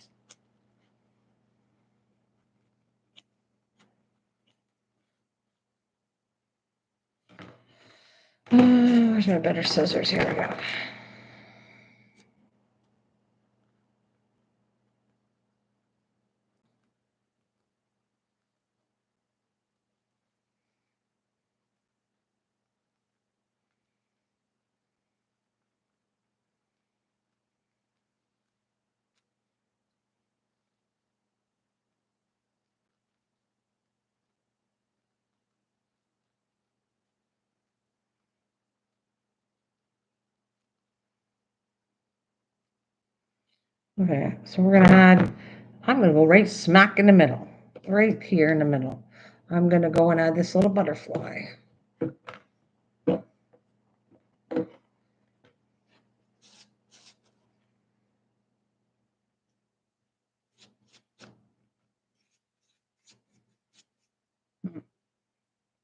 Where's my better scissors? Here we go. Okay, so we're gonna add, I'm gonna go right smack in the middle, right here in the middle. I'm gonna go and add this little butterfly.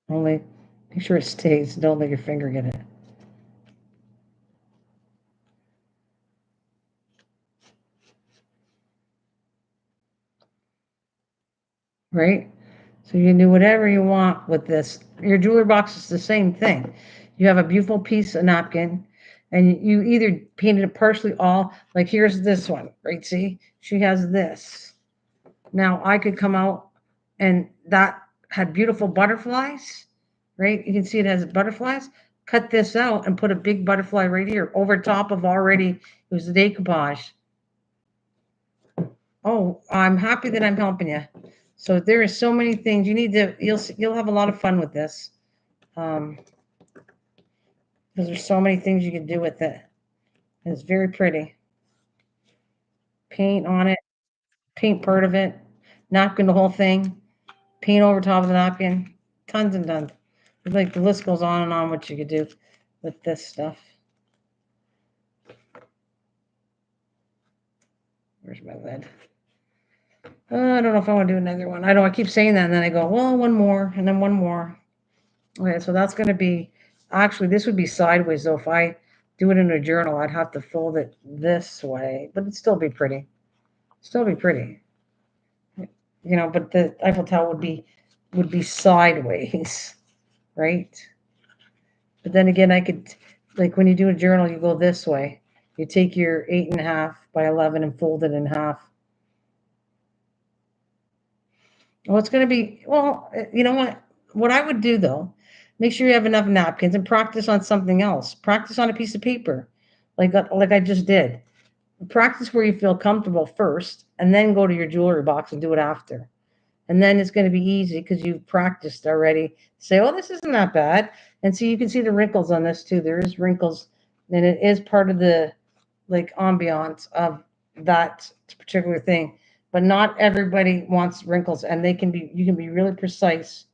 Only make sure it stays. Don't let your finger get it. Right? So you can do whatever you want with this. Your jewelry box is the same thing. You have a beautiful piece of napkin, and you either painted it partially all, like here's this one, right? See, she has this. Now I could come out and that had beautiful butterflies, right? You can see it has butterflies. Cut this out and put a big butterfly right here over top of already, it was the decoupage. Oh, I'm happy that I'm helping you. So there is so many things you need to. You'll have a lot of fun with this, because there's so many things you can do with it. It's very pretty. Paint on it. Paint part of it. Napkin the whole thing. Paint over top of the napkin. Tons and tons. Like the list goes on and on what you could do with this stuff. Where's my lid? I don't know if I want to do another one. I know I keep saying that, and then I go, well, one more, and then one more. Okay, so that's going to be, actually, this would be sideways, though. If I do it in a journal, I'd have to fold it this way, but it'd still be pretty. Still be pretty. You know, but the Eiffel Tower would be sideways, right? But then again, I could, like when you do a journal, you go this way. You take your 8.5 by 11 and fold it in half. Well, it's going to be, well, you know what? What I would do though, make sure you have enough napkins and practice on something else. Practice on a piece of paper, like I just did. Practice where you feel comfortable first, and then go to your jewelry box and do it after. And then it's going to be easy because you've practiced already. Say, oh, this isn't that bad. And so you can see the wrinkles on this too. There is wrinkles, and it is part of the like ambiance of that particular thing. But not everybody wants wrinkles, and you can be really precise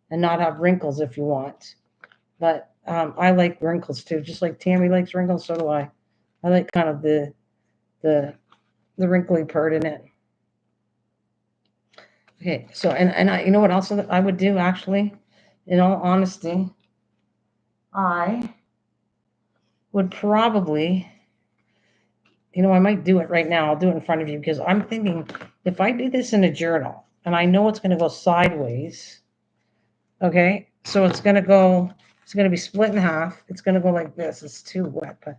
and not have wrinkles if you want. But I like wrinkles too, just like Tammy likes wrinkles. So do I. I like kind of the the wrinkly part in it. Okay, so and I, you know what else I would do actually, in all honesty, I would probably, I might do it right now. I'll do it in front of you because I'm thinking if I do this in a journal and I know it's going to go sideways, okay, so it's going to be split in half. It's going to go like this. It's too wet, but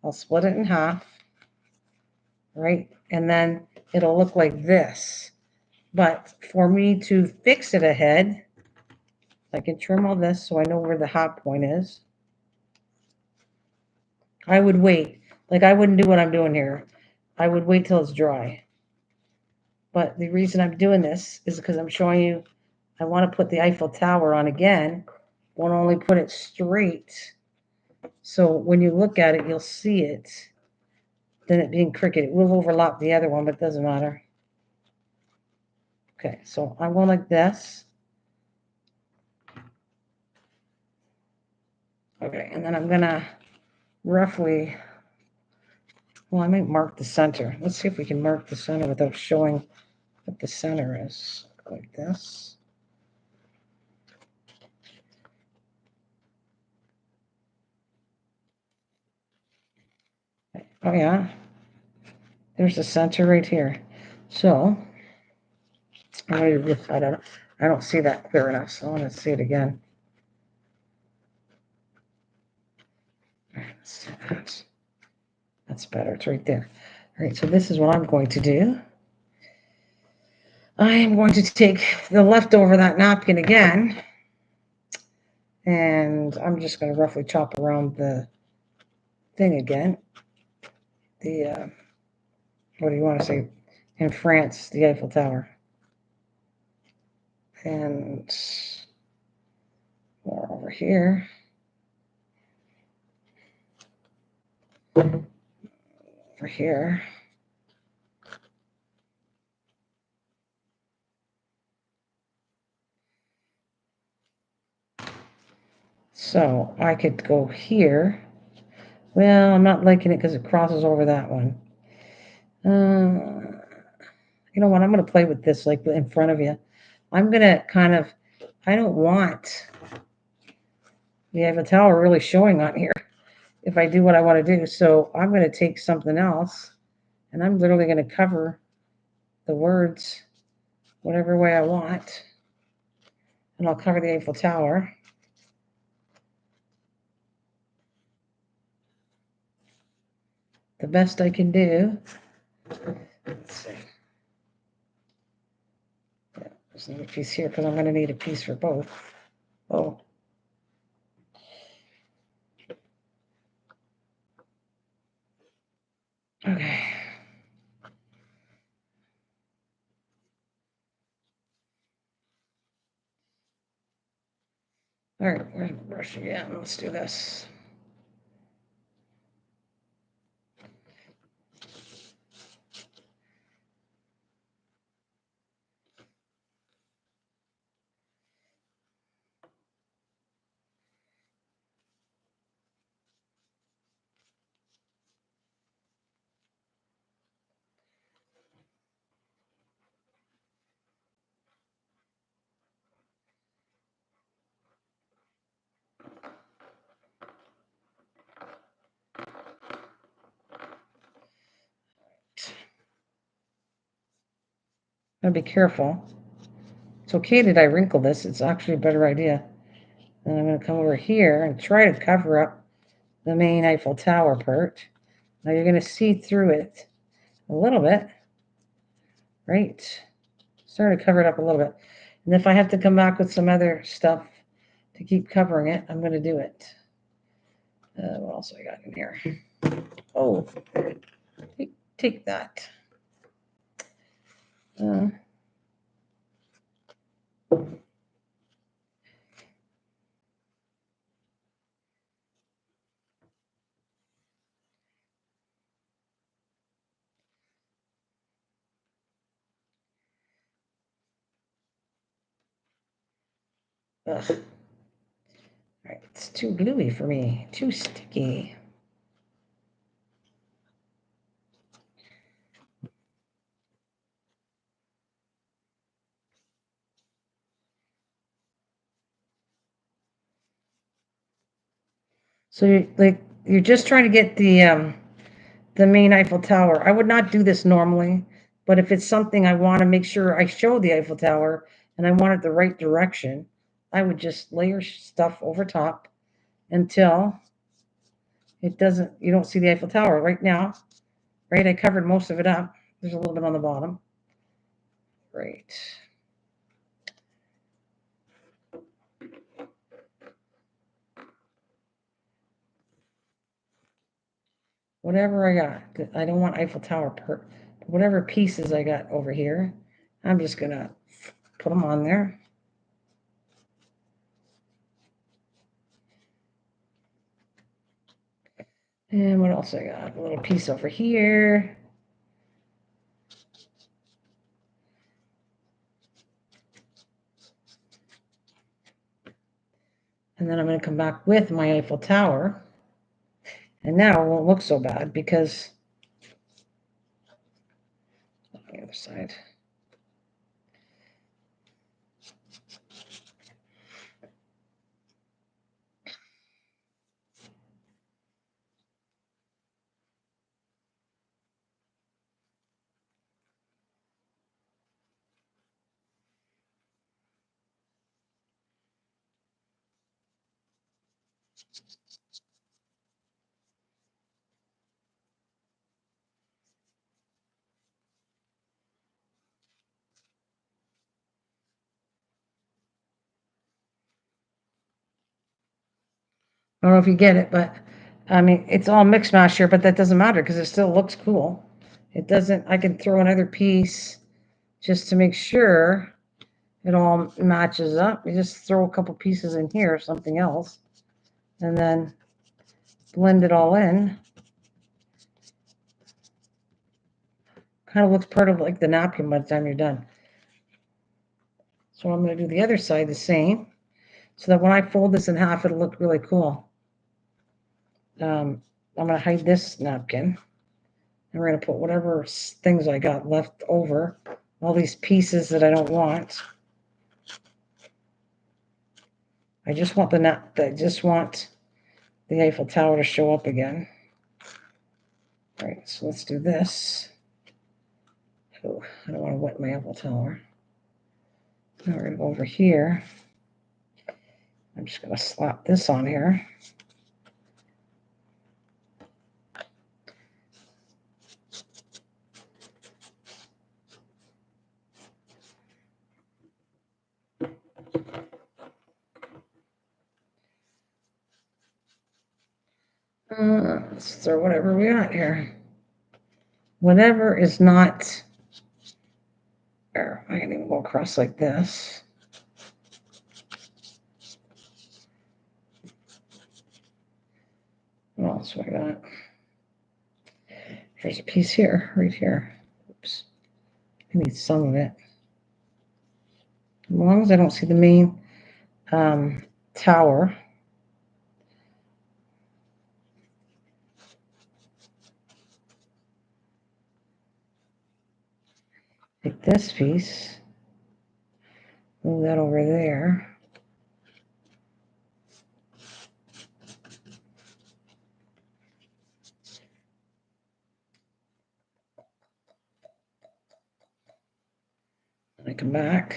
I'll split it in half, right? And then it'll look like this. But for me to fix it ahead, I can trim all this so I know where the hot point is. I would wait. Like I wouldn't do what I'm doing here. I would wait till it's dry. But the reason I'm doing this is because I'm showing you I want to put the Eiffel Tower on again. I want to only put it straight. So when you look at it, you'll see it. Then it being crooked. It will overlap the other one, but it doesn't matter. Okay, so I'm going like this. Okay, and then I'm going to roughly, well, I might mark the center. Let's see if we can mark the center without showing what the center is. Like this. Oh yeah, there's the center right here. So I don't see that clear enough, so I want to see it again. Let's do that. That's better. It's right there. All right, so this is what I'm going to do. I am going to take the leftover that napkin again, and I'm just going to roughly chop around the thing again. The what do you want to say? In France, the Eiffel Tower, and more over here. Over here. So I could go here. Well, I'm not liking it because it crosses over that one. You know what? I'm going to play with this like in front of you. I'm going to kind of, I don't want the Eiffel Tower really showing on here if I do what I want to do. So I'm going to take something else and I'm literally going to cover the words whatever way I want. And I'll cover the Eiffel Tower. The best I can do. Let's see. Yeah, there's another piece here because I'm going to need a piece for both. Oh. Okay. All right, where's my brush again? Let's do this. Gotta be careful. It's okay that I wrinkle this. It's actually a better idea. And I'm going to come over here and try to cover up the main Eiffel Tower part. Now you're going to see through it a little bit, right? Start to cover it up a little bit. And if I have to come back with some other stuff to keep covering it, I'm going to do it. What else I got in here? Oh, take that. Ugh. All right, it's too gluey for me, too sticky. So you're just trying to get the main Eiffel Tower. I would not do this normally, but if it's something I want to make sure I show the Eiffel Tower and I want it the right direction, I would just layer stuff over top until it doesn't, you don't see the Eiffel Tower right now, right? I covered most of it up. There's a little bit on the bottom. Right. Whatever I got, I don't want Eiffel Tower whatever pieces I got over here, I'm just gonna put them on there. And what else I got? A little piece over here. And then I'm going to come back with my Eiffel Tower. And now it won't look so bad because on the other side. I don't know if you get it, but I mean, it's all mixed mash here, but that doesn't matter because it still looks cool. It doesn't, I can throw another piece just to make sure it all matches up. You just throw a couple pieces in here, something else, and then blend it all in. Kind of looks part of like the napkin by the time you're done. So I'm going to do the other side the same so that when I fold this in half, it'll look really cool. I'm going to hide this napkin. And we're going to put whatever things I got left over, all these pieces that I don't want. I just want the Eiffel Tower to show up again. All right, so let's do this. Oh, I don't want to wet my Eiffel Tower. Now we're going to go over here. I'm just going to slap this on here. Let's throw whatever we got here. Whatever is not. There, I can even go across like this. What else do I got? There's a piece here, right here. Oops. I need some of it. As long as I don't see the main tower. Take this piece, move that over there. And I come back.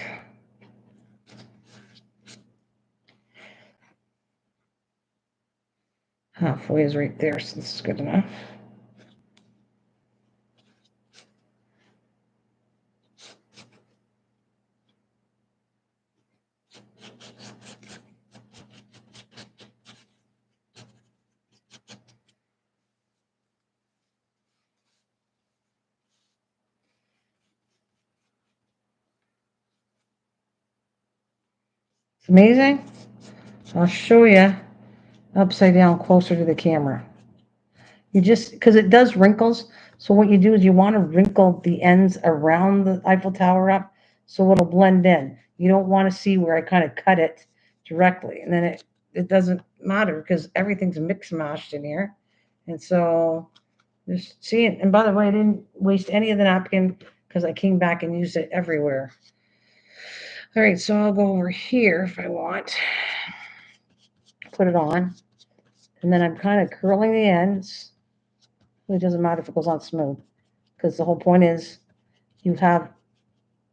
Halfway is right there, so this is good enough. It's amazing. I'll show you upside down closer to the camera. You just, because it does wrinkles, so what you do is you want to wrinkle the ends around the Eiffel Tower up so it'll blend in. You don't want to see where I kind of cut it directly. And then it doesn't matter because everything's mix mashed in here. And so just see it. And by the way, I didn't waste any of the napkin because I came back and used it everywhere. All right, so I'll go over here if I want. Put it on. And then I'm kind of curling the ends. It doesn't matter if it goes on smooth because the whole point is you have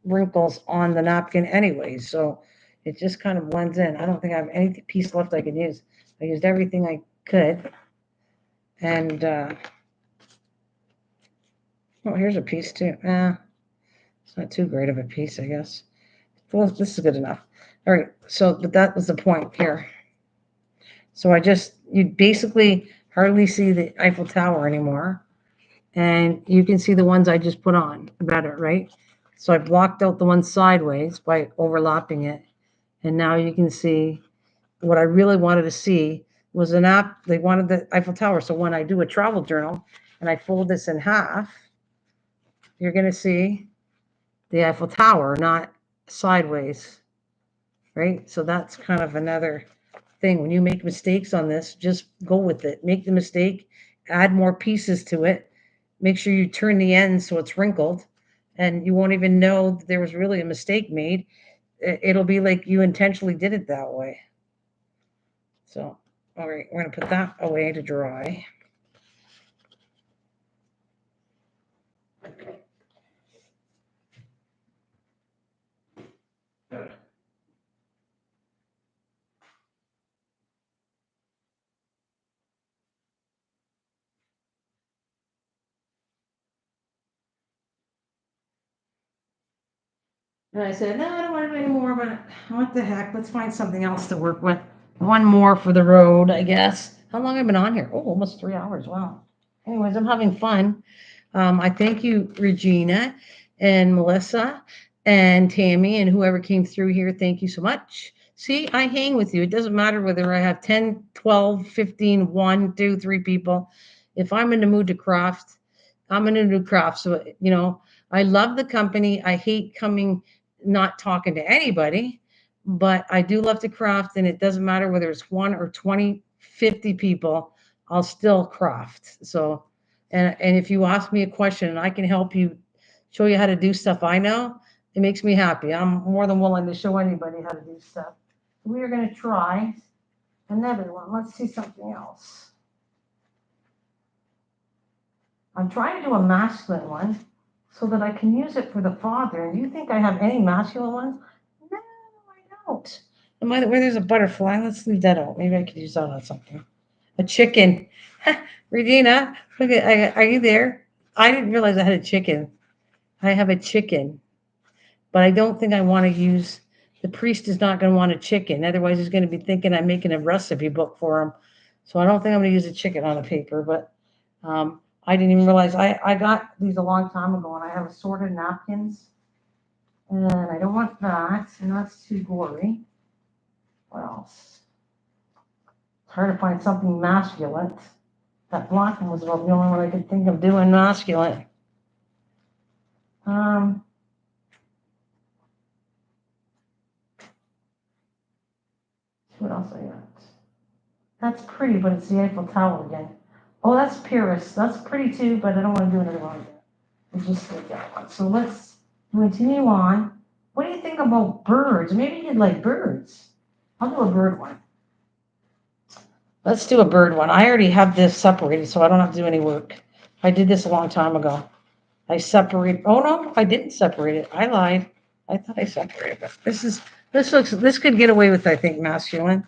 wrinkles on the napkin anyway. So it just kind of blends in. I don't think I have any piece left I can use. I used everything I could. And, oh, here's a piece too. It's not too great of a piece, I guess. Well, this is good enough. All right. So, but that was the point here. So you basically hardly see the Eiffel Tower anymore. And you can see the ones I just put on better, right? So I blocked out the one sideways by overlapping it. And now you can see what I really wanted to see was an app. They wanted the Eiffel Tower. So when I do a travel journal and I fold this in half, you're going to see the Eiffel Tower, not sideways, right? So that's kind of another thing. When you make mistakes on this, just go with it. Make the mistake, add more pieces to it. Make sure you turn the ends so it's wrinkled, and you won't even know that there was really a mistake made. It'll be like you intentionally did it that way. So, all right, we're going to put that away to dry. And I said, no, I don't want to do any more, but what the heck? Let's find something else to work with. One more for the road, I guess. How long have I been on here? Oh, almost 3 hours. Wow. Anyways, I'm having fun. I thank you, Regina and Melissa and Tammy and whoever came through here. Thank you so much. See, I hang with you. It doesn't matter whether I have 10, 12, 15, 1, 2, 3 people. If I'm in the mood to craft, I'm in a new craft. So, I love the company. I hate coming not talking to anybody, but I do love to craft, and it doesn't matter whether it's 1 or 20, 50 people, I'll still craft. So, and if you ask me a question and I can help you, show you how to do stuff I know, it makes me happy. I'm more than willing to show anybody how to do stuff. We are going to try another one. Let's see something else. I'm trying to do a masculine one so that I can use it for the father. And do you think I have any masculine ones? No, I don't. And by the way, there's a butterfly. Let's leave that out. Maybe I could use that on something. A chicken. Regina, are you there? I didn't realize I had a chicken. I have a chicken, but I don't think I want to use. The priest is not going to want a chicken. Otherwise, he's going to be thinking I'm making a recipe book for him. So I don't think I'm going to use a chicken on the paper, but I didn't even realize I got these a long time ago, and I have assorted napkins, and I don't want that, and that's too gory. What else? It's hard to find something masculine. That black one was about the only one I could think of doing masculine. What else I got? That's pretty, but it's the Eiffel Tower again. Oh, that's Paris. That's pretty too, but I don't want to do another one like that. I just did that one. So let's continue on. What do you think about birds? Maybe you'd like birds. I'll do a bird one. Let's do a bird one. I already have this separated, so I don't have to do any work. I did this a long time ago. Oh no, I didn't separate it. I lied. I thought I separated it. This could get away with, I think, masculine.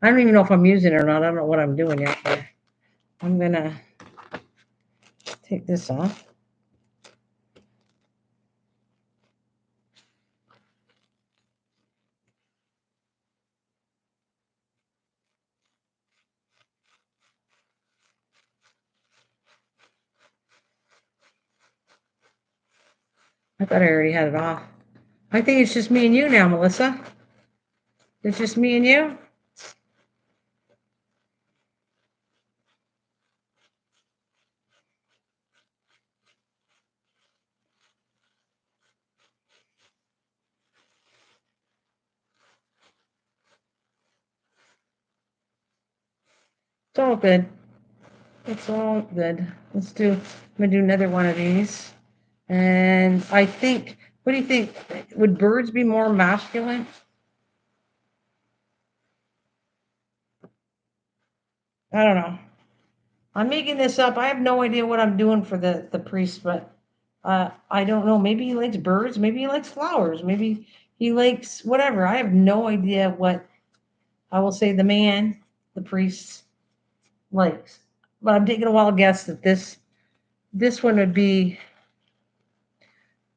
I don't even know if I'm using it or not. I don't know what I'm doing yet, but I'm gonna take this off. I thought I already had it off. I think it's just me and you now, Melissa. It's just me and you. It's all good. It's all good. I'm gonna do another one of these. And I think, what do you think? Would birds be more masculine? I don't know. I'm making this up. I have no idea what I'm doing for the priest, but I don't know. Maybe he likes birds. Maybe he likes flowers. Maybe he likes whatever. I have no idea what I will say the man, the priest, likes. But I'm taking a wild guess that this one would be.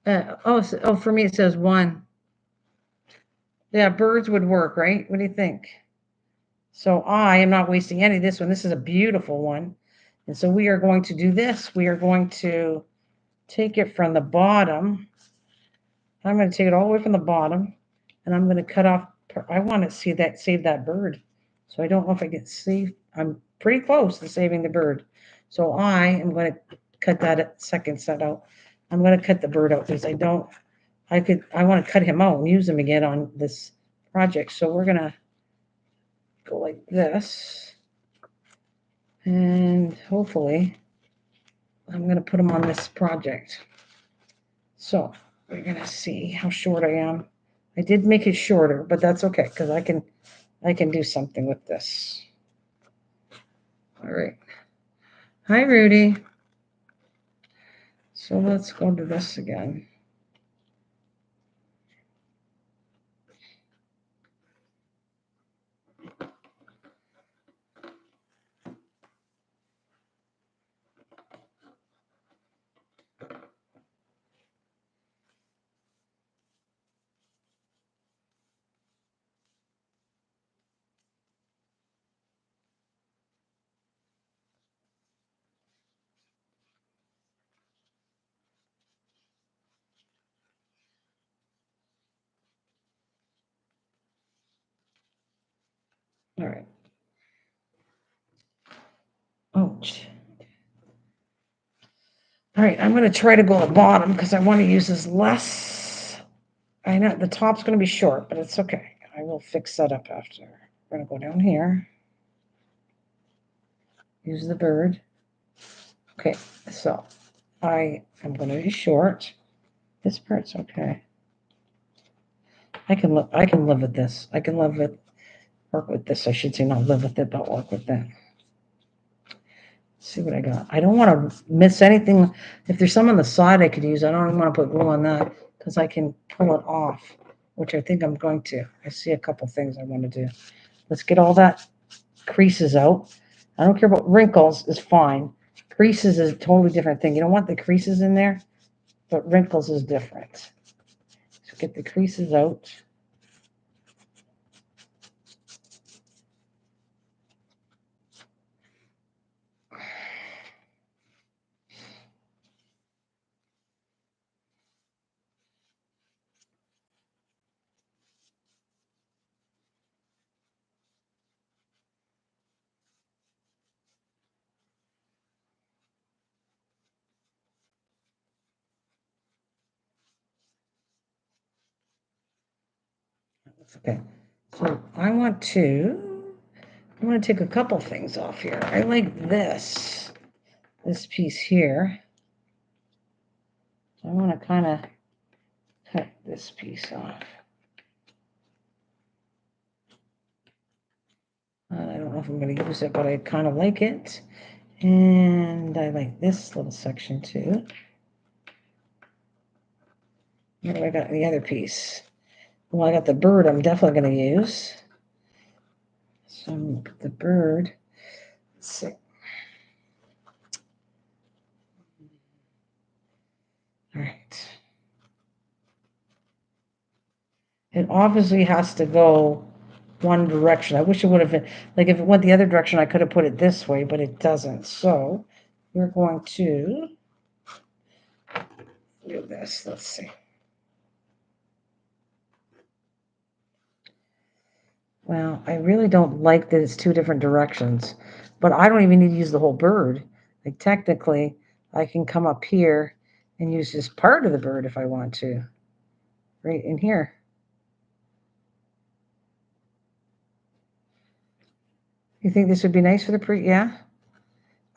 For me it says one. Yeah, birds would work, right? What do you think? So I am not wasting any of this one. This is a beautiful one. And so we are going to do this. We are going to take it from the bottom. I'm going to take it all the way from the bottom and I'm going to cut off. I want to save that bird. So I don't know if I get saved. I'm pretty close to saving the bird. So I am going to cut that second set out. I'm going to cut the bird out because I want to cut him out and use him again on this project. So we're going to go like this. And hopefully I'm going to put him on this project. So we're going to see how short I am. I did make it shorter, but that's okay because I can do something with this. All right. Hi, Rudy. So let's go to this again. All right. Ouch. All right, I'm going to try to go to the bottom because I want to use this less. I know the top's going to be short, but it's okay. I will fix that up after. We're going to go down here. Use the bird. Okay, so I am going to be short. This part's okay. I can live with this. I can work with this. I should say not live with it, but work with that. Let's see what I got. I don't want to miss anything. If there's some on the side I could use, I don't even want to put glue on that because I can pull it off, which I think I'm going to. I see a couple things I want to do. Let's get all that creases out. I don't care about wrinkles, is fine. Creases is a totally different thing. You don't want the creases in there, but wrinkles is different. So get the creases out. Okay, so I'm going to take a couple things off here. I like this piece here. So I want to kind of cut this piece off. I don't know if I'm going to use it, but I kind of like it. And I like this little section too. What do I got in the other piece? Well, I got the bird I'm definitely going to use. So I'm going to put the bird. Let's see. All right. It obviously has to go one direction. I wish it would have been, like if it went the other direction, I could have put it this way, but it doesn't. So we're going to do this. Let's see. Well, I really don't like that it's two different directions, but I don't even need to use the whole bird. Like technically, I can come up here and use just part of the bird if I want to, right in here. You think this would be nice for the yeah?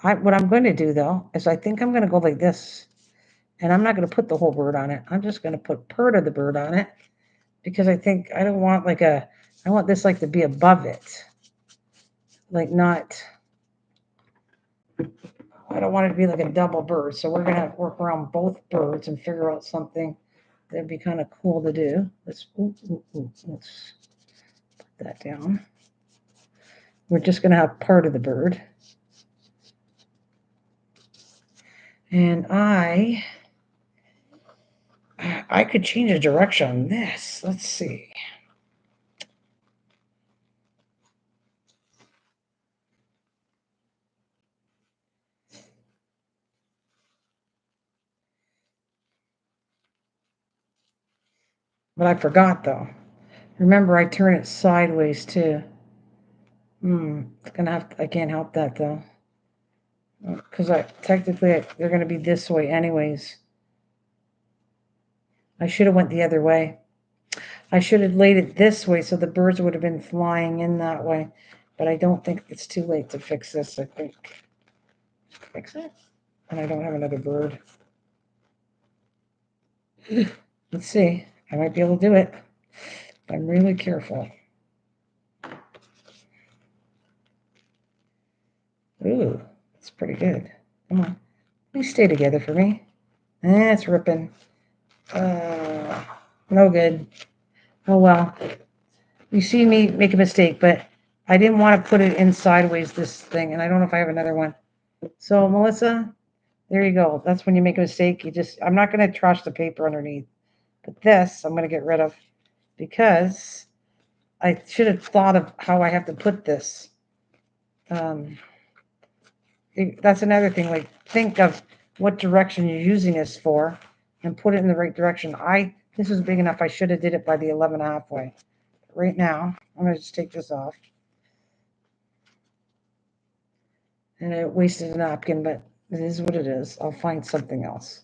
What I'm going to do though is I think I'm going to go like this, and I'm not going to put the whole bird on it. I'm just going to put part of the bird on it because I think I don't want like I want this like to be above it, like not. I don't want it to be like a double bird. So we're going to work around both birds and figure out something that'd be kind of cool to do. Let's let's put that down. We're just going to have part of the bird. And I could change the direction on this. Let's see. But I forgot though. Remember, I turn it sideways too. It's gonna have. I can't help that though, because they're gonna be this way anyways. I should have went the other way. I should have laid it this way so the birds would have been flying in that way. But I don't think it's too late to fix this. I think fix it, and I don't have another bird. Let's see. I might be able to do it. But I'm really careful. Ooh, that's pretty good. Come on. Please stay together for me. It's ripping. No good. Oh well. You see me make a mistake, but I didn't want to put it in sideways, this thing, and I don't know if I have another one. So, Melissa, there you go. That's when you make a mistake. I'm not going to trash the paper underneath, but this I'm going to get rid of because I should have thought of how I have to put this. That's another thing. Like, think of what direction you're using this for and put it in the right direction. This is big enough. I should have did it by the 11 halfway. Right now, I'm going to just take this off. And I wasted a napkin, but it is what it is. I'll find something else.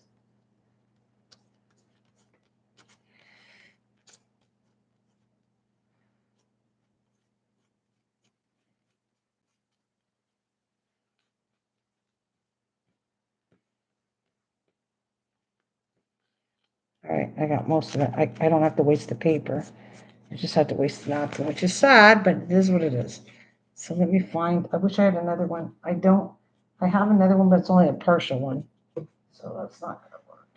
All right, I got most of it. I don't have to waste the paper. I just have to waste the napkin, which is sad, but it is what it is. So let me find, I wish I had another one. I don't, I have another one, but it's only a partial one. So that's not going to work.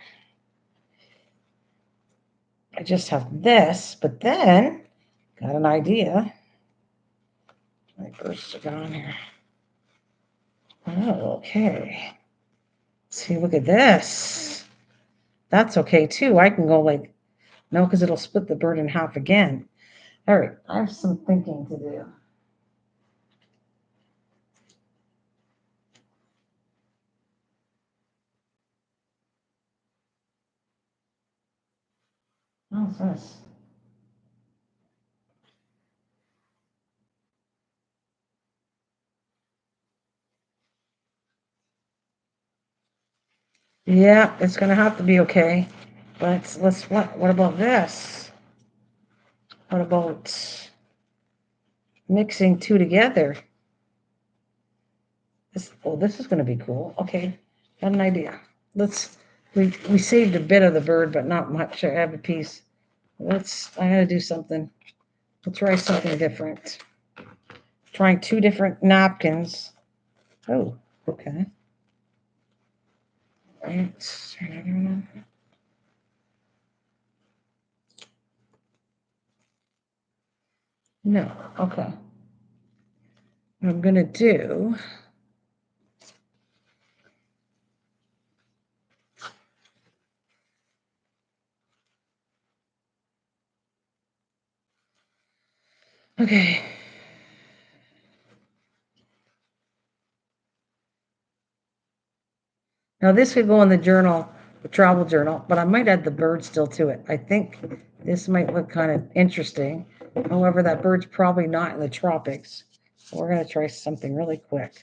I just have this, but then got an idea. My bursts are gone here. Oh, okay. See, look at this. That's okay too. I can go like, no, because it'll split the bird in half again. All right, I have some thinking to do. How's this? Yeah, it's gonna have to be okay. But what about this? What about mixing two together? This is gonna be cool. Okay, got an idea. We saved a bit of the bird, but not much. I have a piece. I gotta do something. We'll try something different. Trying two different napkins. Oh, okay. Right. No, okay. What I'm gonna do. Okay. Now this could go in the journal, the travel journal, but I might add the bird still to it. I think this might look kind of interesting. However, that bird's probably not in the tropics. So we're going to try something really quick.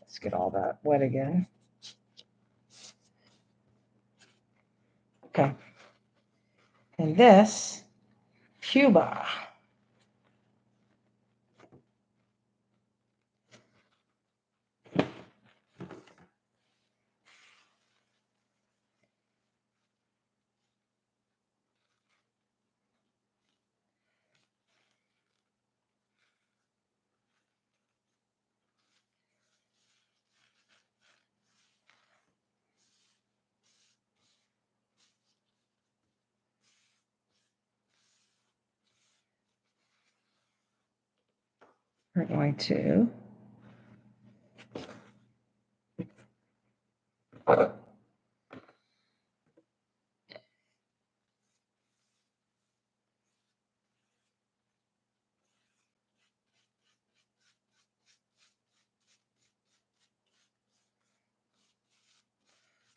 Let's get all that wet again. Okay. And this, Cuba. we're going to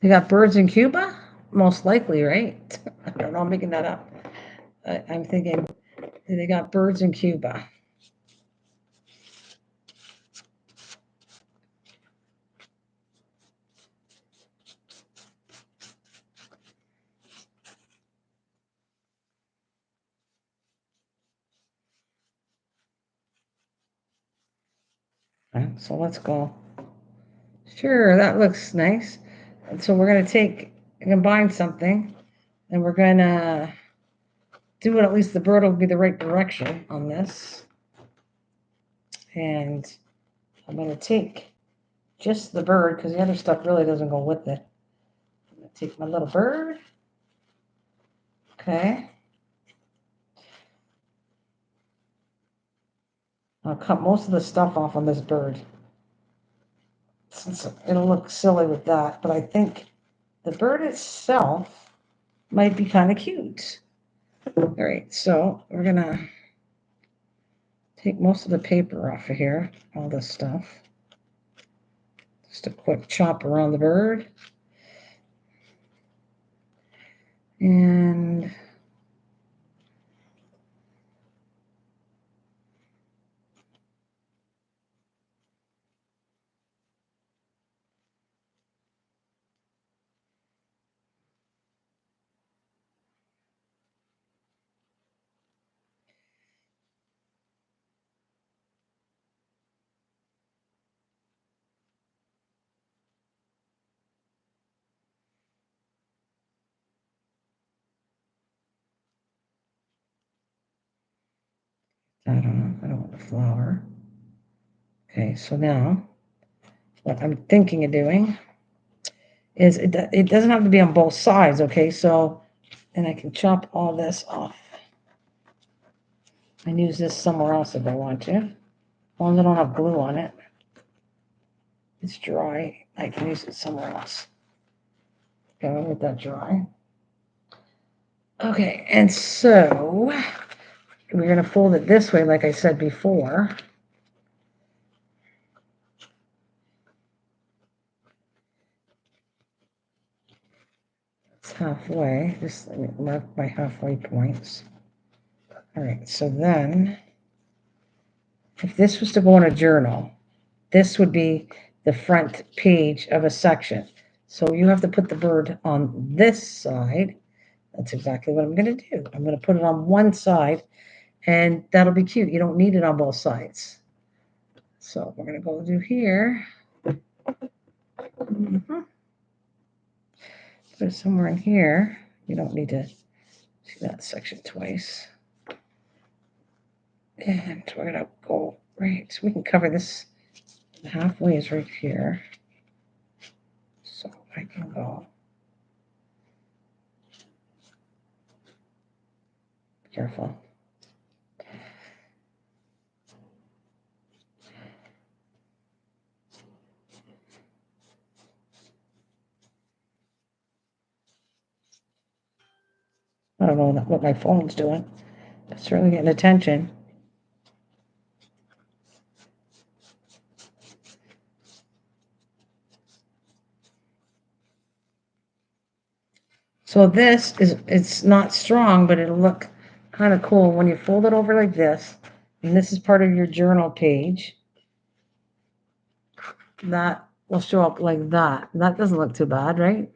they got birds in Cuba? Most likely, right? I don't know, I'm making that up. I'm thinking they got birds in Cuba. So let's go. Sure, that looks nice. And so we're going to combine something, and we're going to do it, at least the bird will be the right direction on this. And I'm going to take just the bird because the other stuff really doesn't go with it. I'm going to take my little bird. Okay. I'll cut most of the stuff off on this bird. Since it'll look silly with that, but I think the bird itself might be kind of cute. All right, so we're going to take most of the paper off of here, all this stuff. Just a quick chop around the bird. And I don't want the flower. Okay, so now what I'm thinking of doing is it doesn't have to be on both sides, okay? So, and I can chop all this off and use this somewhere else if I want to. As long as I don't have glue on it. It's dry. I can use it somewhere else. Okay, I'll let that dry. Okay, and so we're going to fold it this way, like I said before. It's halfway. Just let me mark my halfway points. All right, so then if this was to go in a journal, this would be the front page of a section. So you have to put the bird on this side. That's exactly what I'm going to do. I'm going to put it on one side, and that'll be cute. You don't need it on both sides. So we're going to go do here. Put it somewhere in here. You don't need to see that section twice. And we're going to go right. So we can cover this halfway is right here. So I can go. Careful. I don't know what my phone's doing. It's certainly getting attention. So this is, it's not strong, but it'll look kind of cool when you fold it over like this. And this is part of your journal page. That will show up like that. That doesn't look too bad, right?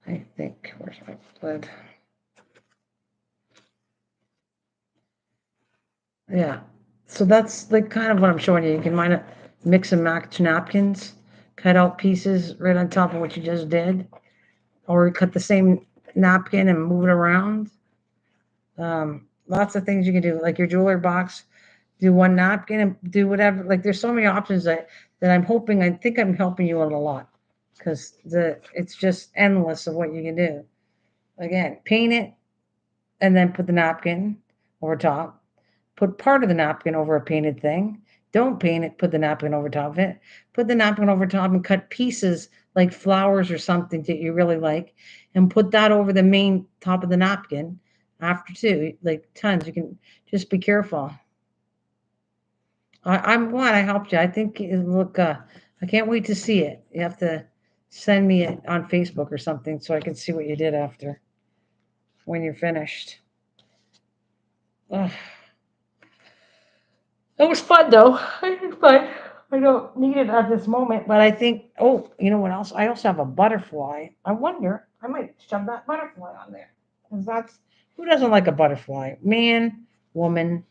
I think, where's my lid? Yeah. So that's like kind of what I'm showing you. You can mix and match napkins, cut out pieces right on top of what you just did, or cut the same napkin and move it around. Lots of things you can do, like your jeweler box, do one napkin and do whatever. Like there's so many options that I'm hoping, I think I'm helping you out a lot because it's just endless of what you can do. Again, paint it, and then put the napkin over top. Put part of the napkin over a painted thing. Don't paint it, put the napkin over top of it. Put the napkin over top and cut pieces like flowers or something that you really like and put that over the main top of the napkin after too. Like tons. You can just be careful. I'm glad I helped you. I think it look I can't wait to see it. You have to send me it on Facebook or something so I can see what you did after when you're finished. Ugh. It was fun though. It was fun. I don't need it at this moment, but I think, oh, you know what else? I also have a butterfly. I wonder, I might shove that butterfly on there. Because that's, who doesn't like a butterfly? Man, woman.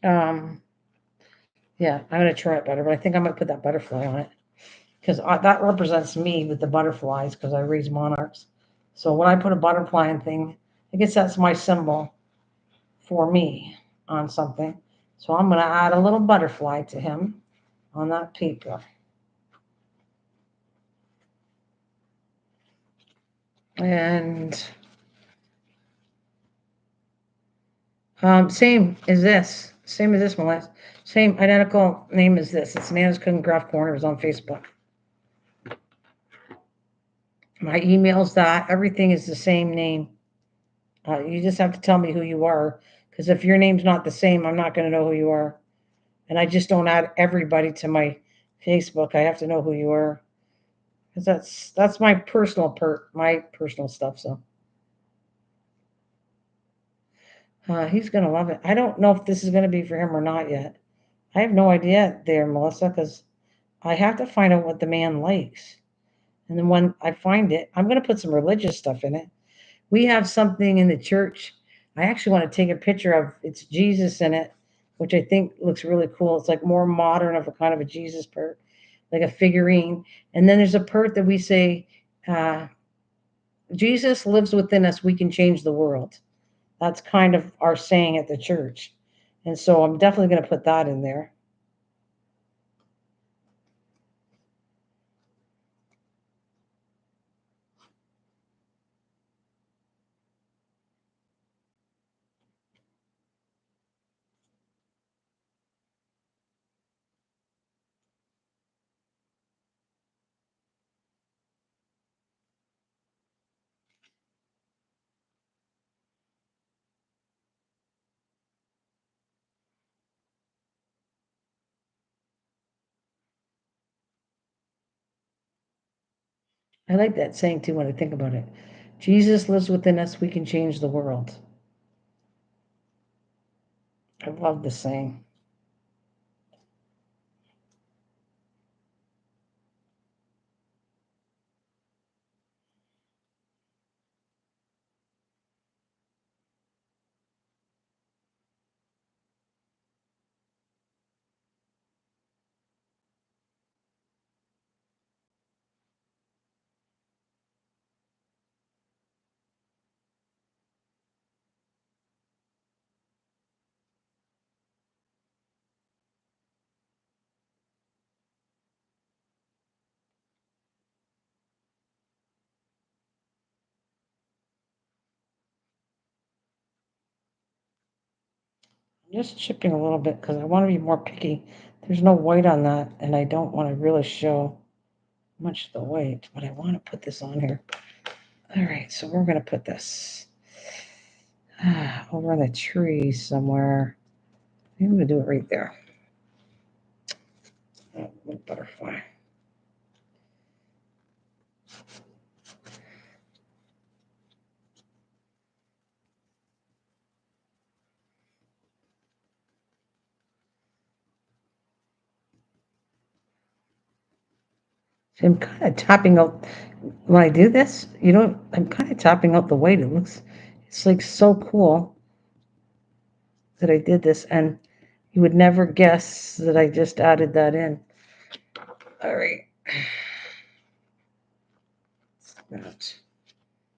Um, yeah, I'm going to try it better, but I think I might put that butterfly on it. Because that represents me with the butterflies because I raise monarchs. So when I put a butterfly in thing, I guess that's my symbol for me on something. So I'm going to add a little butterfly to him on that paper. And same as this, Melissa. Same identical name as this. It's Nana's Cooking Craft Corners on Facebook. My email's that. Everything is the same name. You just have to tell me who you are, because if your name's not the same, I'm not going to know who you are. And I just don't add everybody to my Facebook. I have to know who you are, because that's my my personal stuff. So he's gonna love it. I don't know if this is gonna be for him or not yet. I have no idea there, Melissa, because I have to find out what the man likes. And then when I find it, I'm going to put some religious stuff in it. We have something in the church. I actually want to take a picture of it's Jesus in it, which I think looks really cool. It's like more modern of a kind of a Jesus part, like a figurine. And then there's a part that we say, uh, Jesus lives within us. We can change the world. That's kind of our saying at the church. And so I'm definitely going to put that in there. I like that saying too when I think about it. Jesus lives within us, we can change the world. I love the saying. I'm just chipping a little bit because I want to be more picky. There's no white on that, and I don't want to really show much of the white, but I want to put this on here. All right, so we're going to put this over on the tree somewhere. I'm going to do it right there. Oh, butterfly. So I'm kind of tapping out when I do this. You know, I'm kind of tapping out the white. It's like so cool that I did this, and you would never guess that I just added that in. All right.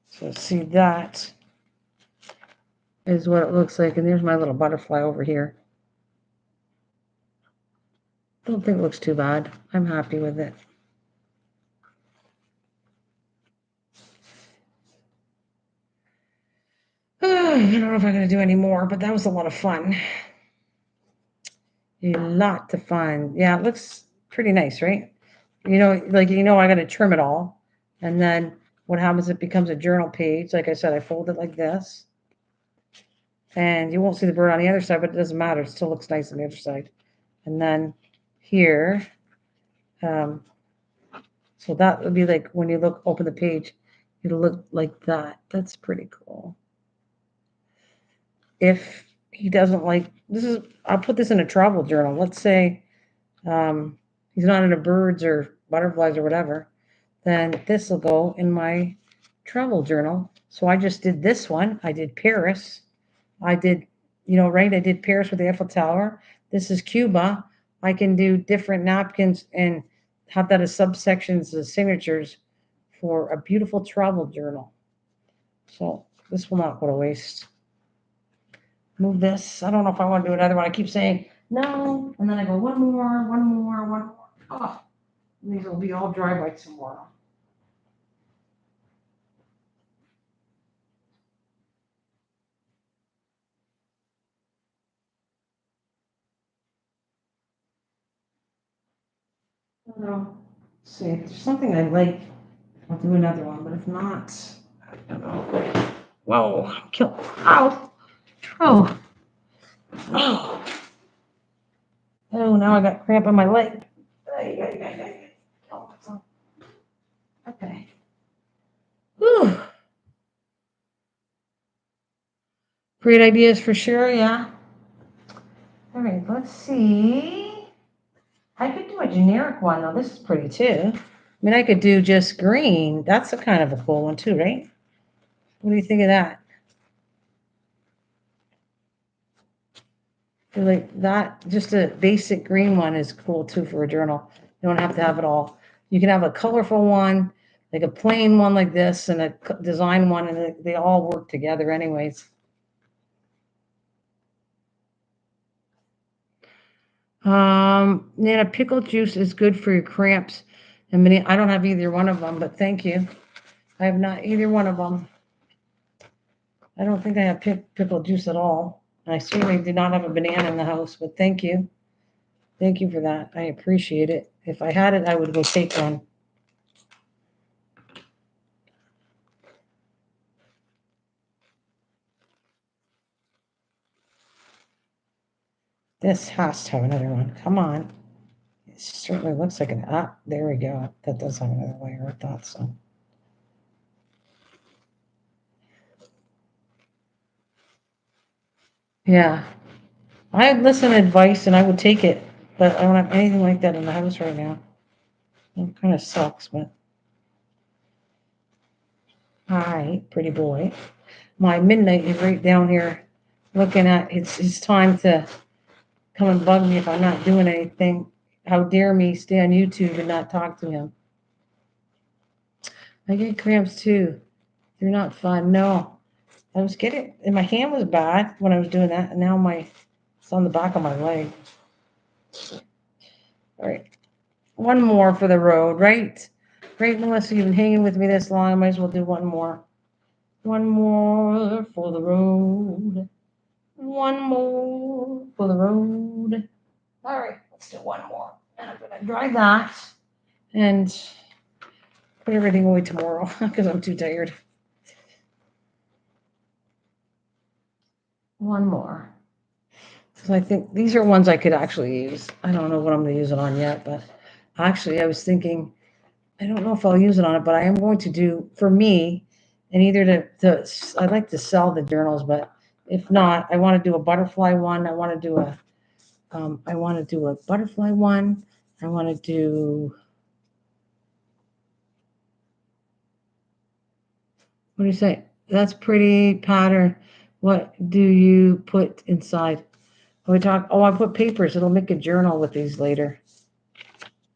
So see, that is what it looks like, and there's my little butterfly over here. Don't think it looks too bad. I'm happy with it. I don't know if I'm going to do any more, but that was a lot of fun. A lot of fun. Yeah, it looks pretty nice, right? I got to trim it all. And then what happens, it becomes a journal page. Like I said, I fold it like this. And you won't see the bird on the other side, but it doesn't matter. It still looks nice on the other side. And then here, so that would be like when you open the page, it'll look like that. That's pretty cool. If he doesn't like, I'll put this in a travel journal. Let's say he's not into birds or butterflies or whatever, then this will go in my travel journal. So I just did this one. I did Paris. I did, right? I did Paris with the Eiffel Tower. This is Cuba. I can do different napkins and have that as subsections as signatures for a beautiful travel journal. So this will not go to waste. Move this. I don't know if I want to do another one. I keep saying no, and then I go one more, one more, one more. Oh, these will be all dry by tomorrow. I don't know. See, if there's something I like, I'll do another one. But if not, I don't know. Whoa, kill. Ow. Oh. Oh. Oh, now I got cramp in my leg. Oh, okay. Whew. Great ideas for sure, yeah. All right, let's see. I could do a generic one, though. This is pretty, too. I mean, I could do just green. That's a kind of a cool one, too, right? What do you think of that? I feel like that, just a basic green one is cool, too, for a journal. You don't have to have it all. You can have a colorful one, like a plain one like this, and a design one, and they all work together anyways. Nana, pickle juice is good for your cramps. I don't have either one of them, but thank you. I have not either one of them. I don't think I have pickle juice at all. And I certainly do not have a banana in the house, but thank you. Thank you for that. I appreciate it. If I had it, I would go take one. This has to have another one. Come on. It certainly looks like there we go. That does have another layer. I thought so. Yeah. I'd listen to advice and I would take it, but I don't have anything like that in the house right now. It kind of sucks, but. Hi, pretty boy. My midnight is right down here looking at it's time to come and bug me if I'm not doing anything. How dare me stay on YouTube and not talk to him? I get cramps too. They're not fun. No. I was getting, and my hand was bad when I was doing that, and now it's on the back of my leg. All right. One more for the road, right? Right, Melissa, you've been hanging with me this long. I might as well do one more. One more for the road. One more for the road. All right, let's do one more. And I'm going to dry that and put everything away tomorrow because I'm too tired. One more. So I think these are ones I could actually use. I don't know what I'm going to use it on yet, but actually I was thinking, I don't know if I'll use it on it, but I am going to do for me, and either I'd like to sell the journals, but if not, I want to do a butterfly one. I want to do a butterfly one. I want to do, what do you say? That's pretty pattern. What do you put inside? I put papers. It'll make a journal with these later.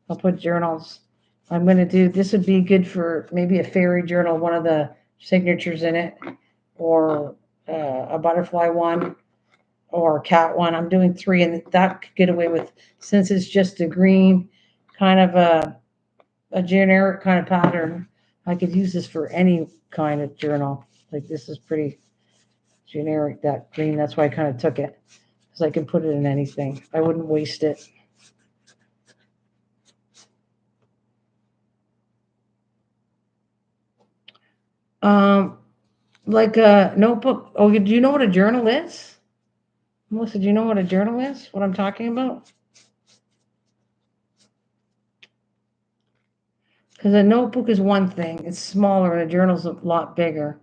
I'll put journals. I'm going to do, this would be good for maybe a fairy journal, one of the signatures in it, or a butterfly one, or a cat one. I'm doing three, and that could get away with, since it's just a green, kind of a generic kind of pattern. I could use this for any kind of journal. Like this is pretty generic, that green. That's why I kind of took it, because I can put it in anything. I wouldn't waste it. Like a notebook. Oh, do you know what a journal is? Melissa, do you know what a journal is? What I'm talking about? Because a notebook is one thing. It's smaller, and a journal's a lot bigger.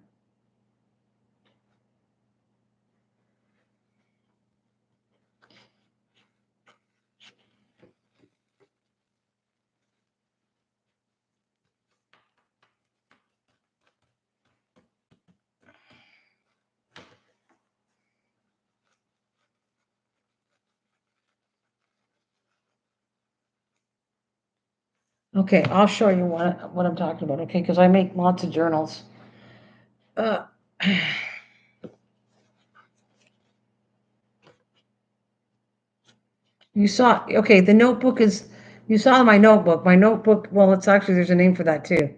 Okay, I'll show you what I'm talking about, okay? Because I make lots of journals. Uh, you saw, okay, the notebook is, you saw my notebook. My notebook, well, it's actually, there's a name for that too,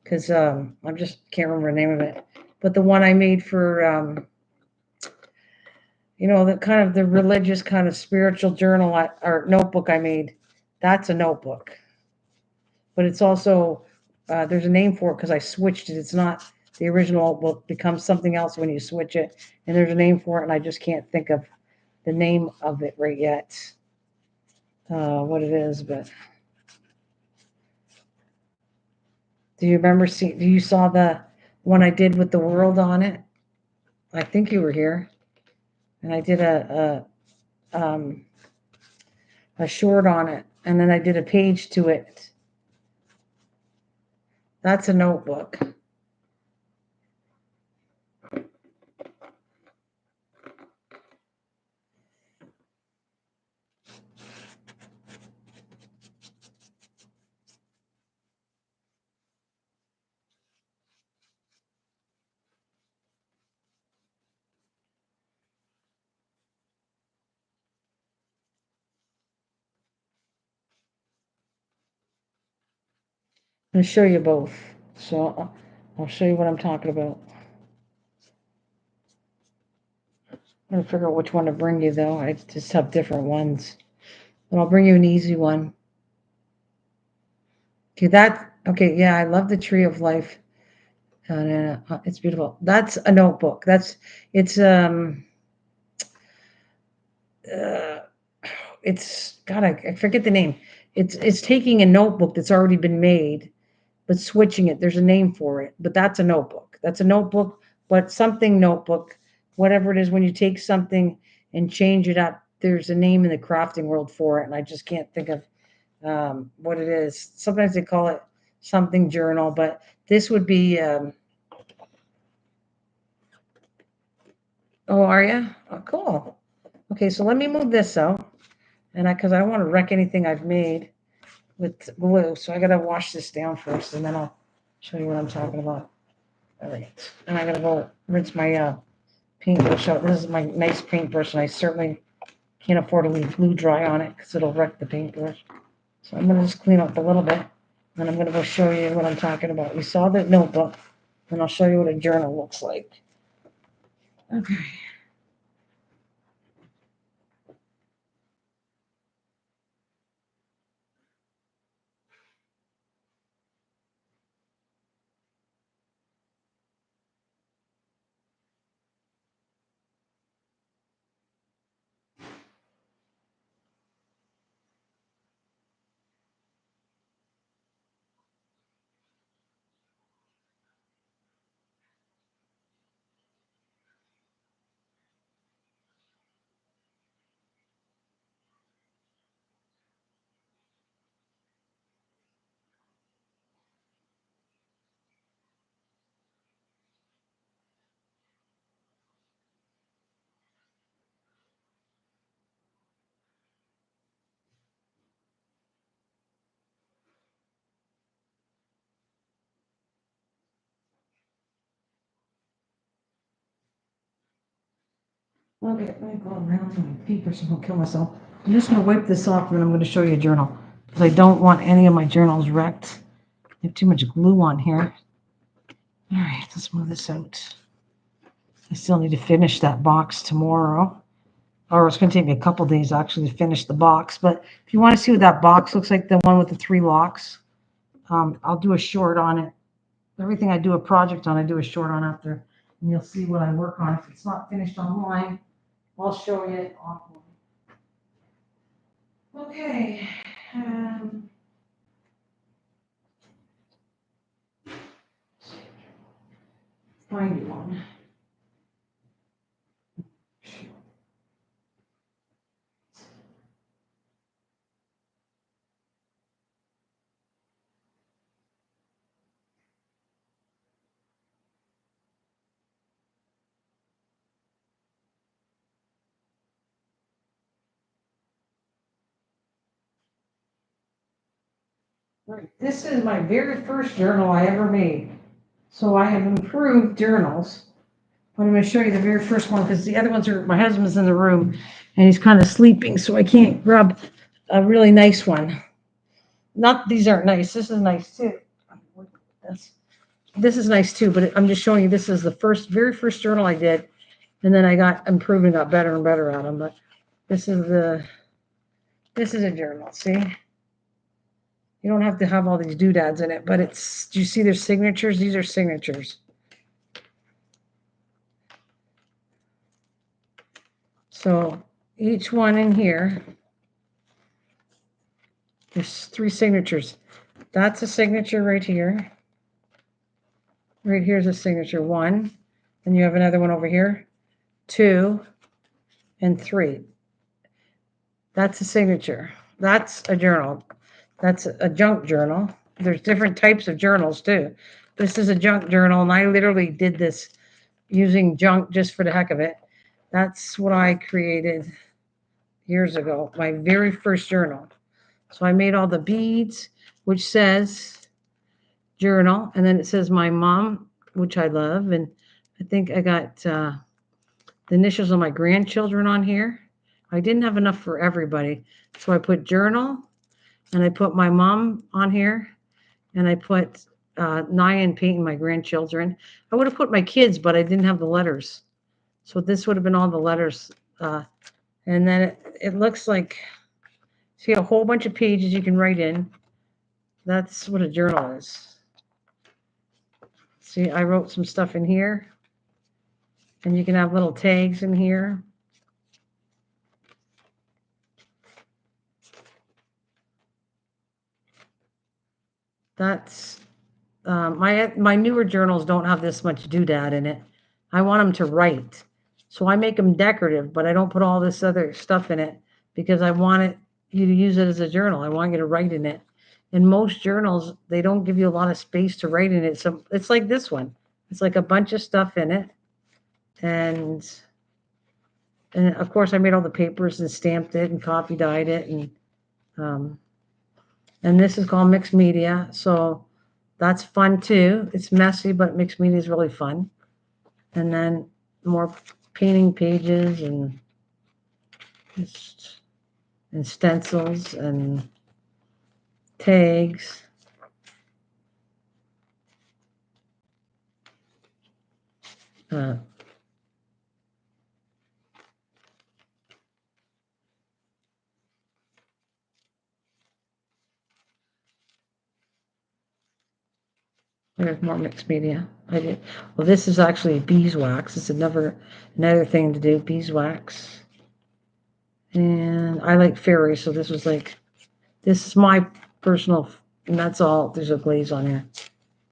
because I just can't remember the name of it. But the one I made for, the kind of the religious kind of spiritual journal or notebook I made, that's a notebook. But it's also, there's a name for it because I switched it. It's not the original book, becomes something else when you switch it. And there's a name for it, and I just can't think of the name of it right yet, what it is. But do you remember do you saw the one I did with the world on it? I think you were here. And I did a short on it, and then I did a page to it. That's a notebook. I'll show you both. So I'll show you what I'm talking about. I'm gonna figure out which one to bring you though. I just have different ones. But I'll bring you an easy one. Okay, yeah, I love the tree of life. It's beautiful. That's a notebook. It's uh, it's God, I forget the name. It's taking a notebook that's already been made, but switching it. There's a name for it, but that's a notebook. That's a notebook, but something notebook, whatever it is, when you take something and change it up, there's a name in the crafting world for it, and I just can't think of what it is. Sometimes they call it something journal, but this would be. Oh, are you? Oh, cool. Okay, so let me move this out, and because I don't want to wreck anything I've made with glue, so I gotta wash this down first, and then I'll show you what I'm talking about. All right, and I gotta go rinse my paintbrush out. This is my nice paintbrush, and I certainly can't afford to leave glue dry on it because it'll wreck the paintbrush. So I'm gonna just clean up a little bit, and I'm gonna go show you what I'm talking about. You saw the notebook, and I'll show you what a journal looks like. Okay. Okay, let me go around to my paper so I don't kill myself. I'm just gonna wipe this off, and then I'm gonna show you a journal because I don't want any of my journals wrecked. I have too much glue on here. All right, let's move this out. I still need to finish that box tomorrow. Or it's going to take me a couple days actually to finish the box. But if you want to see what that box looks like, the one with the 3 locks, I'll do a short on it. Everything I do a project on, I do a short on after. And you'll see what I work on. If it's not finished online, I'll show you it offline. Okay. Find one. Right. This is my very first journal I ever made. So I have improved journals. But I'm going to show you the very first one because the other ones are, my husband's in the room and he's kind of sleeping, so I can't grab a really nice one. Not, these aren't nice. This is nice too. This is nice too, but I'm just showing you this is the very first journal I did. And then I got improved and got better and better at them. But this is a journal, see? You don't have to have all these doodads in it, but do you see their signatures? These are signatures. So each one in here, there's 3 signatures. That's a signature right here. Right here's a signature 1. And you have another one over here, 2, and 3. That's a signature. That's a journal. That's a junk journal. There's different types of journals too. This is a junk journal, and I literally did this using junk just for the heck of it. That's what I created years ago, my very first journal. So I made all the beads, which says journal, and then it says my mom, which I love, and I think I got the initials of my grandchildren on here. I didn't have enough for everybody, so I put journal, and I put my mom on here, and I put Naya and Peyton, my grandchildren. I would have put my kids, but I didn't have the letters. So this would have been all the letters. And then it looks like, see a whole bunch of pages you can write in. That's what a journal is. See, I wrote some stuff in here. And you can have little tags in here. That's my newer journals don't have this much doodad in it. I want them to write. So I make them decorative, but I don't put all this other stuff in it because I want you to use it as a journal. I want you to write in it. In most journals, they don't give you a lot of space to write in it. So it's like this one. It's like a bunch of stuff in it. And of course I made all the papers and stamped it and copy dyed it. And this is called mixed media. So that's fun too. It's messy, but mixed media is really fun. And then more painting pages and stencils and tags. There's more mixed media. Well, this is actually beeswax. It's another thing to do, beeswax. And I like fairies, so this is my personal, and that's all. There's a glaze on here.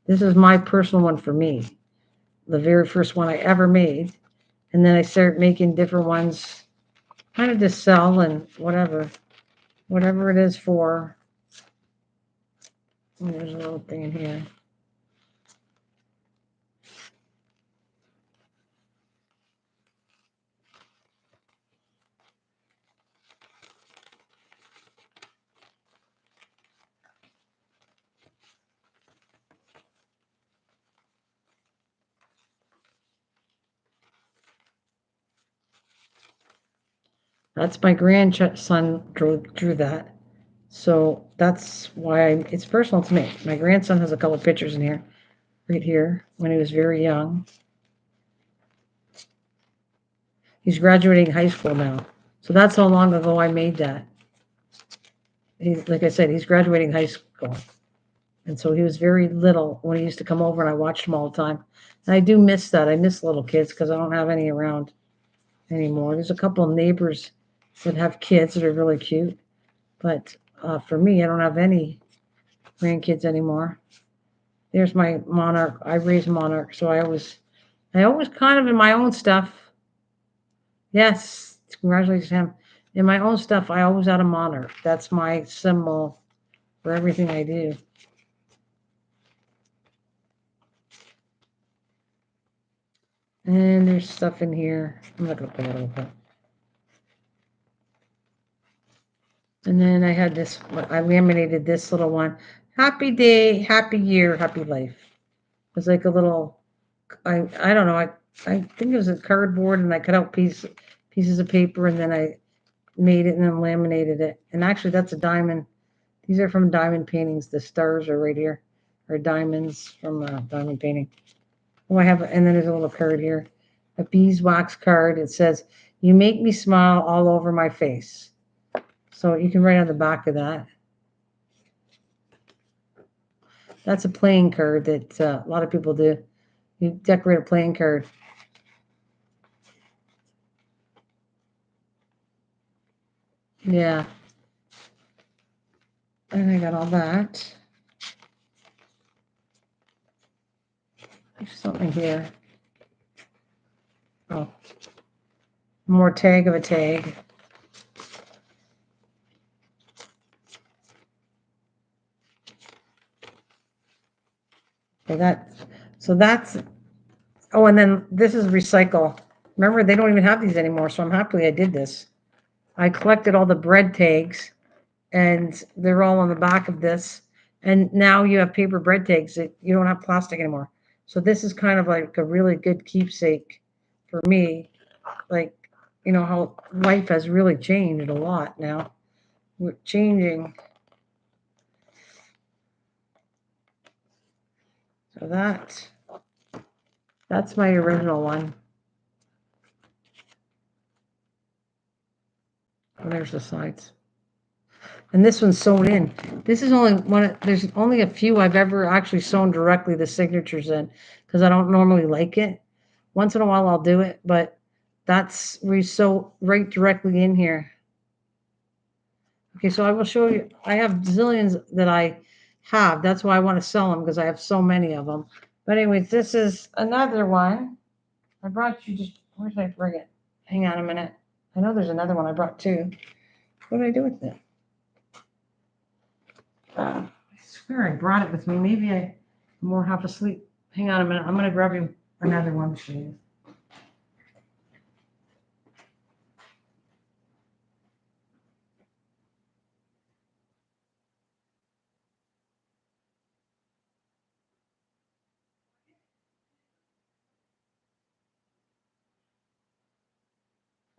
This is my personal one for me. The very first one I ever made. And then I started making different ones, kind of to sell and whatever it is for. And there's a little thing in here. That's my grandson drew that. So that's why it's personal to me. My grandson has a couple of pictures in here, right here, when he was very young. He's graduating high school now. So that's how long ago I made that. Like I said, he's graduating high school. And so he was very little when he used to come over and I watched him all the time. And I do miss that. I miss little kids because I don't have any around anymore. There's a couple of neighbors that have kids that are really cute. But for me, I don't have any grandkids anymore. There's my monarch. I raised monarch. So I always kind of in my own stuff. Yes, congratulations to him. In my own stuff, I always had a monarch. That's my symbol for everything I do. And there's stuff in here. I'm not going to put it open. And then I had this, I laminated this little one. Happy day, happy year, happy life. It was like a little, I don't know, I think it was a cardboard and I cut out pieces of paper and then I made it and then laminated it. And actually that's a diamond. These are from diamond paintings. The stars are right here, are diamonds from diamond painting. Oh, I have, and then there's a little card here, a beeswax card. It says, "You make me smile all over my face." So you can write on the back of that. That's a playing card that a lot of people do. You decorate a playing card. Yeah. And I got all that. There's something here. Oh. More tag of a tag. Okay, so that's, oh, and then this is recycle. Remember, they don't even have these anymore, so I'm happy I did this. I collected all the bread tags, and they're all on the back of this. And now you have paper bread tags. You don't have plastic anymore. So this is kind of like a really good keepsake for me. Like, you know, how life has really changed a lot now. We're changing. So that's my original one. Oh, there's the sides. And this one's sewn in. This is only one, there's only a few I've ever actually sewn directly the signatures in because I don't normally like it. Once in a while I'll do it, but that's we sew right directly in here. Okay, so I will show you. I have zillions that I have. That's why I want to sell them because I have so many of them. But anyways, this is another one. I brought you just, where did I bring it? Hang on a minute. I know there's another one I brought too. What did I do with it? I swear I brought it with me. Maybe I'm more half asleep. Hang on a minute. I'm going to grab you another one to show you.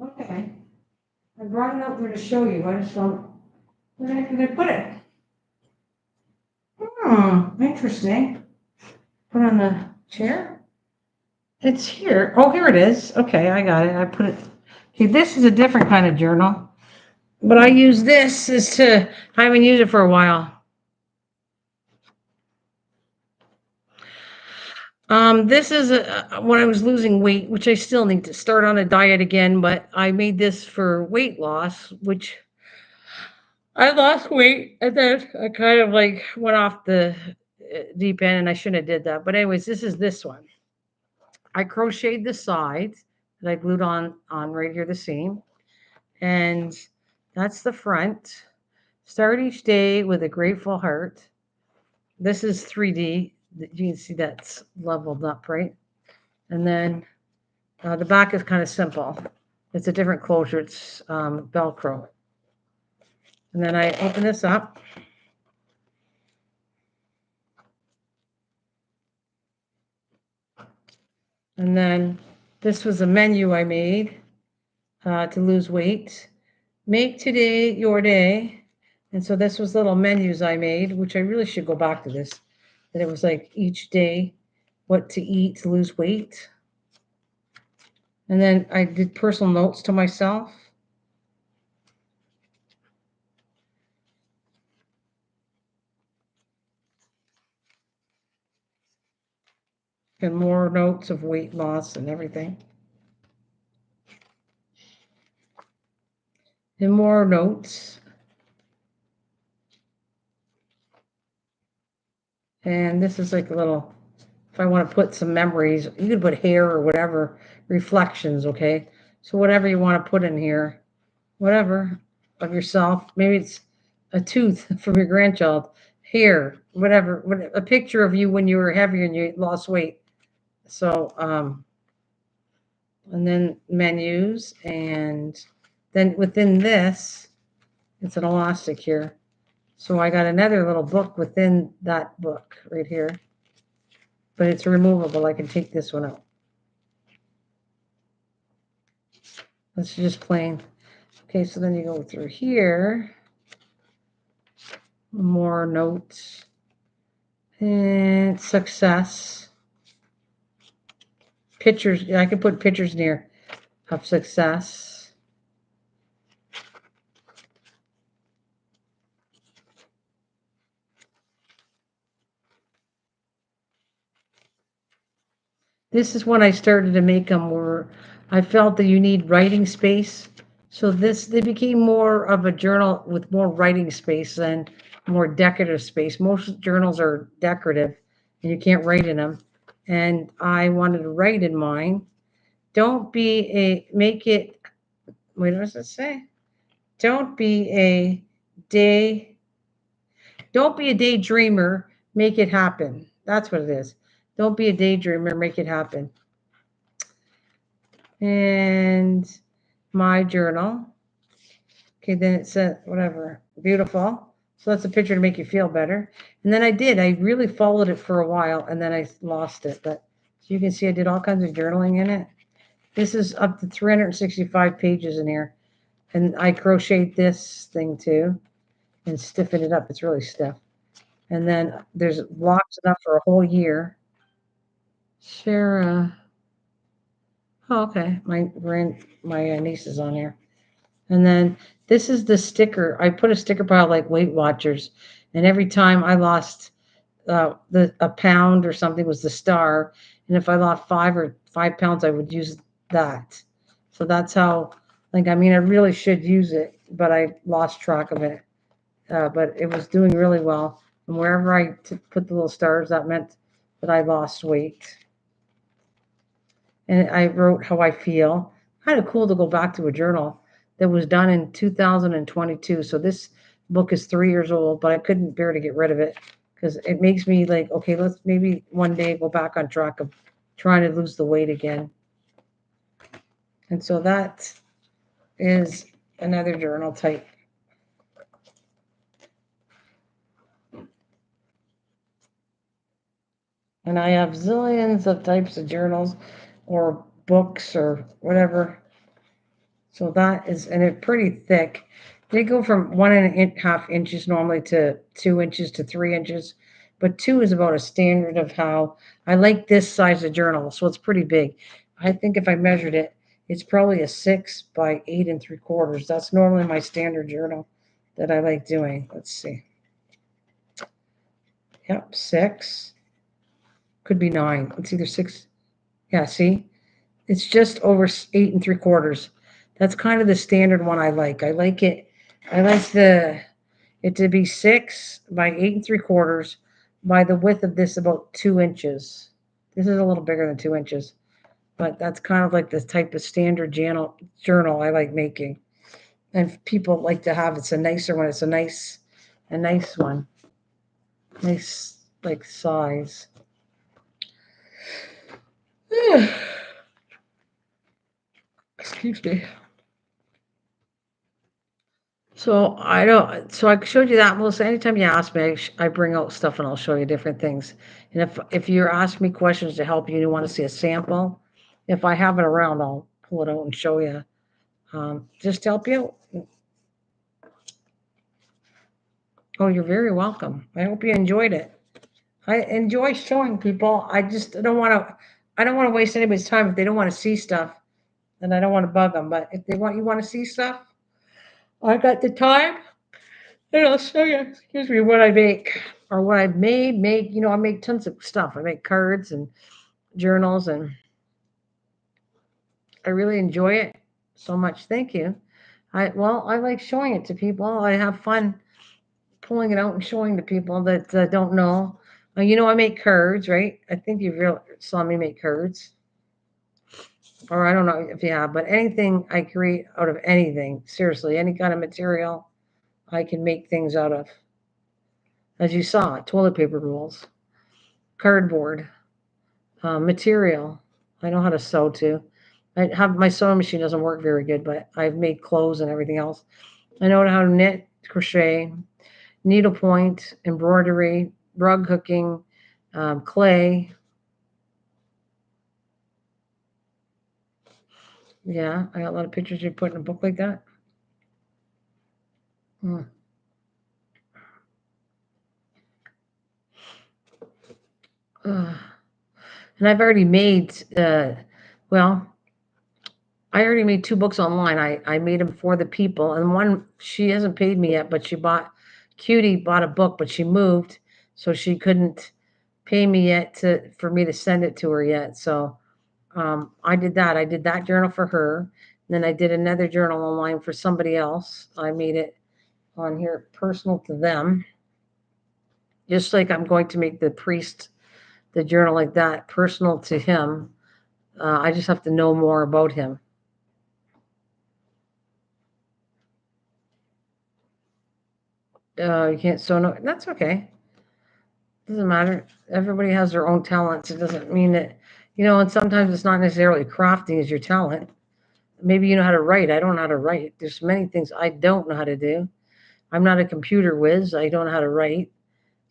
Okay. I brought it out there to show you. I just don't. Where the heck did I put it? Interesting. Put on the chair. It's here. Oh, here it is. Okay, I got it. I put it. Okay, this is a different kind of journal, but I use this is to. I haven't used it for a while. This is when I was losing weight, which I still need to start on a diet again, but I made this for weight loss, which I lost weight and then I kind of like went off the deep end and I shouldn't have did that. But anyways, this one. I crocheted the sides that I glued on right here the seam. And that's the front. Start each day with a grateful heart. This is 3D. You can see that's leveled up, right? And then the back is kind of simple. It's a different closure. It's Velcro. And then I open this up. And then this was a menu I made to lose weight. Make today your day. And so this was little menus I made, which I really should go back to this. That it was like each day what to eat to lose weight. And then I did personal notes to myself. And more notes of weight loss and everything. And more notes. And this is like a little, if I want to put some memories, you could put hair or whatever, reflections, okay? So whatever you want to put in here, whatever of yourself. Maybe it's a tooth from your grandchild, hair, whatever, a picture of you when you were heavier and you lost weight. So, and then menus, and then within this, it's an elastic here. So I got another little book within that book right here, but it's removable. I can take this one out. That's just plain. Okay, so then you go through here, more notes, and success. Pictures, I can put pictures near of success. This is when I started to make them where I felt that you need writing space. So they became more of a journal with more writing space than more decorative space. Most journals are decorative and you can't write in them. And I wanted to write in mine. Don't be a, make it, wait, what does it say? Don't be a day, don't be a daydreamer, make it happen. That's what it is. Don't be a daydreamer, make it happen. And my journal. Okay, then it said whatever, beautiful. So that's a picture to make you feel better. And then I really followed it for a while and then I lost it. But so you can see I did all kinds of journaling in it. This is up to 365 pages in here. And I crocheted this thing too and stiffened it up. It's really stiff. And then there's blocks enough for a whole year. Share, oh, okay. My niece is on here. And then this is the sticker. I put a sticker pile like Weight Watchers, and every time I lost a pound or something was the star, and if I lost 5 pounds, I would use that. So that's how. Like, I mean, I really should use it, but I lost track of it. But it was doing really well, and wherever I put the little stars, that meant that I lost weight. And I wrote how I feel. Kind of cool to go back to a journal that was done in 2022. So this book is 3 years old, but I couldn't bear to get rid of it because it makes me like, okay, let's maybe one day go back on track of trying to lose the weight again. And so that is another journal type. And I have zillions of types of journals or books or whatever. So that is, and it's pretty thick. They go from 1.5 inches normally to 2 inches to 3 inches, but two is about a standard of how I like this size of journal. So it's pretty big. I think if I measured it, it's probably a 6 by 8 3/4. That's normally my standard journal that I like doing. Let's see. Yep, 6. Could be 9. It's either 6. Yeah, see? It's just over 8 3/4. That's kind of the standard one I like. I like it. I like it to be 6 by 8 3/4 by the width of this about 2 inches. This is a little bigger than 2 inches, but that's kind of like the type of standard journal I like making. And people like to have it's a nicer one. It's a nice one, nice like size. Excuse me. So I don't. So I showed you that. Melissa, anytime you ask me, I bring out stuff and I'll show you different things. And if you're asking me questions to help you and you want to see a sample, if I have it around, I'll pull it out and show you. Just to help you. Oh, you're very welcome. I hope you enjoyed it. I enjoy showing people. I just don't want to. I don't want to waste anybody's time if they don't want to see stuff. and I don't want to bug them. But if they want you want to see stuff, I got the time, and I'll show you. Excuse me, what I make or what I've made. Make I make tons of stuff. I make cards and journals, and I really enjoy it so much. Thank you. I like showing it to people. I have fun pulling it out and showing to people that don't know. I make cards, right? I think you real saw me make cards, or I don't know if you have, but anything I create out of anything, seriously, any kind of material, I can make things out of. As you saw, toilet paper rolls, cardboard, material. I know how to sew too. I have my sewing machine doesn't work very good, but I've made clothes and everything else. I know how to knit, crochet, needlepoint, embroidery, rug hooking, clay. Yeah, I got a lot of pictures you put in a book like that. Hmm. Uh, and I've already made, well, I already made two books online. I made them for the people, and one she hasn't paid me yet, but Cutie bought a book, but she moved, so she couldn't pay me yet to for me to send it to her yet. So I did that. I did that journal for her. Then I did another journal online for somebody else. I made it on here personal to them, just like I'm going to make the priest the journal like that personal to him. I just have to know more about him. You can't sew no. That's okay. Doesn't matter. Everybody has their own talents. It doesn't mean that And sometimes it's not necessarily crafting is your talent. Maybe you know how to write. I don't know how to write. There's many things I don't know how to do. I'm not a computer whiz. I don't know how to write.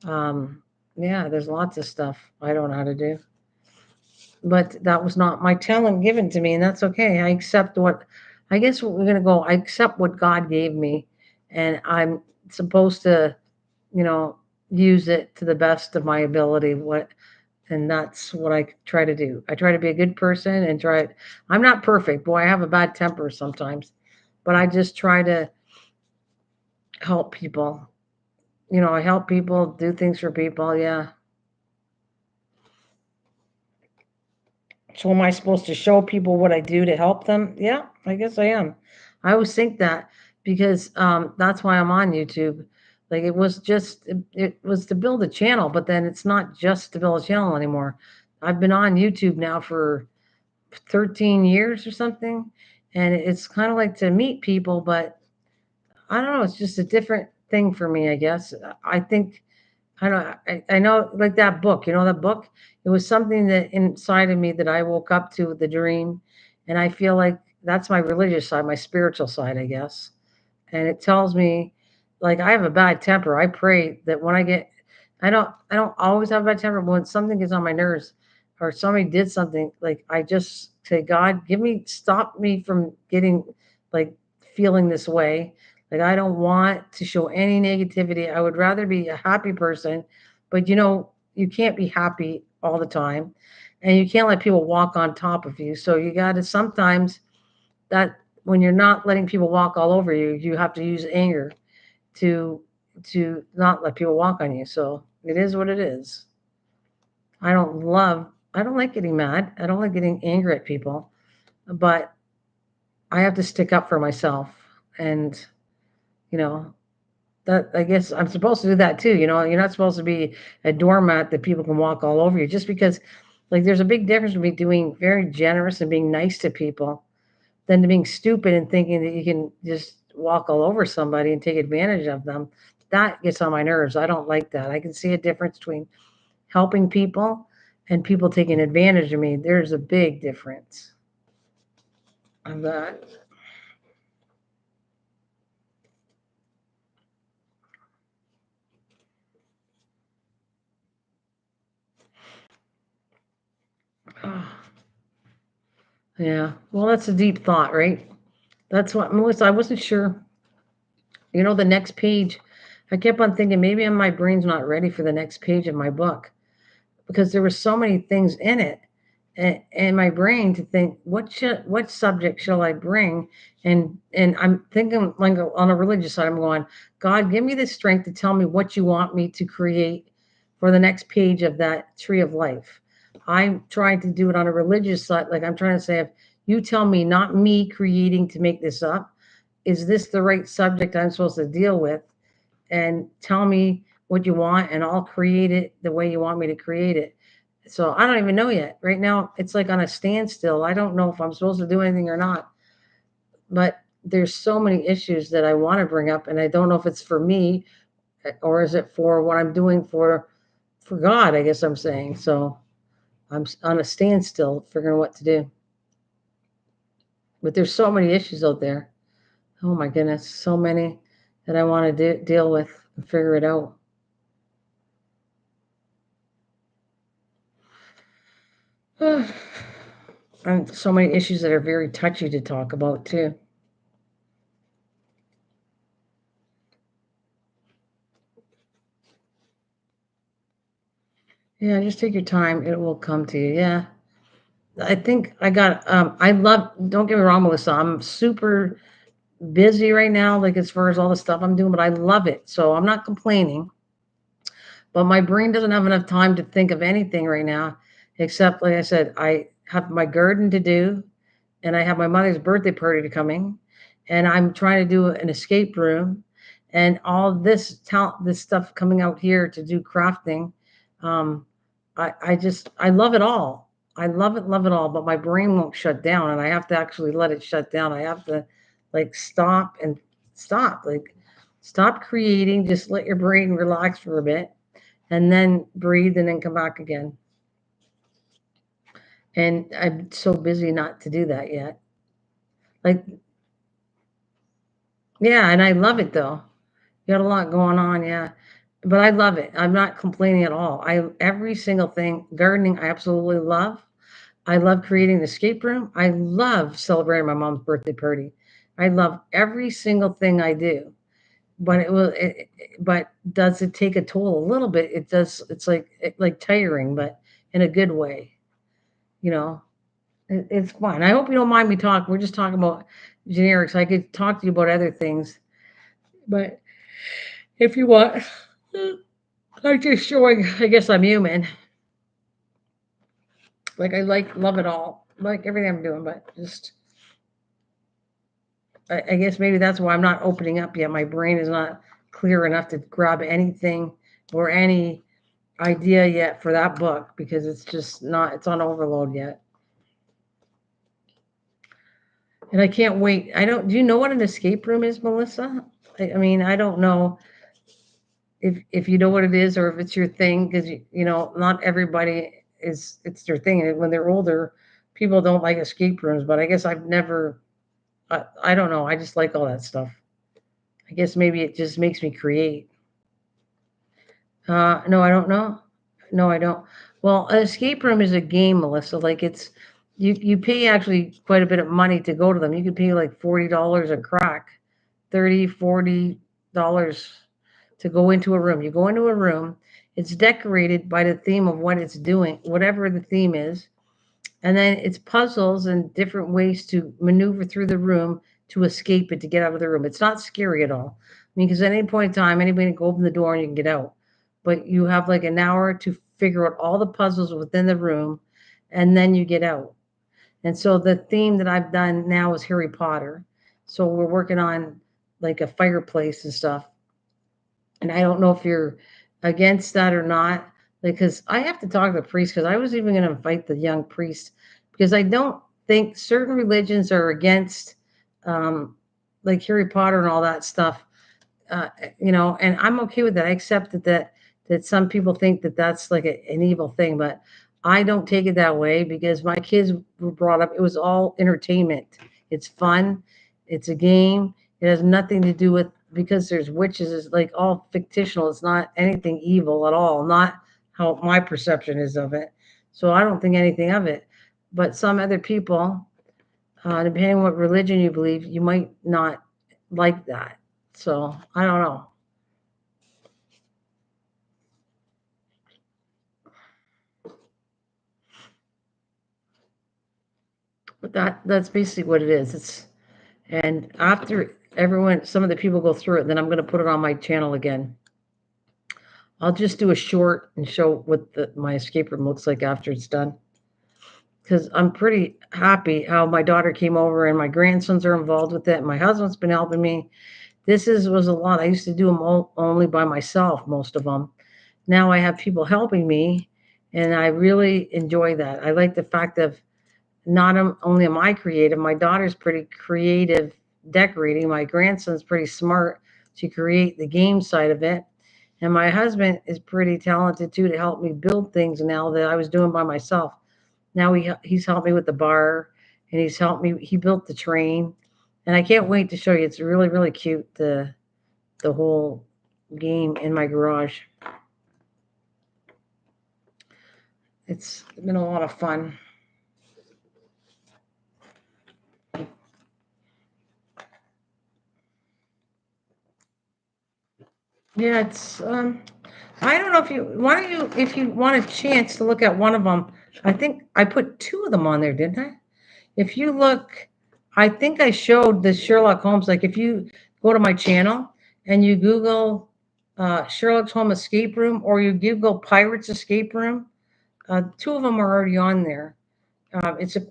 Um, yeah, there's lots of stuff I don't know how to do. But that was not my talent given to me, and that's okay. I accept what. I guess what we're gonna go. I accept what God gave me, and I'm supposed to, you know, use it to the best of my ability. And that's what I try to do. I try to be a good person and try. I'm not perfect, boy. I have a bad temper sometimes, but I just try to help people. I help people do things for people. Yeah. So am I supposed to show people what I do to help them? Yeah, I guess I am. I always think that because that's why I'm on YouTube. Like it was to build a channel, but then it's not just to build a channel anymore. I've been on YouTube now for 13 years or something, and it's kind of like to meet people, but I don't know. It's just a different thing for me, I guess. I think I don't I know like that book, that book? It was something that inside of me that I woke up to the dream, and I feel like that's my religious side, my spiritual side, I guess. And it tells me like I have a bad temper. I pray that when I don't always have a bad temper, but when something gets on my nerves or somebody did something, like I just say, God, stop me from getting like feeling this way. Like I don't want to show any negativity. I would rather be a happy person, but you can't be happy all the time. And you can't let people walk on top of you. So you got to sometimes that when you're not letting people walk all over you, you have to use anger to not let people walk on you. So it is what it is. I don't like getting mad. I don't like getting angry at people, but I have to stick up for myself. And, you know, that I guess I'm supposed to do that too. You're not supposed to be a doormat that people can walk all over you just because like there's a big difference between being very generous and being nice to people than to being stupid and thinking that you can just walk all over somebody and take advantage of them. That gets on my nerves. I don't like that. I can see a difference between helping people and people taking advantage of me. There's a big difference of that. Yeah. Well, that's a deep thought, right? That's what, Melissa, I wasn't sure. The next page, I kept on thinking maybe my brain's not ready for the next page of my book because there were so many things in it. and my brain to think what subject shall I bring, and I'm thinking like on a religious side, I'm going, God, give me the strength to tell me what you want me to create for the next page of that tree of life. I'm trying to do it on a religious side, like I'm trying to say, if you tell me, not me creating to make this up, is this the right subject I'm supposed to deal with? And tell me what you want, and I'll create it the way you want me to create it. So I don't even know yet. Right now, it's like on a standstill. I don't know if I'm supposed to do anything or not. But there's so many issues that I want to bring up, and I don't know if it's for me or is it for what I'm doing for God. I guess I'm saying. So I'm on a standstill, figuring what to do. But there's so many issues out there. Oh my goodness, so many that I want to deal with and figure it out. And so many issues that are very touchy to talk about too. Yeah, just take your time. It will come to you. Yeah. I think I got I love, don't get me wrong, Melissa. I'm super busy right now, like as far as all the stuff I'm doing, but I love it. So I'm not complaining. But my brain doesn't have enough time to think of anything right now, except like I said, I have my garden to do, and I have my mother's birthday party to coming, and I'm trying to do an escape room, and all this talent, this stuff coming out here to do crafting. Um, I just I love it all. I love it all, but my brain won't shut down, and I have to actually let it shut down. I have to like stop and stop, like stop creating. Just let your brain relax for a bit, and then breathe, and then come back again. And I'm so busy not to do that yet. Like, yeah, and I love it though. You got a lot going on, yeah. But I love it. I'm not complaining at all. I every single thing, gardening, I absolutely love. I love creating the escape room. I love celebrating my mom's birthday party. I love every single thing I do. But but does it take a toll a little bit? It does. It's like tiring, but in a good way. You know, it's fun. I hope you don't mind me talking. We're just talking about generics. I could talk to you about other things, but if you want, I'm just showing. I guess I'm human. Like I love it all, like everything I'm doing, but just I guess maybe that's why I'm not opening up yet. My brain is not clear enough to grab anything or any idea yet for that book, because it's just not. It's on overload yet, and I can't wait. I don't. Do you know what an escape room is, Melissa? I mean, I don't know if you know what it is or if it's your thing, because not everybody is it's their thing, and when they're older, people don't like escape rooms, but I guess I've never. I don't know, I just like all that stuff. I guess maybe it just makes me create. No, I don't know. No, I don't. Well, an escape room is a game, Melissa. Like it's you pay actually quite a bit of money to go to them. You could pay like $40 a crack, 30, $40 to go into a room. You go into a room, it's decorated by the theme of what it's doing, whatever the theme is. And then it's puzzles and different ways to maneuver through the room to escape it, to get out of the room. It's not scary at all. I mean, because at any point in time, anybody can go open the door and you can get out. But you have like an hour to figure out all the puzzles within the room, and then you get out. And so the theme that I've done now is Harry Potter. So we're working on like a fireplace and stuff. And I don't know if you're against that or not, because I have to talk to the priest, because I was even going to invite the young priest, because I don't think certain religions are against um, like Harry Potter and all that stuff. And I'm okay with that. I accept that some people think that that's like an evil thing, but I don't take it that way, because my kids were brought up. It was all entertainment. It's fun. It's a game. It has nothing to do with, because there's witches. It's like all fictional. It's not anything evil at all. Not how my perception is of it. So I don't think anything of it. But some other people, depending on what religion you believe, you might not like that. So I don't know. But that's basically what it is. And after some of the people go through it, then I'm going to put it on my channel again. I'll just do a short and show what my escape room looks like after it's done. Because I'm pretty happy how my daughter came over and my grandsons are involved with it. My husband's been helping me. Was a lot. I used to do them only by myself, most of them. Now I have people helping me, and I really enjoy that. I like the fact of not only am I creative, my daughter's pretty creative decorating. My grandson's pretty smart to create the game side of it. And my husband is pretty talented too to help me build things now that I was doing by myself. Now he's helped me with the bar, and he's helped me. He built the train, and I can't wait to show you. It's really really cute, the whole game in my garage. It's been a lot of fun. Yeah, it's I don't know if you why don't you if you want a chance to look at one of them. I think I put two of them on there, didn't I? If you look, I think I showed the Sherlock Holmes. Like if you go to my channel and you Google Sherlock Holmes escape room, or you Google Pirates escape room, two of them are already on there. It's a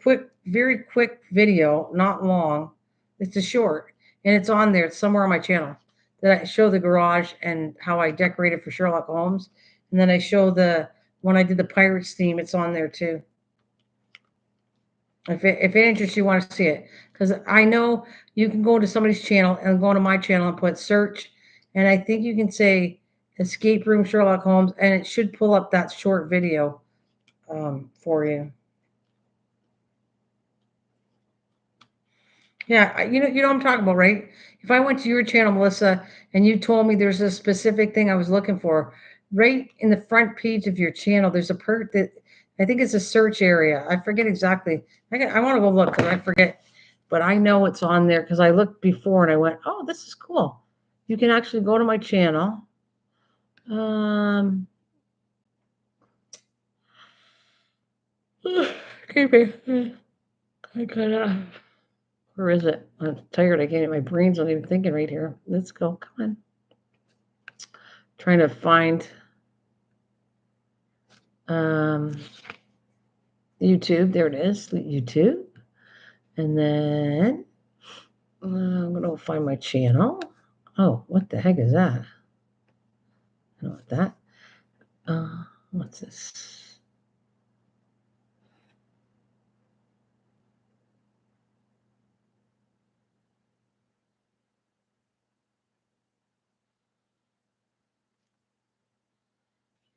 very quick video, not long. It's a short, and it's on there. It's somewhere on my channel that I show the garage and how I decorated for Sherlock Holmes, and then I show the when I did the Pirates theme. It's on there too. If it interests you, want to see it, because I know you can go to somebody's channel and go to my channel and put search, and I think you can say escape room Sherlock Holmes, and it should pull up that short video for you. Yeah, you know what I'm talking about, right? If I went to your channel, Melissa, and you told me there's a specific thing I was looking for, right in the front page of your channel, there's a part that I think it's a search area. I forget exactly. I want to go look because I forget, but I know it's on there because I looked before and I went, oh, this is cool. You can actually go to my channel. Um, okay, I gotta. Where is it? I'm tired. I can't. My brain's not even thinking right here. Let's go. Come on. Trying to find um, YouTube. There it is. YouTube. And then I'm going to find my channel. Oh, what the heck is that? I don't know what that. What's this?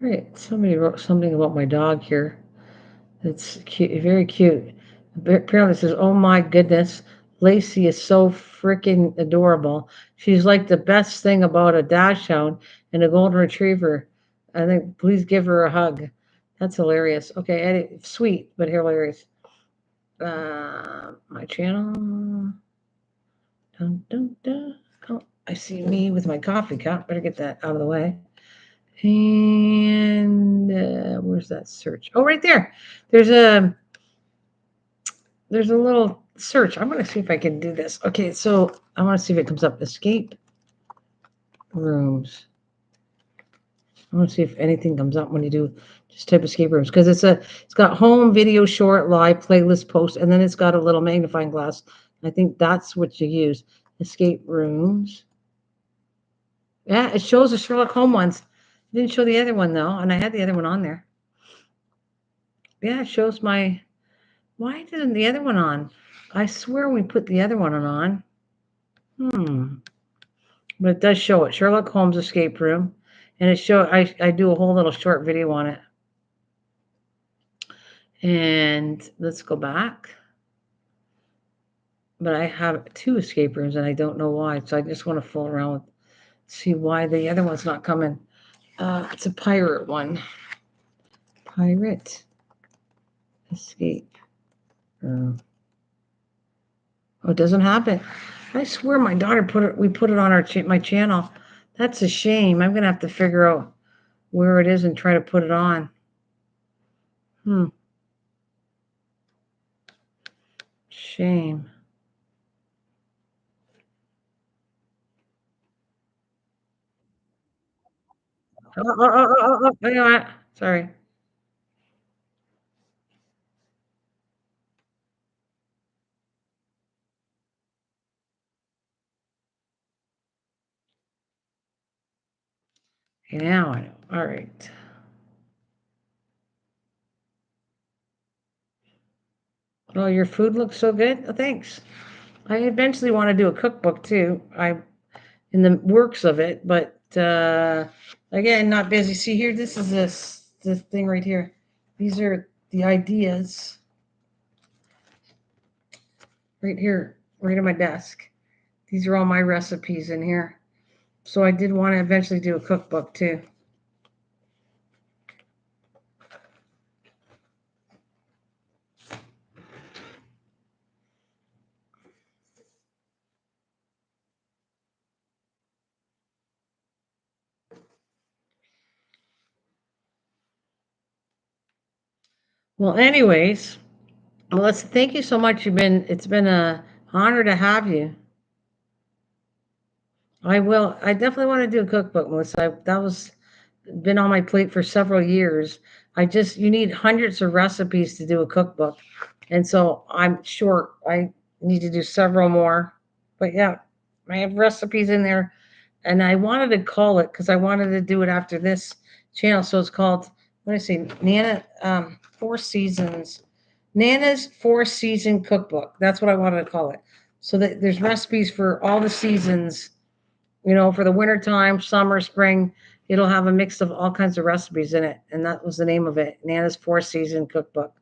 Right. Somebody wrote something about my dog here. It's cute, very cute. Apparently, it says, "Oh my goodness, Lacey is so freaking adorable. She's like the best thing about a dachshund and a golden retriever. I think please give her a hug." That's hilarious. Okay, Eddie, sweet but hilarious. My channel. Dun, dun, dun. Oh, I see me with my coffee cup. Better get that out of the way. And where's that search? Oh, right there. There's a little search. I'm going to see if I can do this. Okay, so I want to see if it comes up. Escape rooms. I want to see if anything comes up when you do just type escape rooms, because it's got home, video, short, live, playlist, post, and then it's got a little magnifying glass. I think that's what you use. Escape rooms. Yeah, it shows the Sherlock Holmes ones. It didn't show the other one though, and I had the other one on there. Yeah, it shows my. Why didn't the other one on? I swear we put the other one on. But it does show it. Sherlock Holmes escape room. And I do a whole little short video on it. And let's go back. But I have two escape rooms and I don't know why. So I just want to fool around with see why the other one's not coming. It's a pirate one. Pirate escape room. Oh, it doesn't happen. I swear my daughter we put it on my channel. That's a shame. I'm gonna have to figure out where it is and try to put it on. Shame. You know what? Sorry. Okay, now I know. All right. Well, your food looks so good. Oh, thanks. I eventually want to do a cookbook too. I'm in the works of it, but again, not busy. See here, this thing right here. These are the ideas right here, right on my desk. These are all my recipes in here. So I did want to eventually do a cookbook too. Well, anyways, Melissa, thank you so much. It's been a honor to have you. I will. I definitely want to do a cookbook, Melissa. That was been on my plate for several years. You need hundreds of recipes to do a cookbook, and so I'm short. I need to do several more. But yeah, I have recipes in there, and I wanted to call it because I wanted to do it after this channel. So it's called, let me see, Nana, Four Seasons, Nana's Four Season Cookbook. That's what I wanted to call it. So that there's recipes for all the seasons, for the winter time, summer, spring. It'll have a mix of all kinds of recipes in it, and that was the name of it, Nana's Four Season Cookbook.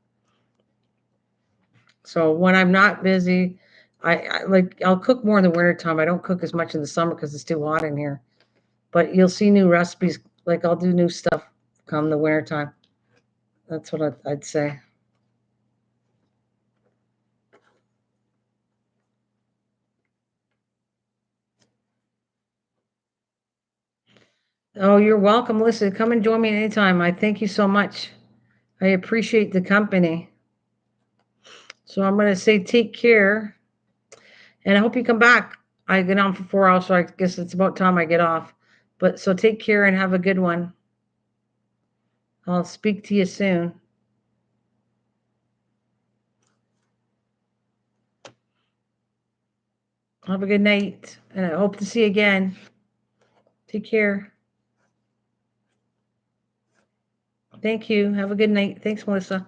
So when I'm not busy, I'll cook more in the winter time. I don't cook as much in the summer because it's too hot in here. But you'll see new recipes. Like I'll do new stuff come the winter time. That's what I'd say. Oh, you're welcome. Listen, come and join me anytime. I thank you so much. I appreciate the company. So I'm going to say take care, and I hope you come back. I get on for 4 hours, so I guess it's about time I get off. But so take care and have a good one. I'll speak to you soon. Have a good night, and I hope to see you again. Take care. Thank you. Have a good night. Thanks, Melissa.